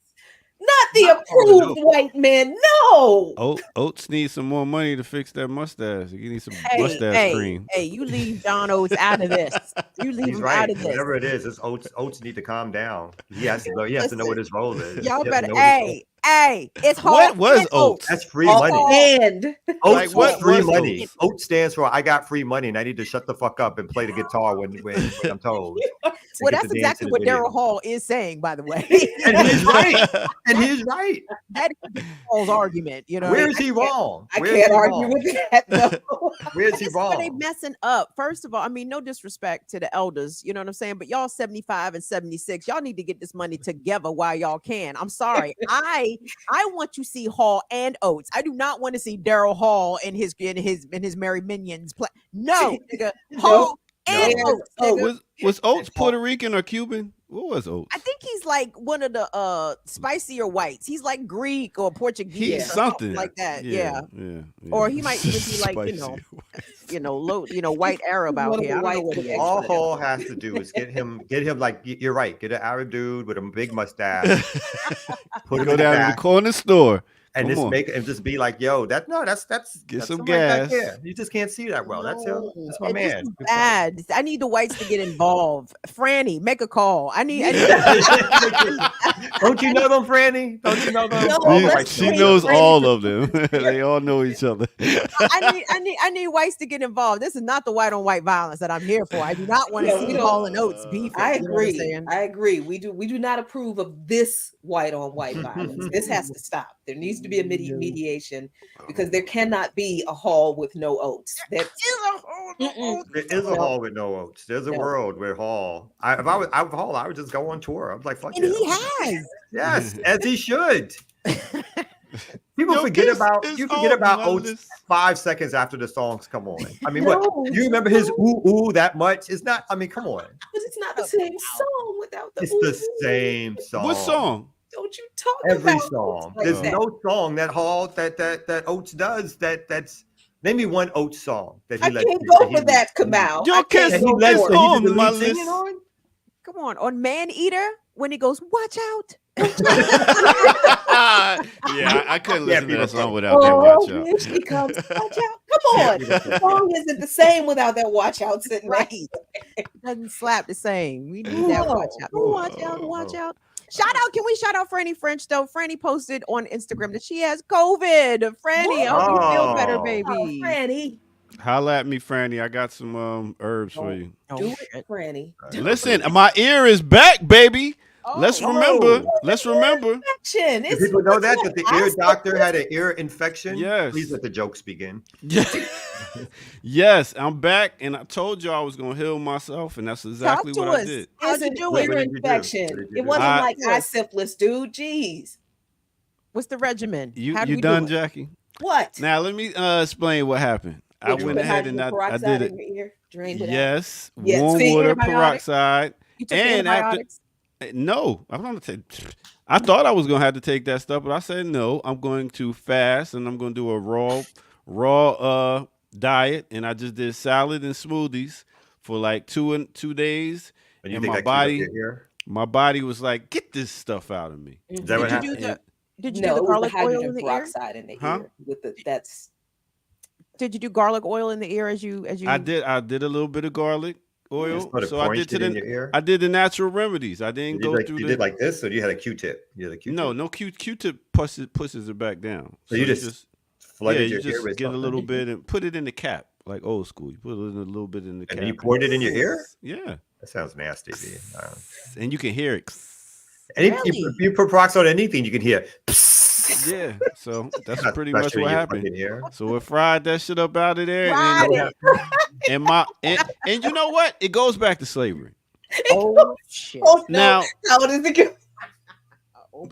Not the Not Hall and approved white man. No. Oates needs some more money to fix that mustache. You need some Hey, mustache cream. hey, you leave John Oates out of this. You leave He's him right. out of this. Whatever it is, it's Oates. Oates need to calm down. He has to know. He has to know what his role is. Y'all He has to better, know what his role- hey, it's hard. What was Oates? That's free money. And Oates Like, what was free was money. Oates? Oates stands for I got free money and I need to shut the fuck up and play the guitar when I'm told. Well, get that's to dance exactly in the what video. Daryl Hall is saying, by the way. And he's right. And he's right. That is Hall's argument. You know, Where's he wrong? I Where's can't he argue wrong? with that. No. Where's This he is where they wrong? messing up. First of all, I mean, no disrespect to the elders, you know what I'm saying? But y'all 75 and 76, y'all need to get this money together while y'all can. I'm sorry. I want to see Hall and Oates. I do not want to see Daryl Hall and his Merry Minions play. No, nigga. Hall and No. Oates. Nigga. Was Oates Puerto Rican or Cuban? What was Oates? I think he's like one of the spicier whites. He's like Greek or Portuguese. He's or something like that. Yeah. yeah. Or he might even be like, Spicy. white Arab out One of here. the I don't know white what he boys. is. All Hall has to do is get him like you're right. Get an Arab dude with a big mustache. Put him Go in the down to back, the corner store and just be like, yo, that's Get some somebody back gas. there. You just can't see that well. That's him. That's my And this man. is bad. I need the whites to get involved. Franny, make a call. I need Don't you know them, Franny? Don't you know them? No, Oh, let's my She God. wait. knows Franny all to- of them. They all know each other. I need whites to get involved. This is not the white on white violence that I'm here for. I do not want to Yeah, see we Hall don't- and Oates beefing. I you know what I'm agree. saying? I agree. We do not approve of this white on white violence. This has to stop. There needs to be a mediation because there cannot be a Hall with no Oates. That's Mm-mm. There is a No. Hall with no Oates. There's a No. world where Hall. If I was Hall, I would just go on tour. I was like, fuck And yeah. he has. Yes, as he should. People Yo, forget this about is you forget on about my Oates list. 5 seconds after the songs come on. I mean, No, what? You remember his ooh that much? It's not. I mean, come on. But it's not the same song without the It's ooh, the ooh. same song. What song? Don't you talk Every about song. Oates like There's that. no song that Hall that Oates does that's name me one Oates song that he I let can't you- go that he for that, Kamal. Yo, I can't Kiss, he go led for so it. he on did the my lead singing list. on? Come on Man Eater when he goes, watch out. Yeah, I couldn't Yeah, listen to that people song say, without that Oh, watch out. here she comes. Watch out. Come on. The song isn't the same without that watch out sitting there. Right. Doesn't slap the same. We need that watch out. No. Watch out, watch out. Shout out. Can we shout out Franny French though? Franny posted on Instagram that she has COVID. Franny, I hope you feel better, Oh. baby. Oh, Franny. Holla at me, Franny. I got some herbs for you. Oh, Do shit. it, Franny. Listen, my ear is back, baby. Let's Oh. remember. Let's remember. Infection. Do It's people know it's that what the ear I said. doctor had an ear infection? Yes. Please let the jokes begin. Yes, I'm back, and I told you I was gonna heal myself, and that's exactly to what I us. did. How'd It's you an do What ear did you do? infection. What did you It do? wasn't I- like eye syphilis, dude. Jeez. What's the regimen? You How do you we done, do it? Jackie? What? Now let me explain what happened. I Did you went put ahead and hydrogen I peroxide did it. in your ear? Drained it out? Yes, Yes, warm see, water, antibiotic? peroxide. You took And after- antibiotics? No, I'm gonna take. I thought I was gonna have to take that stuff, but I said no. I'm going to fast, and I'm gonna do a raw diet, and I just did salad and smoothies for like 2 days. And you And think my I body- keep up your ear? My body was like, "Get this stuff out of me." Is that what Did you happened? do the Did you No, do the it was garlic the oil hydrogen in the ear? peroxide in the Huh? ear. With the that's Did you do garlic oil in the ear as you? I did a little bit of garlic oil, Just put a so I point did to shit in the your ear? I did the natural remedies. I didn't You go did through you the did like this, or you had a Q-tip? You had a Q-tip? no Q-tip pushes it back down. So you just flooded you your ear just with get a something? little bit and put it in the cap, like old school. You put it in a little bit in the cap. And you poured it in your ear? Yeah, That sounds nasty, B. and you can hear it. Really? You put peroxide on anything, you can hear. Yeah, so that's Not pretty much pressure in what your happened. fucking ear. So we fried that shit up out of there, Fried and, and you know what? It goes back to slavery. Oh shit! oh no. Now How does it go?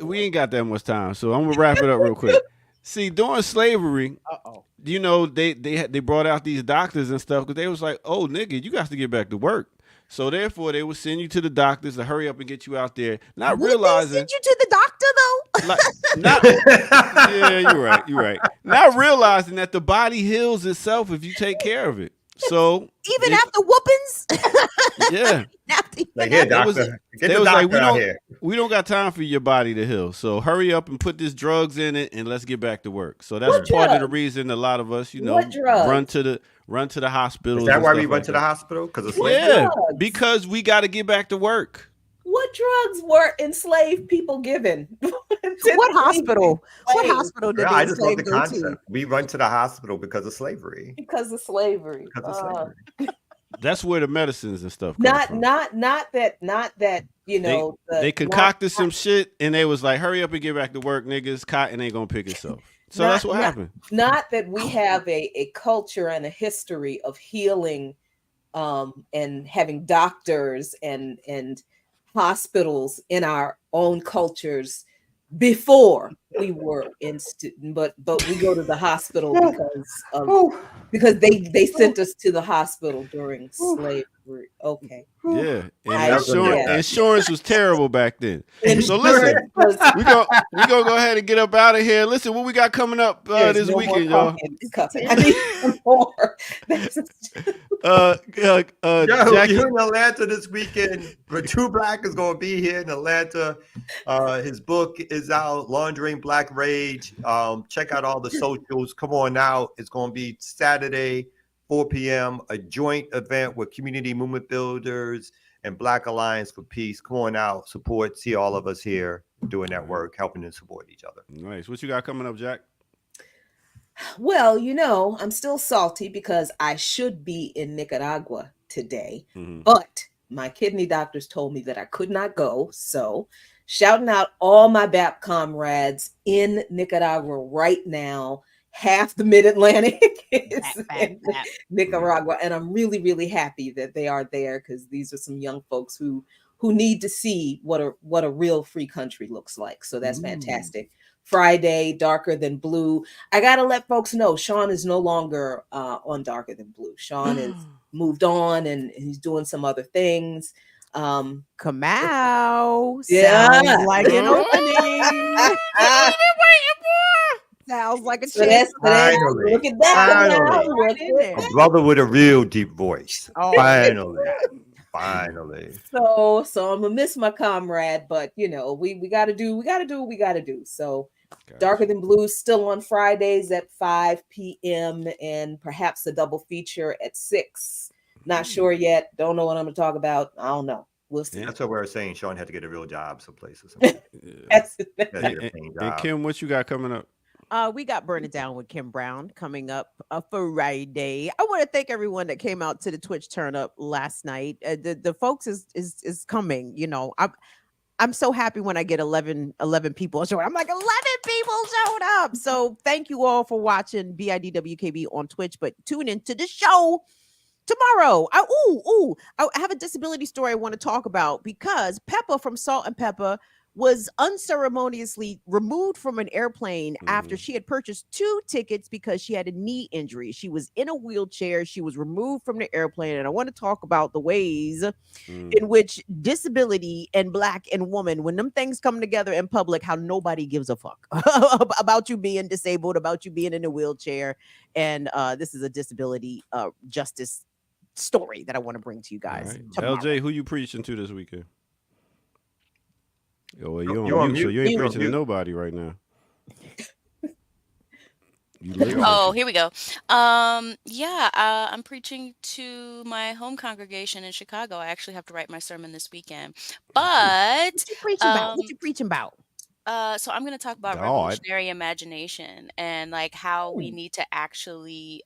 we ain't got that much time, so I'm gonna wrap it up real quick. See, during slavery, Uh-oh. you know, they brought out these doctors and stuff because they was like, "Oh, nigga, you got to get back to work." So therefore, they would send you to the doctors to hurry up and get you out there, not Would they realizing, send you to the doctor though? like, not, yeah, you're right, not realizing that the body heals itself if you take care of it. So Even it- after whoopings? yeah, Like, here, They was- doctor. they Get the was like, doctor out here. we don't got time for your body to heal. So hurry up and put this drugs in it, and let's get back to work. So that's What part of the drugs? reason a lot of us, you know, What drugs? run to the hospital. Is that why we went to the hospital? Because of slavery? Yeah, drugs? because we got to get back to work. What drugs were enslaved people given? What hospital? What Slave. hospital did Yeah, they I just love the enslaved go to? concept. We went to the hospital because of slavery. Because of slavery. Because of slavery. That's where the medicines and stuff come from. Not that you know They concocted some shit and they was like, hurry up and get back to work, niggas. Cotton ain't gonna pick itself. So Not- that's what not- happened. Not that we have a culture and a history of healing and having doctors and hospitals in our own cultures before we were but we go to the hospital because they sent us to the hospital during slavery. Okay. Yeah. And I- yeah. insurance was terrible back then. So Insurance listen, was- we gonna go ahead and get up out of here. Listen, what we got coming up there's this no more weekend, y'all. pumpkins coming. I need some more. Yo, Jackie, you're in Atlanta this weekend. But True Black is going to be here in Atlanta. His book is out, Laundering Black Rage. Check out all the socials. Come on now. It's going to be Saturday, 4 p.m., a joint event with Community Movement Builders and Black Alliance for Peace. Come on out, support, see all of us here doing that work, helping and support each other. Nice. What you got coming up, Jack? Well, I'm still salty because I should be in Nicaragua today, but my kidney doctors told me that I could not go. So shouting out all my BAP comrades in Nicaragua right now. Half the Mid-Atlantic is in Nicaragua. And I'm really, really happy that they are there because these are some young folks who need to see what a real free country looks like. So that's fantastic. Friday, Darker Than Blue. I got to let folks know Sean is no longer on Darker Than Blue. Sean has moved on and he's doing some other things. Come out. Yeah. Sounds like an opening. Sounds like a chance. Finally. Look at that. Finally. A brother with a real deep voice. Finally. So I'm gonna miss my comrade, but we gotta do what we gotta do. So Darker Than Blue still on Fridays at 5 p.m. and perhaps a double feature at 6. Not sure yet. Don't know what I'm gonna talk about. I don't know. We'll see. That's what we're saying. Sean had to get a real job someplace or something. And Kim, what you got coming up? We got Burn It Down with Kim Brown coming up for Friday. I want to thank everyone that came out to the Twitch turn up last night. The folks is coming. I'm so happy when I get 11 people showing. I'm like 11 people showed up. So thank you all for watching BIDWKB on Twitch. But tune into the show tomorrow. I have a disability story I want to talk about because Peppa from Salt and Pepper was unceremoniously removed from an airplane after she had purchased 2 tickets because she had a knee injury. She was in a wheelchair. She was removed from the airplane. And I want to talk about the ways in which disability and Black and woman, when them things come together in public, how nobody gives a fuck about you being disabled, about you being in a wheelchair. And this is a disability justice story that I want to bring to you guys. Right. LJ, who you preaching to this weekend? Oh, you're on mute. So you ain't preaching to nobody right now. Here we go. I'm preaching to my home congregation in Chicago. I actually have to write my sermon this weekend. But what you preaching about? What you preaching about? So I'm going to talk about revolutionary imagination and like how we need to actually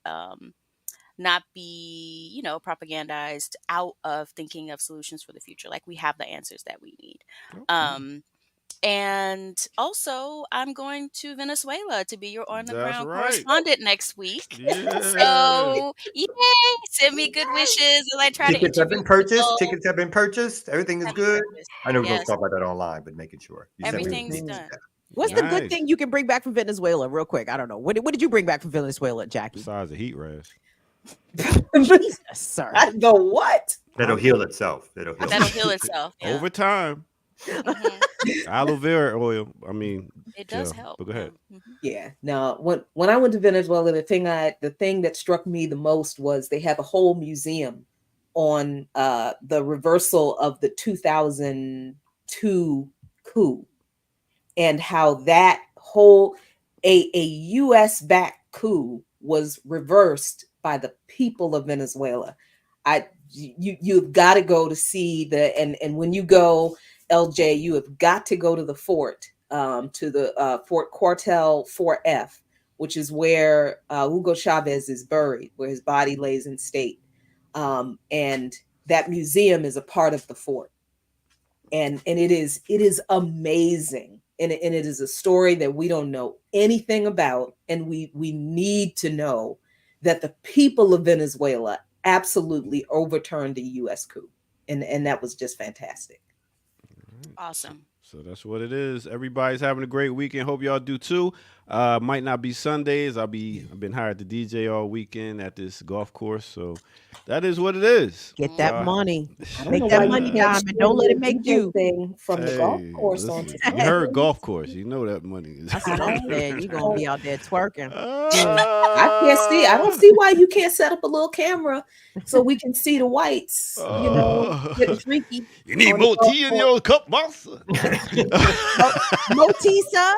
not be, propagandized out of thinking of solutions for the future. Like we have the answers that we need. And also I'm going to Venezuela to be your on the ground correspondent next week. Yeah. So yay, send me good wishes as I try Tickets to have been purchased. Tickets have been purchased. Everything is good. I know we're going to talk about that online, but making sure. Everything's done. What's the good thing you can bring back from Venezuela real quick? I don't know. What did you bring back from Venezuela, Jackie? Besides the heat rash. Sir. The what? That'll heal itself. That'll heal itself. Yeah. Over time. Aloe vera oil. I mean, it does help. But go ahead. Yeah. Now, when I went to Venezuela, the thing that struck me the most was they have a whole museum on the reversal of the 2002 coup and how that whole a U.S. backed coup was reversed by the people of Venezuela. You've got to go to see and when you go, LJ, you have got to go to the fort, to the Fort Cuartel 4F, which is where Hugo Chavez is buried, where his body lays in state. And that museum is a part of the fort. And it is amazing. And it is a story that we don't know anything about. And we need to know that the people of Venezuela absolutely overturned the U.S. coup. And that was just fantastic. Awesome. So that's what it is. Everybody's having a great weekend. Hope y'all do too. Might not be Sundays. I've been hired to DJ all weekend at this golf course. So that is what it is. Get that money. Make that money, Diamond. Don't let it make you. Thing from the golf course on you heard golf course. You know that money is. That's what I'm saying. You're going to be out there twerking. I don't see why you can't set up a little camera so we can see the whites, getting freaky. You need more tea in your cup, boss. Motisa.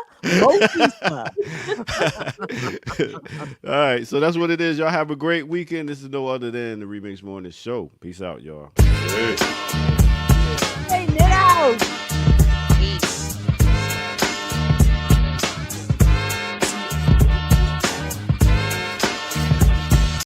All right, so that's what it is. Y'all have a great weekend. This is no other than the Remix Morning Show. Peace out, y'all. Hey, Nitto.